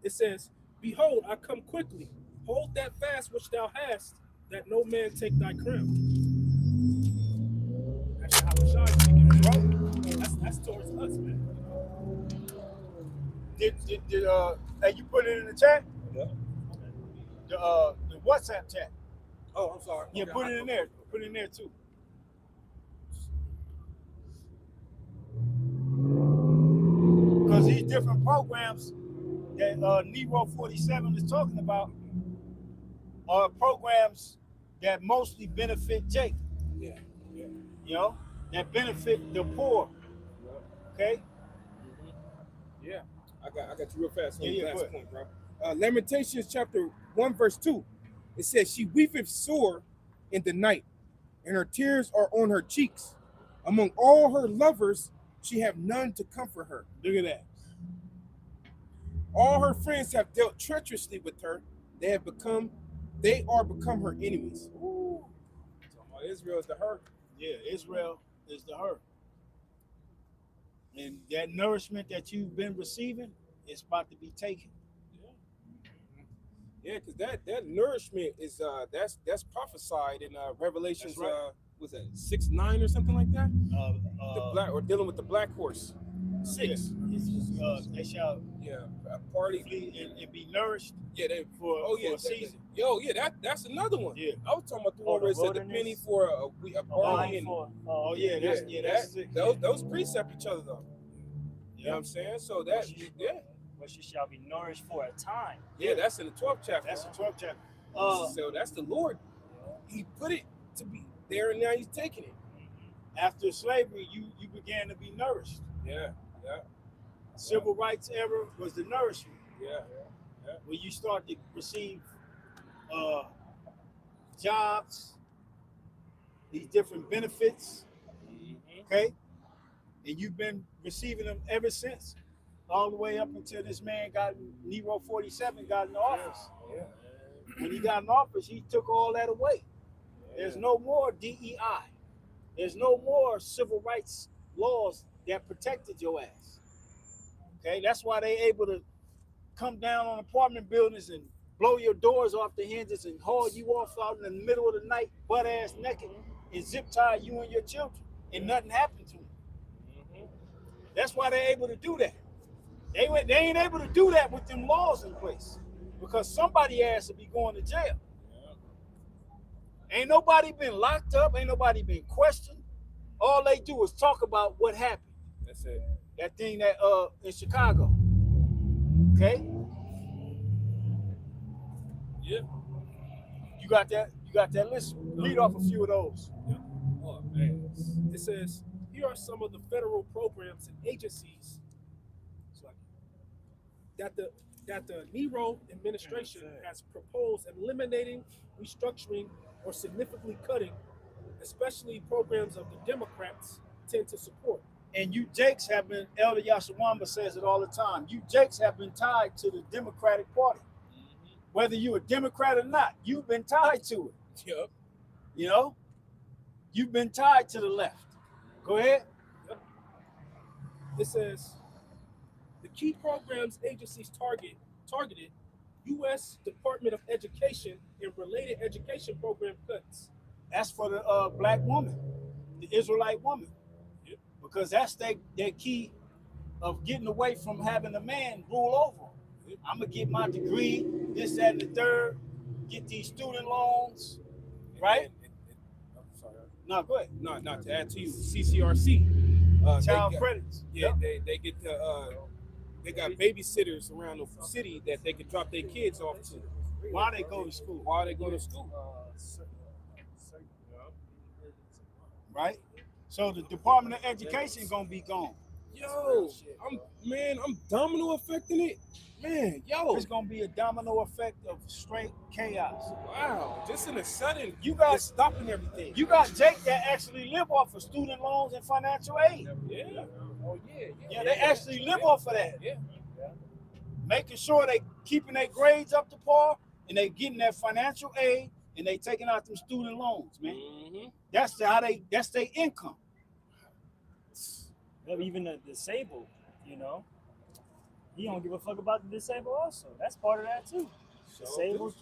It says, behold, I come quickly. Hold that fast which thou hast, that no man take thy crown. That's how Shai speaking, right? That's towards us, man. Did hey, you put it in the chat? Yeah. The WhatsApp chat. Oh, I'm sorry. Yeah, Okay, put it in there. Put it in there too. Because these different programs that Nero 47 is talking about are programs that mostly benefit Jake. Yeah. You know, that benefit the poor. Okay? Yeah, I got you real fast on Yeah, the yeah, last go ahead. point, bro. Lamentations chapter 1, verse 2. It says, she weepeth sore in the night, and her tears are on her cheeks. Among all her lovers, she have none to comfort her. Look at that. All her friends have dealt treacherously with her. They are become her enemies. Ooh. So Israel is the her. Yeah, Israel is the her. And that nourishment that you've been receiving is about to be taken. Yeah, because that nourishment is that's prophesied in Revelations. That's right. Was that 6:9 or something like that? The black, or dealing with the black horse. 6. They shall Party flee and be nourished Yeah, they for a season. that's another one. Yeah. I was talking about the one the where it said the wilderness? penny for a party. And Oh yeah, that's it. those precept each other though. You know what I'm saying? So that But she shall be nourished for a time. yeah, that's in the 12th chapter. That's the 12th chapter. So that's the Lord. He put it to be there, and now he's taking it. After slavery, you began to be nourished. Yeah. Civil rights era was the nourishment, Yeah. where you start to receive jobs, these different benefits, okay? And you've been receiving them ever since, all the way up until this man Nero 47 got in office. Yeah. When he got in office, he took all that away. There's no more DEI. There's no more civil rights laws that protected your ass. Okay, that's why they able to come down on apartment buildings and blow your doors off the hinges and haul you off out in the middle of the night, butt ass naked, and zip tie you and your children, and nothing happened to them. That's why they're able to do that. They ain't able to do that with them laws in place, because somebody ass will be going to jail. Ain't nobody been locked up. Ain't nobody been questioned. All they do is talk about what happened. That's it. That thing that in Chicago. Okay? Yeah. You got that? You got that list? Read off a few of those. Oh, man. It says, here are some of the federal programs and agencies that the Nero administration has proposed eliminating, restructuring, or significantly cutting, especially programs of the Democrats tend to support. And you Jakes have been, Elder Yashawamba says it all the time, you Jakes have been tied to the Democratic Party. Whether you're a Democrat or not, you've been tied to it. Yep. You know? You've been tied to the left. Go ahead. Yep. It says, the key programs agencies targeted U.S. Department of Education and related education program cuts. That's for the black woman, the Israelite woman. Yep. Because that's their key of getting away from having a man rule over them. Yep. I'm going to get my degree, this, that, and the third, get these student loans, right? I'm sorry. No, go ahead. No, not to add to you, CCRC. Child credits. Yeah, they get they got babysitters around the city that they can drop their kids off to. While they go to school. While they go to school. Right? So the Department of Education gonna be gone. Yo, I'm domino affecting it. Man, yo. It's gonna be a domino effect of straight chaos. Wow, just in a sudden, You got it's stopping everything. You got Jake that actually live off of student loans and financial aid. Yeah. Oh yeah. Yeah, they actually live off of that. Yeah. Making sure they keeping their grades up to par and they getting that financial aid and they taking out them student loans, man. Mm-hmm. That's their income. Even the disabled, you know, he don't give a fuck about the disabled also. That's part of that too. Disabled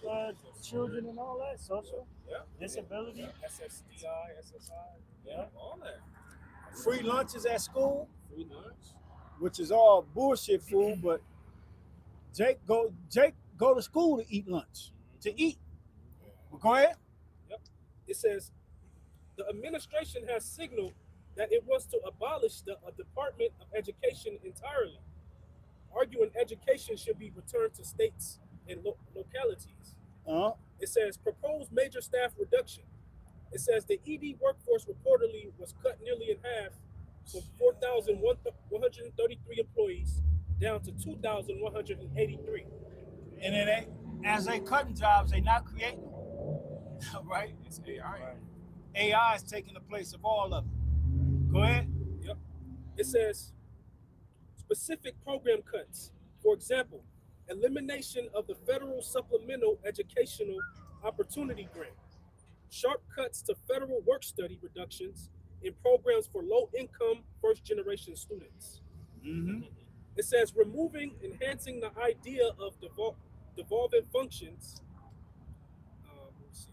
children and all that, social disability. SSDI, SSI. Yeah. All that. Free lunches at school, Free lunch. which is all bullshit food, but Jake go to school to eat lunch. To eat. Well, go ahead. It says, the administration has signaled that it wants to abolish the Department of Education entirely, arguing education should be returned to states and localities. It says, proposed major staff reduction. It says the ED workforce reportedly was cut nearly in half from 4,133 employees down to 2,183. And it ain't, as they cutting jobs, they not creating them. Right? It's AI. AI is taking the place of all of them. Go ahead. Yep. It says specific program cuts. For example, elimination of the Federal Supplemental Educational Opportunity Grant, sharp cuts to federal work study reductions in programs for low-income first-generation students. Mm-hmm. It says enhancing the idea of devolving functions. Let's see.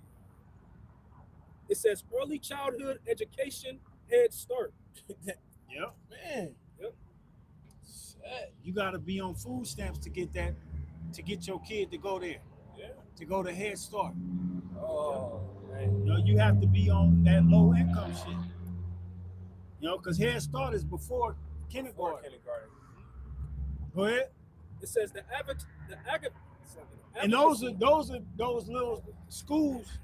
It says early childhood education, Head Start. Yep. Man. Yep. You got to be on food stamps to get that, to get your kid to go there. Yeah. To go to Head Start. Oh, You know, you have to be on that low income shit. You know, because Head Start is before kindergarten. Go ahead. It says And those are those little schools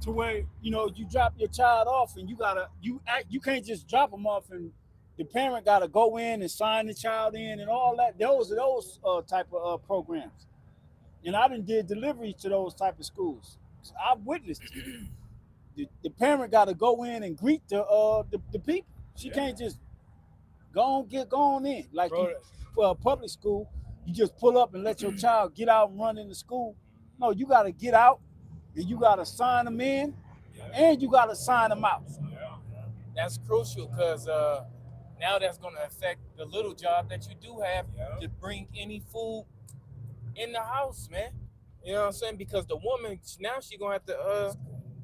to where, you know, you drop your child off and you can't just drop them off and the parent gotta go in and sign the child in and all that. Those are those type of programs. And I done did deliveries to those type of schools. So I've witnessed it. The parent gotta go in and greet the people. She can't just go on in. Like for a public school, you just pull up and let your child get out and run into school. No, you gotta get out and you gotta sign them in and you gotta sign them out. that's crucial because now that's going to affect the little job that you do have to bring any food in the house, man. You know what I'm saying? Because the woman now she gonna have to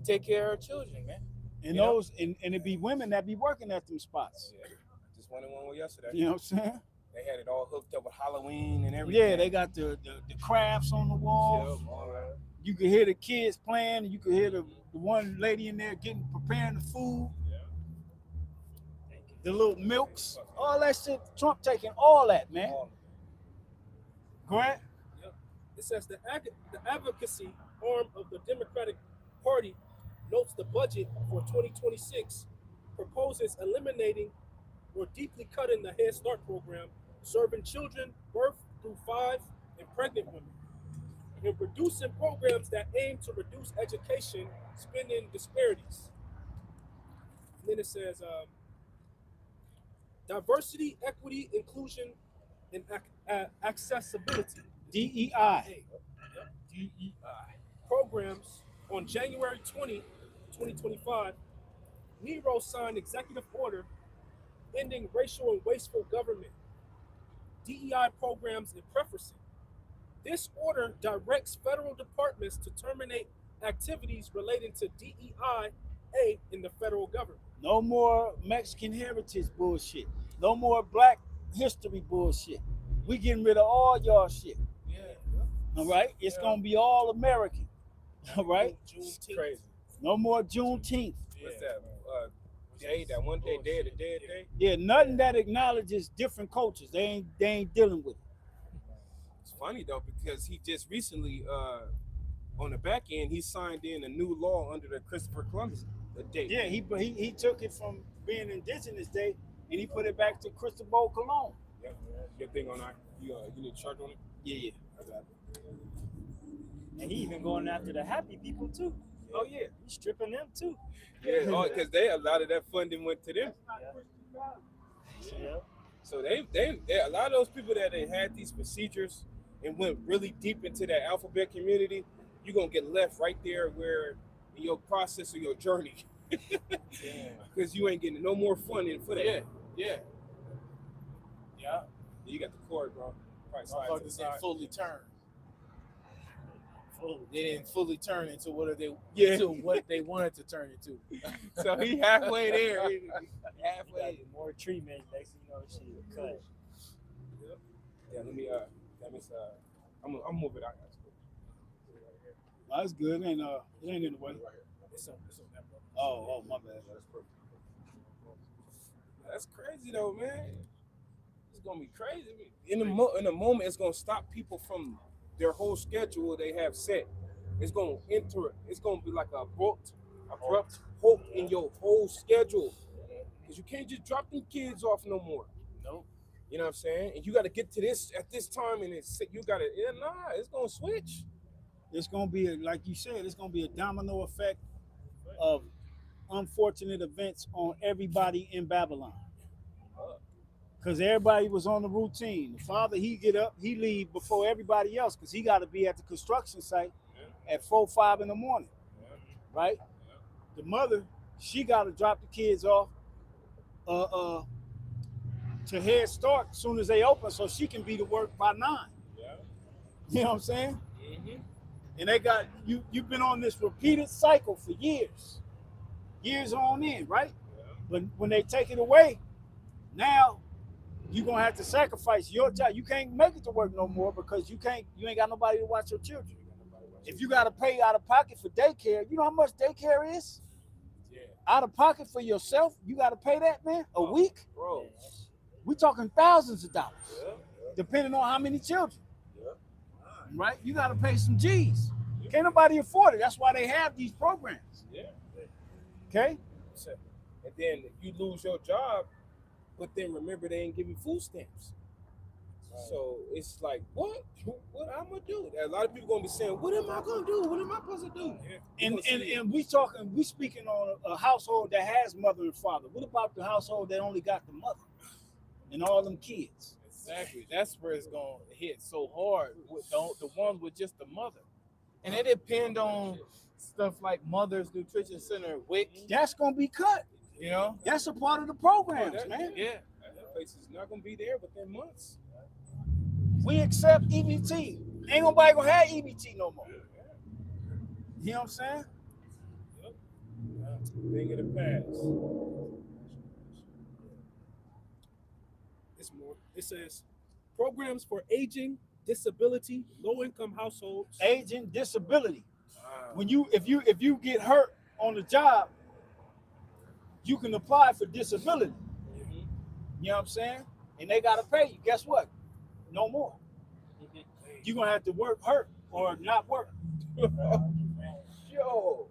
take care of her children, man. And You know? those and it be women that be working at them spots. Yeah. Just went in one yesterday. You know what I'm saying? They had it all hooked up with Halloween and everything. Yeah, they got the crafts on the wall. Yep, all that. You can hear the kids playing, and you can hear the one lady in there preparing the food. The little milks, all that shit. Trump taking all that, man. Go ahead. It says the advocacy arm of the Democratic Party notes the budget for 2026 proposes eliminating or deeply cutting the Head Start program, serving children birth through 5 and pregnant women, and reducing programs that aim to reduce education spending disparities. And then it says diversity, equity, inclusion, and accessibility. DEI. Programs. On January 20, 2025, Nero signed executive order ending racial and wasteful government, DEI programs and preferencing. This order directs federal departments to terminate activities relating to DEI in the federal government. No more Mexican heritage bullshit. No more Black history bullshit. We getting rid of all y'all shit. Yeah. All right? It's gonna be all American. All right? Juneteenth. Crazy. No more Juneteenth. What's that? Day, that one day, Day of the Dead Day. Yeah, nothing that acknowledges different cultures. They ain't dealing with it. It's funny though because he just recently, on the back end, he signed in a new law under the Christopher Columbus Day. Yeah, he took it from being Indigenous Day and he put it back to Cristobal Colon. Yeah. Your thing on that? You need to chart on it? Yeah. And he even going after the happy people too. Oh yeah. He's stripping them too. Yeah, because a lot of that funding went to them. Yeah. So they a lot of those people that they had these procedures and went really deep into that alphabet community, you're gonna get left right there where in your process of your journey. Because you ain't getting no more funding for that. Yeah. You got the cord, bro. Probably slide to the Motherfuckers side. didn't fully turn. They didn't fully turn into what they wanted to turn into. So he halfway there. Halfway. More treatment. Next thing you know, she cut. Yeah, let me I'm gonna move it out. That's good. It ain't in the way. It's on that, bro. Oh, my bad. That's perfect. That's crazy though, man. It's gonna be crazy. In a moment, it's gonna stop people from their whole schedule they have set. It's gonna be like a abrupt halt in your whole schedule. Because you can't just drop them kids off no more. Nope. You know what I'm saying? And you got to get to this at this time, and you got to, it's going to switch. It's going to be, like you said, it's going to be a domino effect of unfortunate events on everybody in Babylon. Because everybody was on the routine. The father, he get up, he leave before everybody else because he got to be at the construction site at 4, 5 in the morning, right? The mother, she got to drop the kids off to Head Start as soon as they open so she can be to work by 9. You know what I'm saying? And they got, you've been on this repeated cycle for years on end, right? But when they take it away, now you're going to have to sacrifice your job. You can't make it to work no more because you ain't got nobody to watch your children. If you got to pay out of pocket for daycare, you know how much daycare is? Yeah. Out of pocket for yourself, you got to pay that, man, a week? Bro. We talking thousands of dollars, depending on how many children. Right? You got to pay some G's. Can't nobody afford it. That's why they have these programs. Okay? And then you lose your job, but then remember they ain't giving food stamps. So it's like, what I'm gonna do? A lot of people gonna be saying, what am I gonna do? What am I supposed to do? And we speaking on a household that has mother and father. What about the household that only got the mother and all them kids? Exactly. That's where it's gonna hit so hard with the ones with just the mother. And it depend on stuff like Mother's Nutrition Center, WIC. That's gonna be cut. You know? That's a part of the programs, man. Yeah. That place is not gonna be there within months. We accept EBT. Ain't nobody gonna have EBT no more. You know what I'm saying? Thing of the past. It's more. It says programs for aging, disability, low-income households. Aging, disability. If you get hurt on the job, you can apply for disability. You know what I'm saying? And they gotta pay you. Guess what? No more. You're gonna have to work hurt or not work. Yo.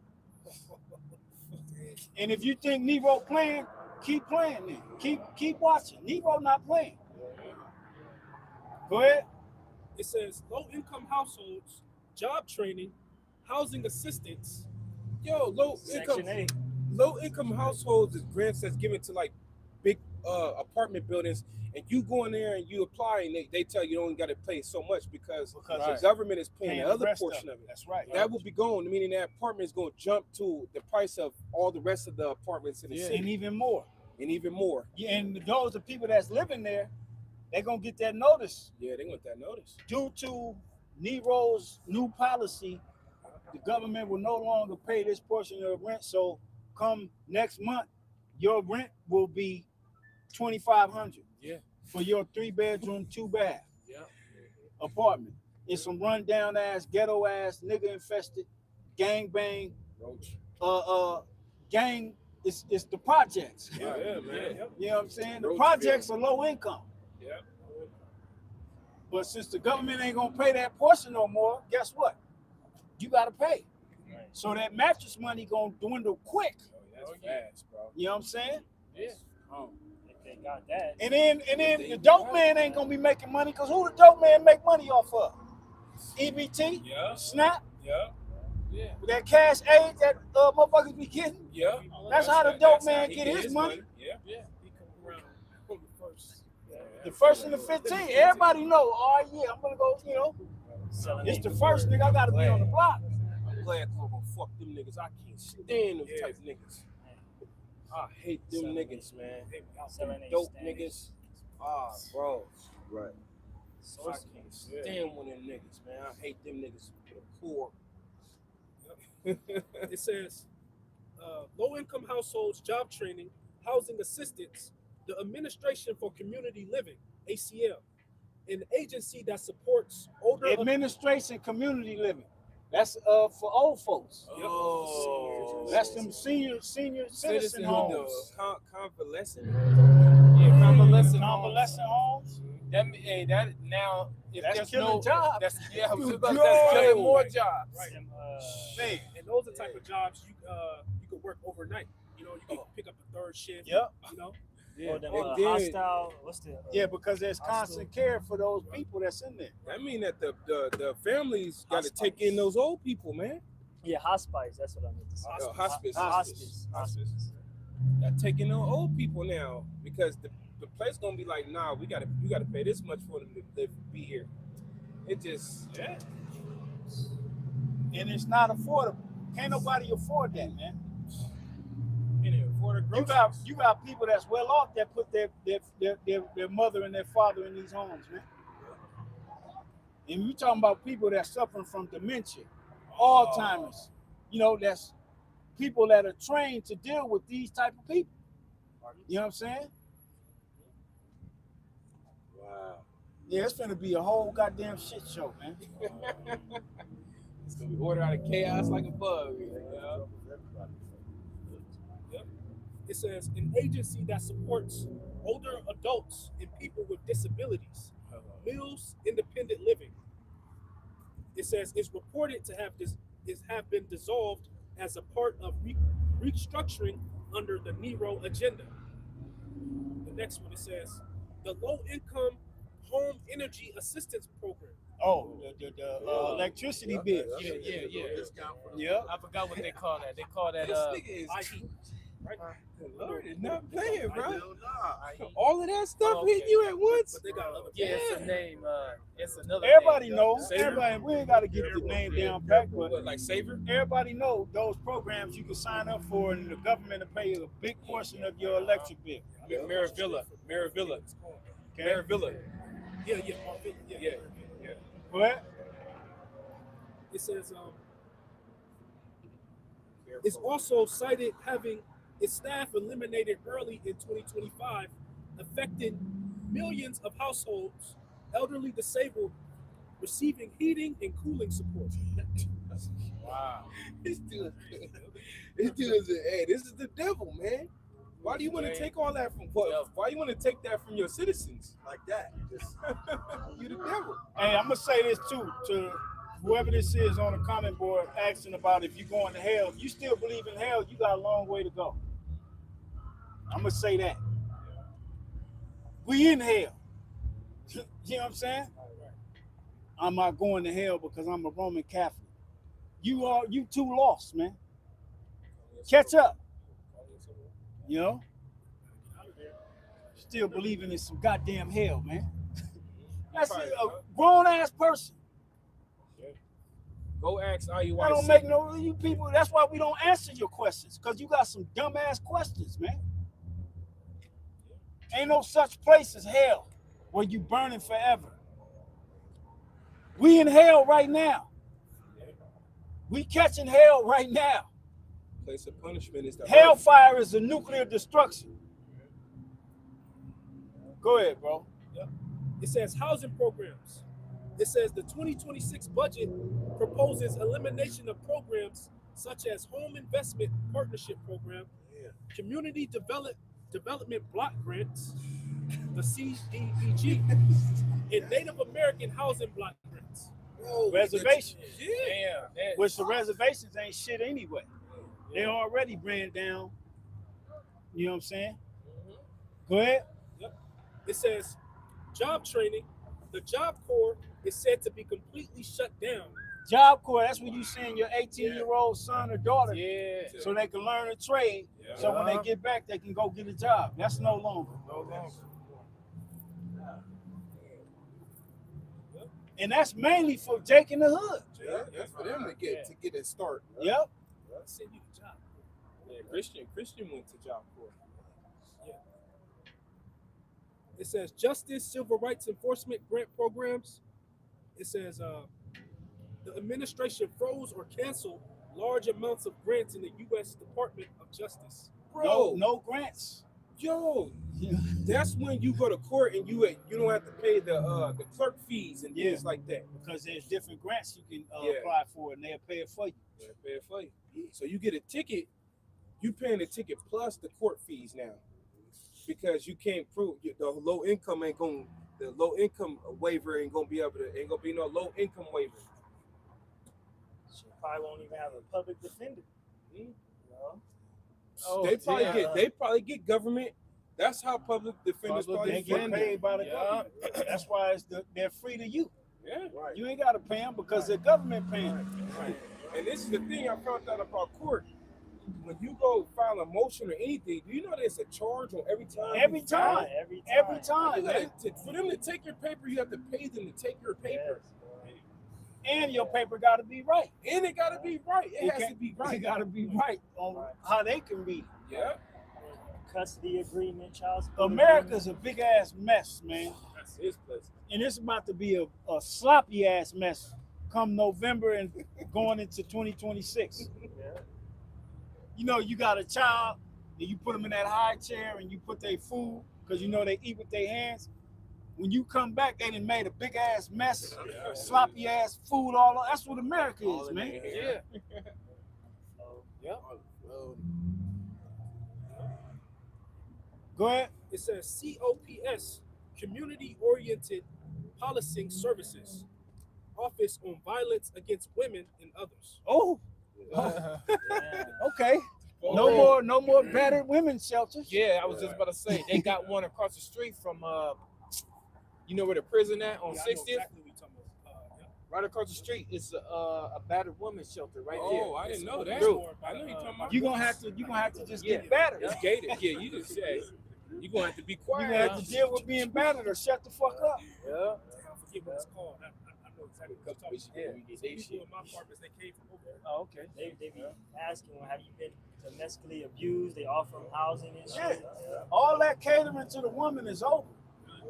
And if you think Nero playing, keep playing then. Keep watching. Nero not playing. Go ahead. It says low-income households, job training, housing assistance. Yo, low-income households is grants that's given to like big apartment buildings, and you go in there and you apply, and they tell you only got to pay so much because the government is paying the other portion of it. That's right. That will be gone, meaning that apartment is going to jump to the price of all the rest of the apartments in the city. And even more. Yeah, and those are people that's living there, they're going to get that notice. Yeah, they want that notice. Due to Nero's new policy, the government will no longer pay this portion of the rent. So come next month, your rent will be $2,500. Yeah. For your 3-bedroom, 2-bath apartment. It's some rundown ass, ghetto ass, nigga infested, gang bang, gang. It's the projects. Yeah, man. You know what I'm saying? The projects are low income. Yeah. But since the government ain't gonna pay that portion no more, guess what? You gotta pay. So that mattress money gonna dwindle quick. That's fast, bro. You know what I'm saying? Yeah. They got that. And then the dope man ain't gonna be making money because who the dope man make money off of? EBT, SNAP, that cash aid that motherfuckers be getting. Yeah. That's how the dope man get his money. Yeah. He come around on the first. The first and the 15th, everybody know. Oh yeah, I'm gonna go. You know, it's the first nigga. I gotta be on the block. I'm glad I'm gonna fuck them niggas. I can't stand them type niggas. I hate them niggas, man. Them dope niggas. Bro. Right. I can't stand one of them niggas, man. I hate them niggas to the core. It says low-income households, job training, housing assistance, the Administration for Community Living, ACL, an agency that supports older Administration Community Living. That's for old folks. Oh. That's them senior citizen homes. Convalescent. Yeah, convalescent homes. That now if That's there's killing jobs. That's Yo. killing more jobs. Right. And those are the type of jobs you could work overnight. You know, you can pick up a third shift. Yep. You know, Yeah. Or them And then- hostile. What's the? Yeah, because there's hostile- constant care for those people that's in there. That mean that the families got to take in those old people, man. Yeah, hospice. That's what I meant to say. Hospice. Hospice. Got to take in those old people now because the place gonna be like, nah, you gotta pay this much for them to live, be here. It just And it's not affordable. Can't nobody afford that, man. You got people that's well off that put their mother and their father in these homes, man. And you talking about people that's suffering from dementia, Alzheimer's. You know, that's people that are trained to deal with these type of people. You know what I'm saying? Wow. Yeah, it's gonna be a whole goddamn shit show, man. It's gonna be order out of chaos like a bug. It says an agency that supports older adults and people with disabilities, Mills Independent Living. It says it's reported to have been dissolved as a part of restructuring under the Nero agenda. The next one, it says the Low Income Home Energy Assistance Program. Oh, the electricity bill. Yeah. Yeah. I forgot what they call that. They call that This nigga is Right? Lord is not playing, bro. Hell nah. All of that stuff Oh, hitting okay. you at once. But they got other it's a name. It's another. Everybody name. knows. Saver? Everybody, we ain't got to get the name down pat, but What, like Saver? everybody knows those programs you can sign up for, and the government will pay a big portion of your electric bill. Maravilla. Okay? Maravilla. Yeah. What? It says it's also cited having its staff eliminated early in 2025, affecting millions of households, elderly disabled, receiving heating and cooling support. Wow. This dude is hey, this is the devil, man. Why do you want to take all that from why you want to take that from your citizens like that? You the devil. Hey, I'm gonna say this too to whoever this is on the comment board asking about if you're going to hell. If you still believe in hell, you got a long way to go. I'm gonna say that. We in hell. You know what I'm saying? I'm not going to hell because I'm a Roman Catholic. You too lost, man. Catch up. You know? Still believing in some goddamn hell, man. That's a grown ass person. Go ask IUIC. I don't make no you people. That's why we don't answer your questions, because you got some dumbass questions, man. Ain't no such place as hell where you burning forever. We in hell right now. We catching hell right now. Place of punishment is the Hellfire is a nuclear destruction. Go ahead, bro. It says housing programs. It says the 2026 budget proposes elimination of programs such as Home Investment Partnership Program, Community Development Block Grants, the CDBG, and Native American Housing Block Grants. Reservations. Damn. Which the reservations ain't shit anyway. They already ran down. You know what I'm saying? Go ahead. It says job training. The Job Corps is said to be completely shut down. Job Corps, that's when you send your 18-year-old son or daughter so they can learn a trade. So when they get back, they can go get a job. That's no longer. And that's mainly for Jake in the hood. Yeah, that's for them to get a start. Yep. Send you the job. Yeah, Christian went to Job Corps. It says justice, civil rights enforcement grant programs. It says the administration froze or canceled large amounts of grants in the U.S. Department of Justice. Bro, No grants. yo, that's when you go to court and you don't have to pay the clerk fees and things like that. Because there's different grants you can apply for, and they'll pay it for you. Yeah, pay it for you. So you get a ticket, you paying the ticket plus the court fees now, because you can't prove the low income waiver ain't gonna be no low income waiver. She probably won't even have a public defender. You know? They probably get government That's how public defenders Public They probably get fund it. paid by the Yeah. government. That's why they're free to you. Yeah. Right. You ain't gotta pay them because the government paying them. Right. And this is the thing I found out about court. When you go file a motion or anything, do you know there's a charge on every time? Every you file time. it? Every time, You man. gotta- for them to take your paper, you have to pay them to take your paper. And your paper gotta be right. And it gotta be right. It has to be It right. gotta be right on how they can read it. Yeah. Custody agreement, child support America's a big ass mess, man. That's his place. And it's about to be a sloppy ass mess come November and going into 2026. agreement. Yeah. You know, you got a child and you put them in that high chair and you put their food because you know they eat with their hands. When you come back, they done made a big ass mess, sloppy ass food all over. That's what America All is, in man. their hair. Yeah. Well, Go ahead. It says COPS, Community Oriented Policing Services, Office on Violence Against Women and Others. Oh, Yeah. okay. No more battered women's shelters. Yeah, I was just about to say they got one across the street from you know where the prison at on Yeah, I know 60th? exactly what you're talking about. Yeah. Right across the street is a battered women's shelter right there. Oh, I didn't know that. Dude. I know you're talking about. You're gonna have to just Yeah. get battered. It's gated. Yeah, you just said you're gonna have to be You're quiet. gonna have to deal with being battered or shut the fuck up. Yeah. I forget what it's called. I know exactly what you're talking about. Yeah. Some people in my apartments, they came from over there. Oh, okay. They be asking, well, have you been domestically abused? They offer them housing and Yeah. shit. All that catering to the woman is over.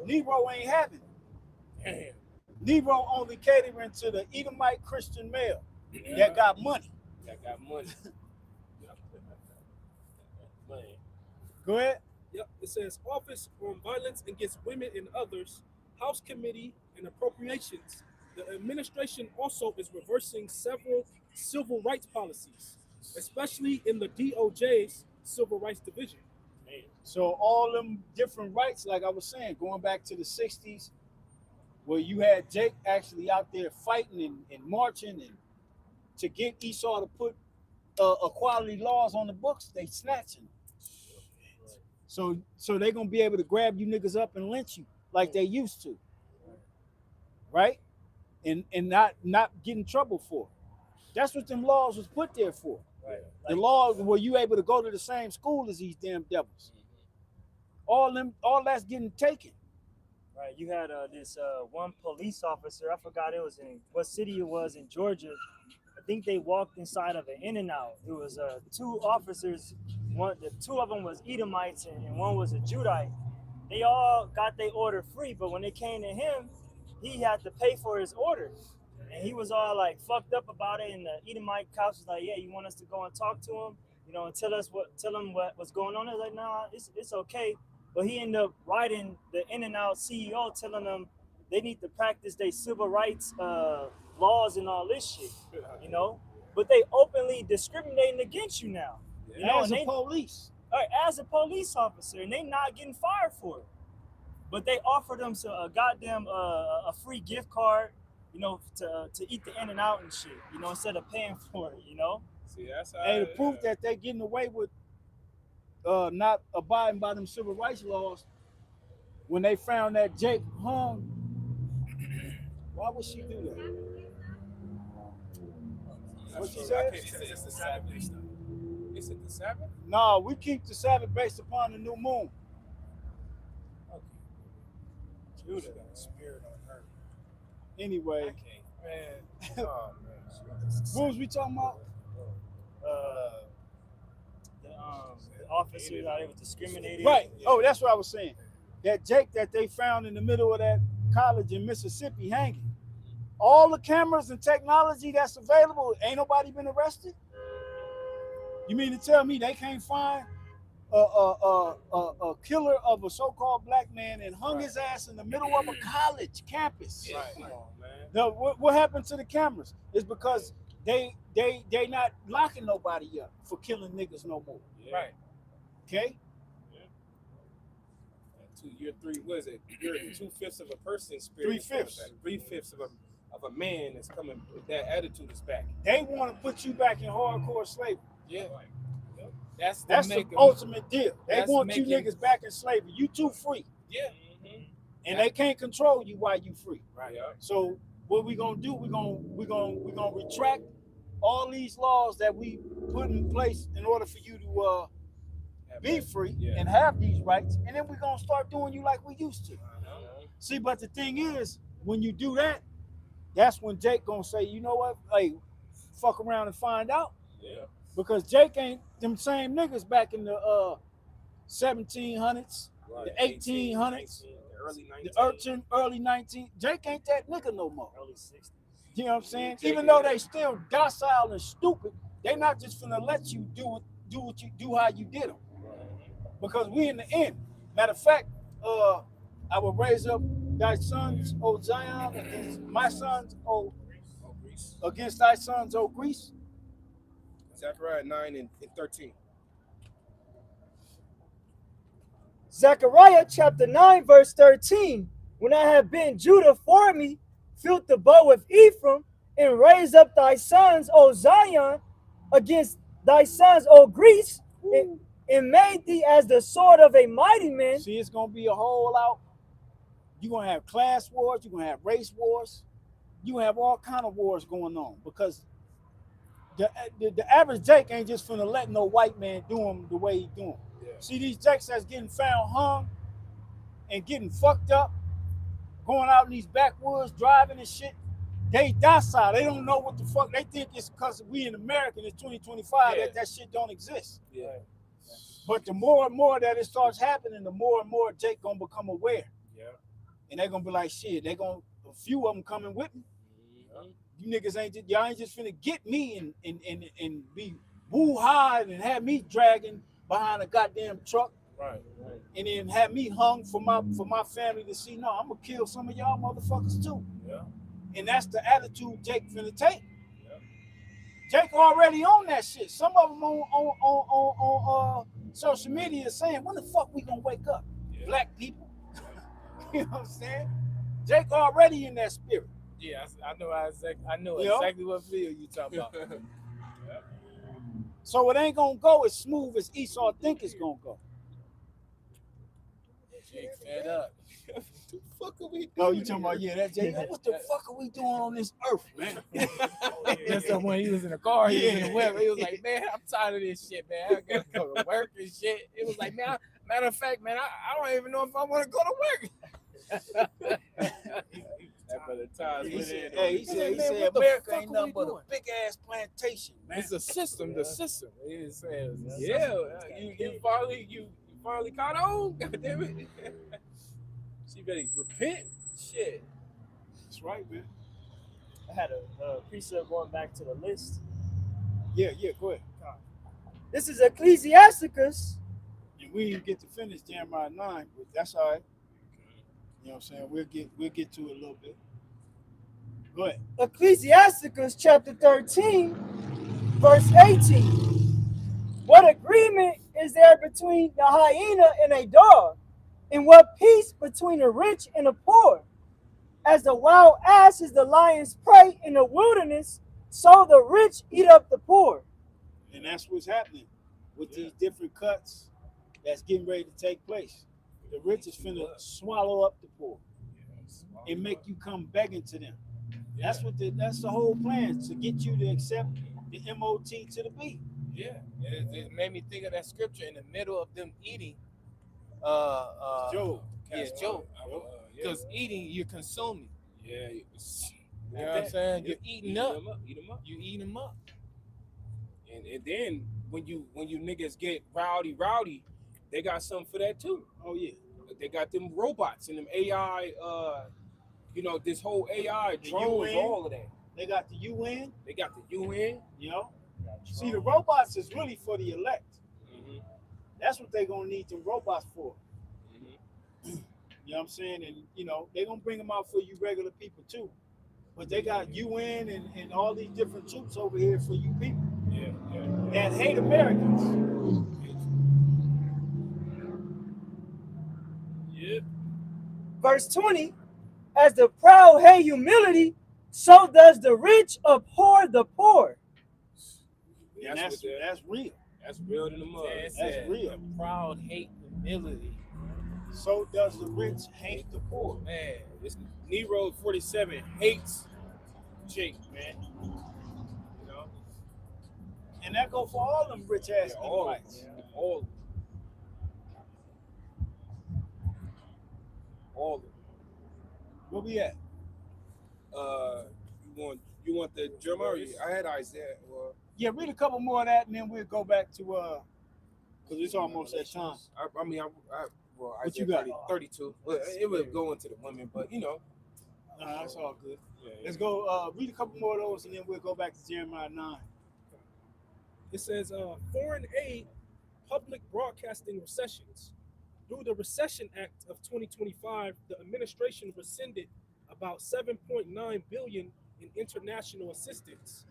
Negro ain't having it. Damn. Negro only catering to the Edomite Christian male that got money. That got money. Man. Go ahead. Yep. It says Office on Violence Against Women and Others, House Committee and Appropriations. The administration also is reversing several civil rights policies, especially in the DOJ's Civil Rights Division. So all them different rights, like I was saying, going back to the 60s, where you had Jake actually out there fighting and marching and to get Esau to put equality laws on the books, they snatching. So they're gonna be able to grab you niggas up and lynch you like they used to, right? And not get in trouble for it. That's what them laws was put there for. Right. The laws were you able to go to the same school as these damn devils. All that's getting taken. Right, you had this one police officer. I forgot it was in what city it was in Georgia. I think they walked inside of an In-N-Out. It was two officers. The two of them was Edomites and one was a Judite. They all got their order free, but when it came to him, he had to pay for his order, and he was all like fucked up about it. And the Edomite cops was like, "Yeah, you want us to go and talk to him, you know, and tell him what's going on?" I was like, "Nah, it's okay." But he ended up writing the In-N-Out CEO telling them they need to practice their civil rights laws and all this shit, you know. But they openly discriminating against you now, you know, As and a police. as a police officer, and they not getting fired for it. But they offered them a goddamn a free gift card, you know, to eat the In-N-Out and shit, you know, instead of paying for it, you know. See, that's how. And the proof that they getting away with not abiding by them civil rights laws, when they found that Jake hung, why would she do that? What she said? It's the Sabbath day stuff. Is it the Sabbath? No, we keep the Sabbath based upon the new moon. Judah got a spirit on her. Anyway, Man. Oh man. what was we talking about? The officer that was discriminating. Right. Oh, that's what I was saying. That Jake that they found in the middle of that college in Mississippi hanging. All the cameras and technology that's available, ain't nobody been arrested? You mean to tell me they can't find a killer of a so-called black man and hung his ass in the middle of a college campus? Right. Come on, man. Now, what happened to the cameras? It's because they not locking nobody up for killing niggas no more. Yeah. Right. Okay? You're 2/5 of a person's spirit. 3/5. 3/5 of a man that's coming with that attitude is back. They want to put you back in hardcore slavery. Yeah. That's the ultimate deal. They want you niggas back in slavery. You too free. Yeah. And they can't control you while you free. Right. So what we gonna do? We gonna retract all these laws that we put in place in order for you to be free and have these rights, and then we're gonna start doing you like we used to. See, but the thing is, when you do that, that's when Jake gonna say, you know what? Hey, fuck around and find out. Yeah. Because Jake ain't them same niggas back in the 1700s, the 1800s, the early 19. Jake ain't that nigga no more. Early 60s. You know what I'm saying? Even though they still docile and stupid, they not just finna let you do what you do how you did them. Because we in the end. Matter of fact, I will raise up thy sons, O Zion, against my sons, O Greece, against thy sons, O Greece. Zechariah 9 and 13. Zechariah chapter 9, verse 13. When I have been Judah for me, filled the bow with Ephraim, and raised up thy sons, O Zion, against thy sons, O Greece, and made thee as the sword of a mighty man. See, it's gonna be a whole out. You're gonna have class wars, you're gonna have race wars, you have all kind of wars going on because the average Jake ain't just finna let no white man do him the way he do him. Yeah. See, these Jakes that's getting found hung and getting fucked up, going out in these backwoods, driving and shit, they docile. They don't know what the fuck. They think it's because we in America in 2025 that shit don't exist. Yeah. But the more and more that it starts happening, the more and more Jake gonna become aware. Yeah. And they're gonna be like, shit, a few of them coming with me. You niggas y'all ain't just finna get me and be woo-ha and have me dragging behind a goddamn truck. Right. And then have me hung for my family to see. No, I'm gonna kill some of y'all motherfuckers too. Yeah. And that's the attitude Jake finna take. Yeah. Jake already on that shit. Some of them on social media saying, when the fuck we gonna wake up? Yeah. Black people. You know what I'm saying? Jake already in that spirit. Yeah, I know exactly what video you talking about. So it ain't gonna go as smooth as Esau think it's gonna go. Jake fed up. What the fuck are we doing? Oh, you talking about that Jake? What the fuck are we doing on this earth, man? That's when he was in the car, he was in the web. He was like, man, I'm tired of this shit, man. I gotta go to work and shit. It was like, man, matter of fact, man, I don't even know if I want to go to work. He said America ain't nothing but a big ass plantation, man. It's a system, the system. He says, you finally caught on. God damn it. She better repent. Shit. That's right, man. I had a precept going back to the list. Yeah, go ahead. This is Ecclesiasticus. And we didn't get to finish Jeremiah 9, but that's all right. You know what I'm saying? We'll get to it a little bit. Go ahead. Ecclesiasticus chapter 13, verse 18. What agreement is there between the hyena and a dog? And what peace between a rich and a poor? As the wild ass is the lion's prey in the wilderness, so the rich eat up the poor. And that's what's happening with these different cuts that's getting ready to take place. The rich is finna swallow up the poor and make you come begging to them. That's that's the whole plan, to get you to accept the MOT to the B. Yeah, it made me think of that scripture in the middle of them eating. Job. Yeah, Job. Because eating, you're consuming. Yeah. You know what I'm saying? You're eating up. You eating them up. And then when you niggas get rowdy, they got something for that too. Oh yeah. They got them robots and them AI, this whole AI drones, all of that. They got the UN. They got the UN. You know? See, the robots is really for the elect. Mm-hmm. That's what they're going to need the robots for. Mm-hmm. You know what I'm saying? And, they're going to bring them out for you regular people too. But they got UN and all these different troops over here for you people. Yeah. That hate Americans. Yep. Verse 20, as the proud hate humility, so does the rich abhor the poor. And that's real. That's real than the mud. It That's said, real. The proud hate humility. So does the rich hate the poor. Man, This Nero 47 hates Jake, man. You know, And that go for all them rich ass all of Edomites. them. All of them. Where we at? You want the Jeremiah? I had Isaiah. Yeah, read a couple more of that, and then we'll go back to because it's almost that time. Well, What you Isaiah got? 32. Well, it would go into the women, but you know. Nah, that's all good. Yeah, Let's go read a couple more of those, and then we'll go back to Jeremiah 9. It says foreign aid, public broadcasting recessions. Through the Recession Act of 2025, the administration rescinded about 7.9 billion in international assistance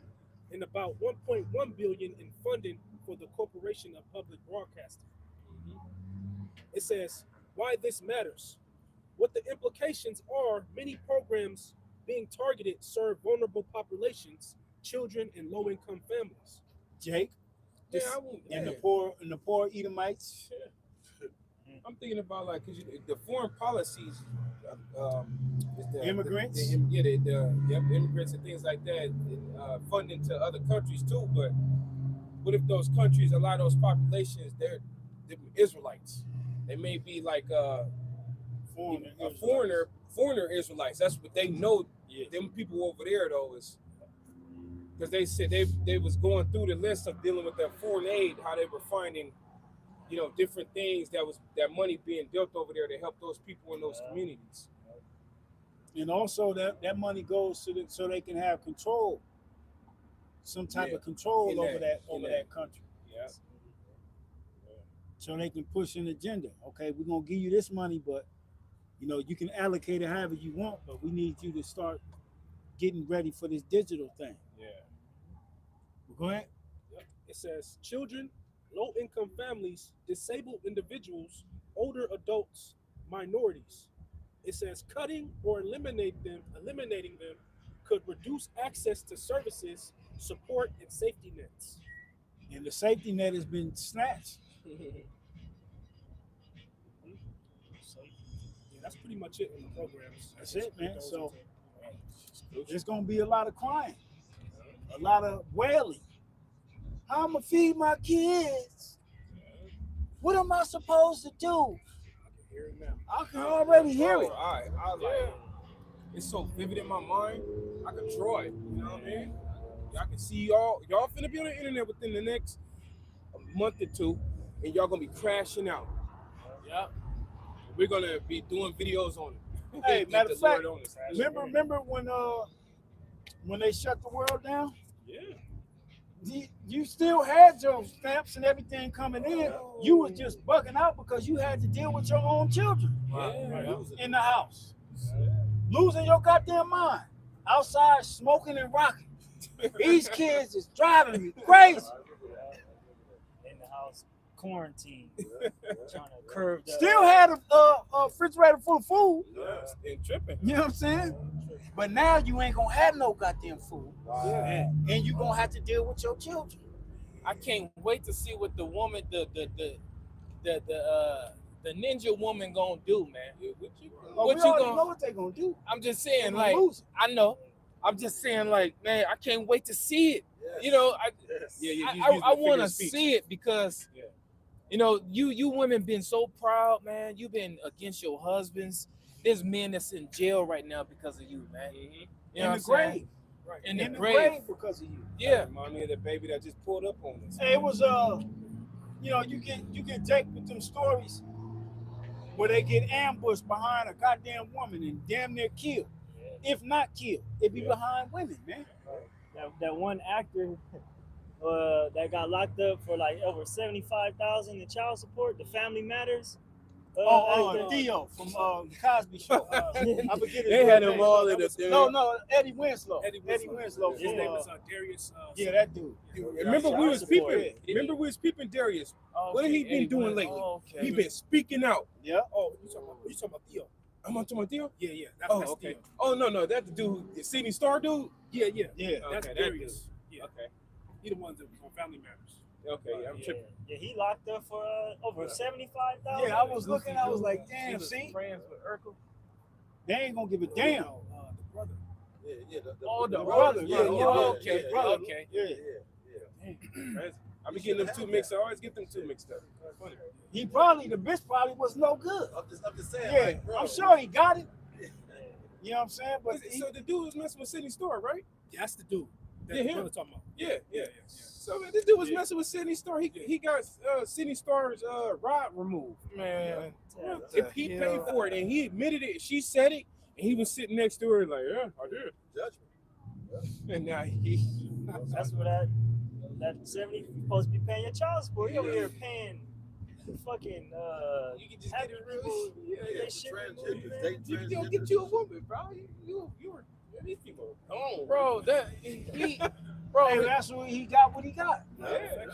and about 1.1 billion in funding for the Corporation of Public Broadcasting. It says why this matters. What the implications are, many programs being targeted serve vulnerable populations, children, and low-income families. Jake, Yeah, I won't. and Yeah. the poor Edomites. I'm thinking about like, cause the foreign policies, is the Immigrants? immigrants and things like that, funding to other countries too. But what if those countries, a lot of those populations, they're Israelites? They may be like foreigner Israelites. That's what they know. Yeah. Them people over there though is because they said they was going through the list of dealing with that foreign aid, how they were finding, different things that money being built over there to help those people in those communities. And also that money goes so they can have control, some type of control In over that- that country. Yeah. So they can push an agenda. Okay, we're gonna give you this money, but you can allocate it however you want, but we need you to start getting ready for this digital thing. Yeah. Go ahead. It says children, low-income families, disabled individuals, older adults, minorities. It says cutting or eliminating them could reduce access to services, support, and safety nets. And the safety net has been snatched. Yeah, that's pretty much it in the programs. That's it, man. Goes So into- there's gonna be a lot of crying, a lot of wailing. How I'ma feed my kids? What am I supposed to do? I can hear it now. I can already hear it. I like it's so vivid in my mind. I can draw it. You know what I mean? Y'all can see y'all finna be on the internet within the next month or two, and y'all gonna be crashing out. Yeah. We're gonna be doing videos on it. Hey, Get matter the of fact, Lord on us. remember when they shut the world down? Yeah. You still had your stamps and everything coming in. You was just bugging out because you had to deal with your own children in the house. Losing your goddamn mind. Outside smoking and rocking. These kids is driving me crazy. In the house, quarantine, trying to curb the. Still had a refrigerator full of food. And tripping. You know what I'm saying? But now you ain't gonna have no goddamn food. And you gonna have to deal with your children. I can't wait to see what the woman, the ninja woman gonna do, man. What you you already gonna- know what they gonna do. I'm just They saying, gonna like, lose it. I know. I'm just saying, like, man, I can't wait to see it. I want to see it because, you women been so proud, man. You've been against your husbands. There's men that's in jail right now because of you, man. You know In what the I'm saying? grave. Right. In In the the grave. grave because of you. Yeah. Remind me of the baby that just pulled up on us. Hey, it was you can take with them stories where they get ambushed behind a goddamn woman and damn near killed. If not killed, it be behind women, man. That one actor that got locked up for like over $75,000 in child support. The Family Matters. actor. Theo from the Cosby Show. I forget his They had name. them all in the No, Eddie Winslow. Eddie Eddie Winslow. Winslow. His from, name is Darius. yeah, that dude. Remember we was Child peeping. support. Remember we was peeping Darius. What have he been doing lately? Oh, okay. He been speaking out. Yeah. Oh, you talking about Theo? I'm on to my deal. Yeah. Oh, That's okay. Theo. Oh no, that's the dude, the Sydney Star dude. Yeah. Yeah. That's Okay, that Darius. Yeah. Okay. He the one that was on Family Matters. Okay, yeah, I'm Yeah, tripping. yeah, he locked up for over 75,000. Yeah, I was looking. I was like, damn. See, friends with Urkel. they ain't gonna give a damn. The brother. Yeah. The brother. Yeah. okay, the brother. okay. Yeah. I be getting them two mixed. I always get them two mixed up. Funny. He probably, the bitch probably was no good. I'm just saying. Yeah, like, bro, I'm sure he got it. You know what I'm saying? But he, So the dude was messing with Sydney Storr, right? That's the dude. That Yeah, the him. brother talking about. Yeah. So man, this dude was messing with Sydney Storr. He got Sydney Starr's rod removed. Man, If he paid for it and he admitted it, she said it, and he was sitting next to her like, yeah, I did. judgment. And now he That's what that 70 you supposed to be paying your child support. You over here paying fucking you can just having get it real. people Yeah, they shit transgender, removed, man. they You can transgender. get you a woman, bro. You were these people. Oh, bro, he, hey, bro, that's what he got. What he got.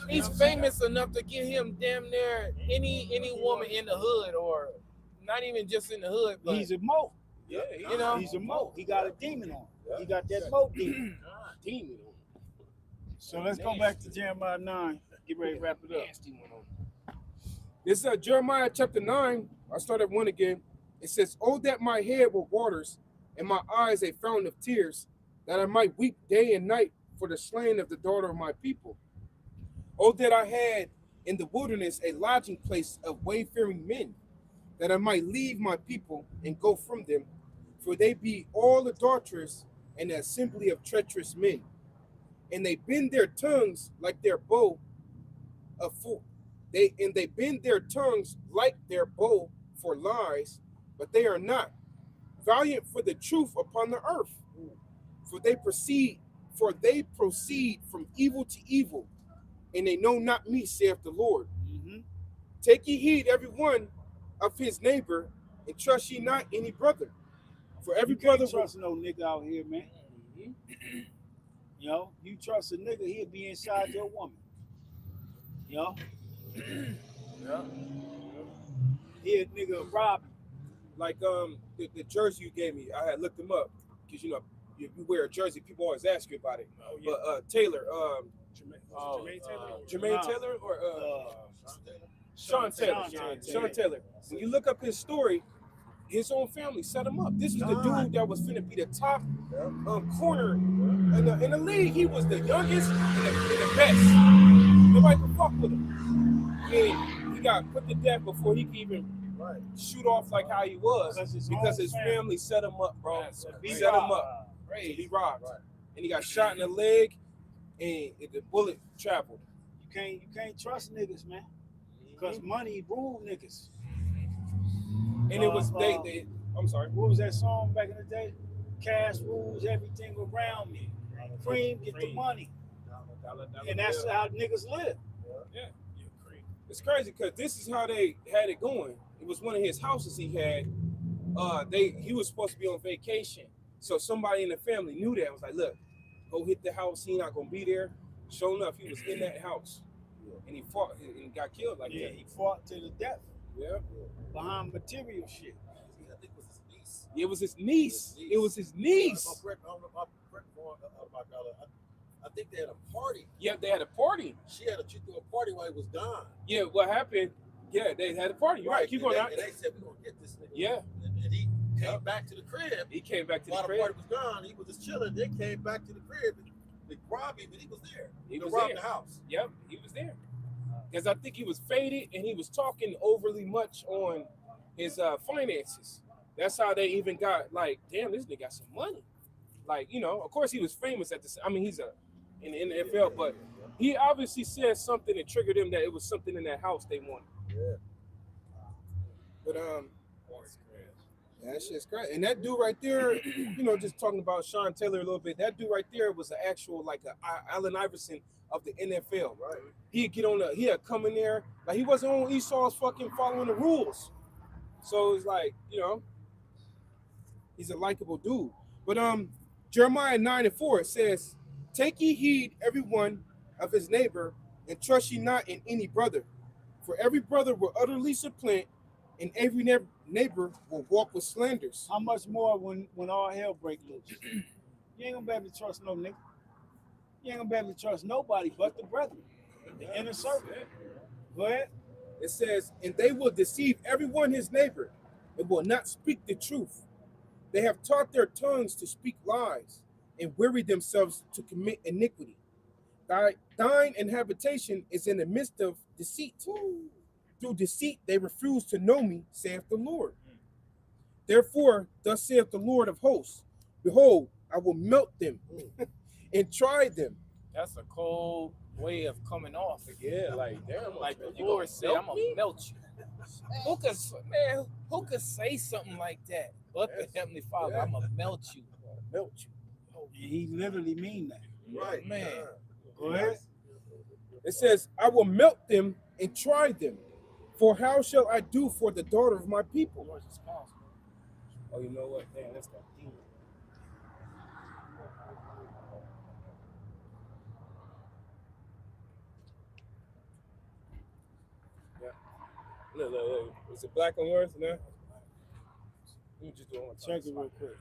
he's famous enough to get him damn near any woman in the hood, or not even just in the hood, but He's a mo. Yeah, you know, He's a mo. He got a demon on him. He got that mo demon. demon. So let's go back to Jeremiah 9. Get ready to wrap it up. Nasty one on. This is Jeremiah chapter 9. I start at 1 again. It says, "Oh, that my head were waters, and my eyes a fountain of tears, that I might weep day and night for the slain of the daughter of my people. Oh, that I had in the wilderness a lodging place of wayfaring men, that I might leave my people and go from them, for they be all adulterers and the assembly of treacherous men. And they bend their tongues like their bow of fool. They bend their tongues like their bow for lies, but they are not valiant for the truth upon the earth. For they proceed from evil to evil, and they know not me, saith the Lord. Take ye heed, every one of his neighbor, and trust ye not any brother. For every You can't brother trust no nigga out here, man. You know, you trust a nigga, he'll be inside your woman. You know? He a nigga rob you. like the jersey you gave me, I had looked them up because you know if you wear a jersey, people always ask you about it. Oh, yeah. But Taylor, Jermaine Taylor. Jermaine Nah. Taylor or Sean Sean Taylor. Sean Taylor. When you look up his story, his own family set him up. This was the dude that was finna be the top corner in the league. He was the youngest and the best. Nobody could fuck with him. And he got put to death before he could even shoot off like how he was because his family set him up, bro. Set him up to be robbed. And he got shot in the leg, and the bullet traveled. You can't trust niggas, man. Because money rule niggas. And it was they. I'm sorry. What was that song back in the day? Cash rules everything around me. Cream, get the money. And that's how niggas live. It's crazy because this is how they had it going. It was one of his houses he had. He was supposed to be on vacation, so somebody in the family knew that. Was like, look, go hit the house. He not gonna be there. Sure enough, he was in that house, and he fought and got killed like Yeah, that. he fought to the death Yeah, behind material shit. I think it was his niece. it was his niece. It was his niece. I think they had a party. Yeah, they had a party. She threw a party while he was gone. Yeah, what happened? Yeah, they had a party. You're right. Keep and going they, out. and they said, we're going to get this nigga. Yeah. And he came back to the crib. He came back to the While the crib. party was gone, he was just chilling. They came back to the crib. They robbed him, but he was there. He They was robbed there. the house. Yep, he was there. Because I think he was faded and he was talking overly much on his finances. That's how they even got like, damn, this nigga got some money. Like, you know, of course he was famous at this. I mean, he's in the NFL, but he obviously said something that triggered him that it was something in that house they wanted. Yeah. But that shit's crazy. And that dude right there, you know, just talking about Sean Taylor a little bit. That dude right there was an actual like a Allen Iverson of the NFL. Right. He'd come in there like he wasn't on Esau's fucking following the rules. So it's like, you know, he's a likable dude. But Jeremiah 9:4 it says, "Take ye heed every one of his neighbor, and trust ye not in any brother. For every brother will utterly supplant, and every neighbor will walk with slanders." How much more when all hell break loose? You ain't gonna be able to trust no nigga. You ain't gonna be able to trust nobody but the brethren. The inner circle. Go ahead. It says, and they will deceive everyone his neighbor and will not speak the truth. They have taught their tongues to speak lies and weary themselves to commit iniquity. Thine habitation is in the midst of deceit. Through deceit they refuse to know me, saith the Lord. Therefore, thus saith the Lord of hosts, behold, I will melt them and try them. That's a cold way of coming off. Yeah, like damn, Like the Lord said, I'm gonna melt you. Who could say something like that? But the Heavenly Father, I'm gonna melt you. Melt you. He literally mean that. Right, Man. Go ahead. It says, I will melt them and try them. For how shall I do for the daughter of my people? Oh, you know what? Man, that's got deep. Yeah. Look. Is it black on yours? No? You just do it one time. Check it real quick.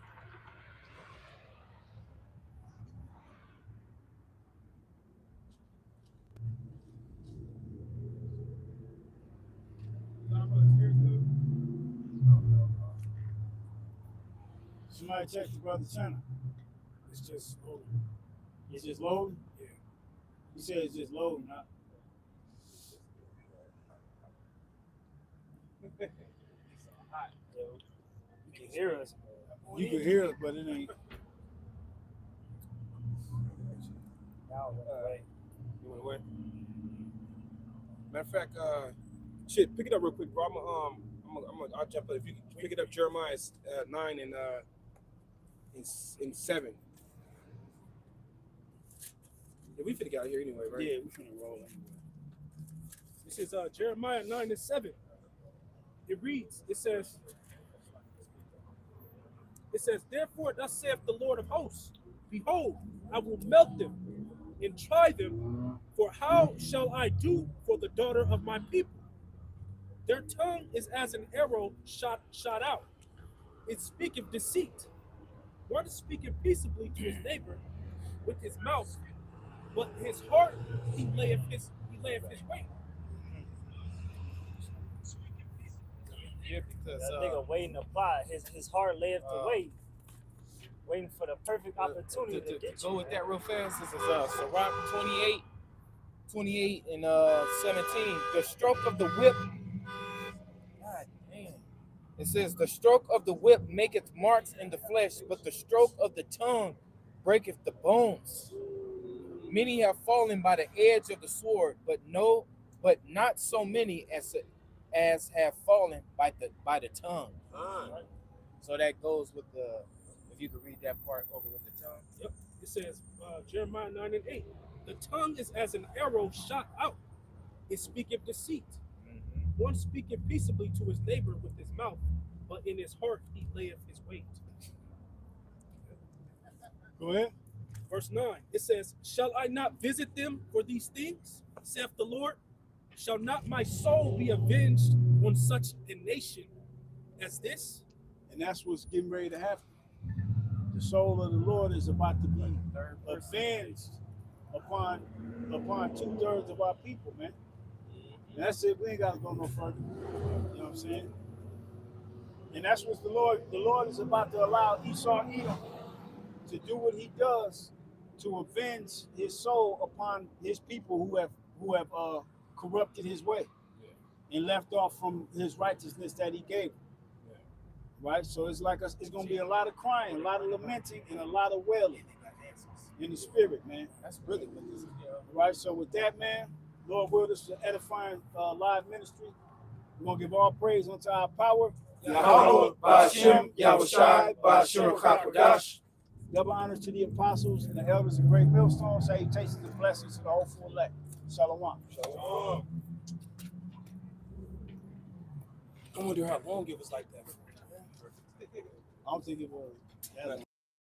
Somebody check the brother channel. It's just loading. It's just loading? Yeah. You said it's just loading, huh? You can hear us. You can hear it, but it ain't. Now, You want to wait? Matter of fact, shit, pick it up real quick, bro. I'll jump up. If you can pick it up, Jeremiah 9 and 7. Yeah, we finna get out of here anyway, right? Yeah, we finna roll anyway. This is Jeremiah 9 and 7. It reads, it says, therefore thus saith the Lord of hosts, behold, I will melt them and try them, for how shall I do for the daughter of my people? Their tongue is as an arrow shot out. It speaketh deceit. One speaketh peaceably to his neighbor with his mouth, but his heart he layeth his weight. Yeah, because that nigga waiting to apply. His heart layeth to wait. Waiting for the perfect opportunity to get go you. with that real fast. This is Sirach 28 and 17. The stroke of the whip. God damn. It says, the stroke of the whip maketh marks in the flesh, but the stroke of the tongue breaketh the bones. Many have fallen by the edge of the sword, but not so many as have fallen by the tongue. So that goes with the. If you could read that part over with the tongue. Yep. It says, Jeremiah 9 and 8. The tongue is as an arrow shot out. It speaketh deceit. One speaketh peaceably to his neighbor with his mouth, but in his heart he layeth his weight. Go ahead. Verse 9. It says, shall I not visit them for these things, saith the Lord? Shall not my soul be avenged on such a nation as this? And that's what's getting ready to happen. The soul of the Lord is about to be avenged upon 2/3 of our people, man. And that's it. We ain't got to go no further. You know what I'm saying? And that's what the Lord is about to allow Esau Edom to do what he does to avenge his soul upon his people who have corrupted his way and left off from his righteousness that he gave. Right, so it's like it's gonna be a lot of crying, a lot of lamenting, and a lot of wailing in the spirit, man. That's really what this is. Right, so with that, man, Lord will, this is an edifying live ministry. We're gonna give all praise unto our power. Yahweh, Ba'ashem, Yahushai, Ba'ashem HaKadosh. Double honors to the apostles and the elders of Great Millstone. Salutations and blessings to the whole full elect. Shalom. Shalom. I wonder how long it was like that. I don't think it was.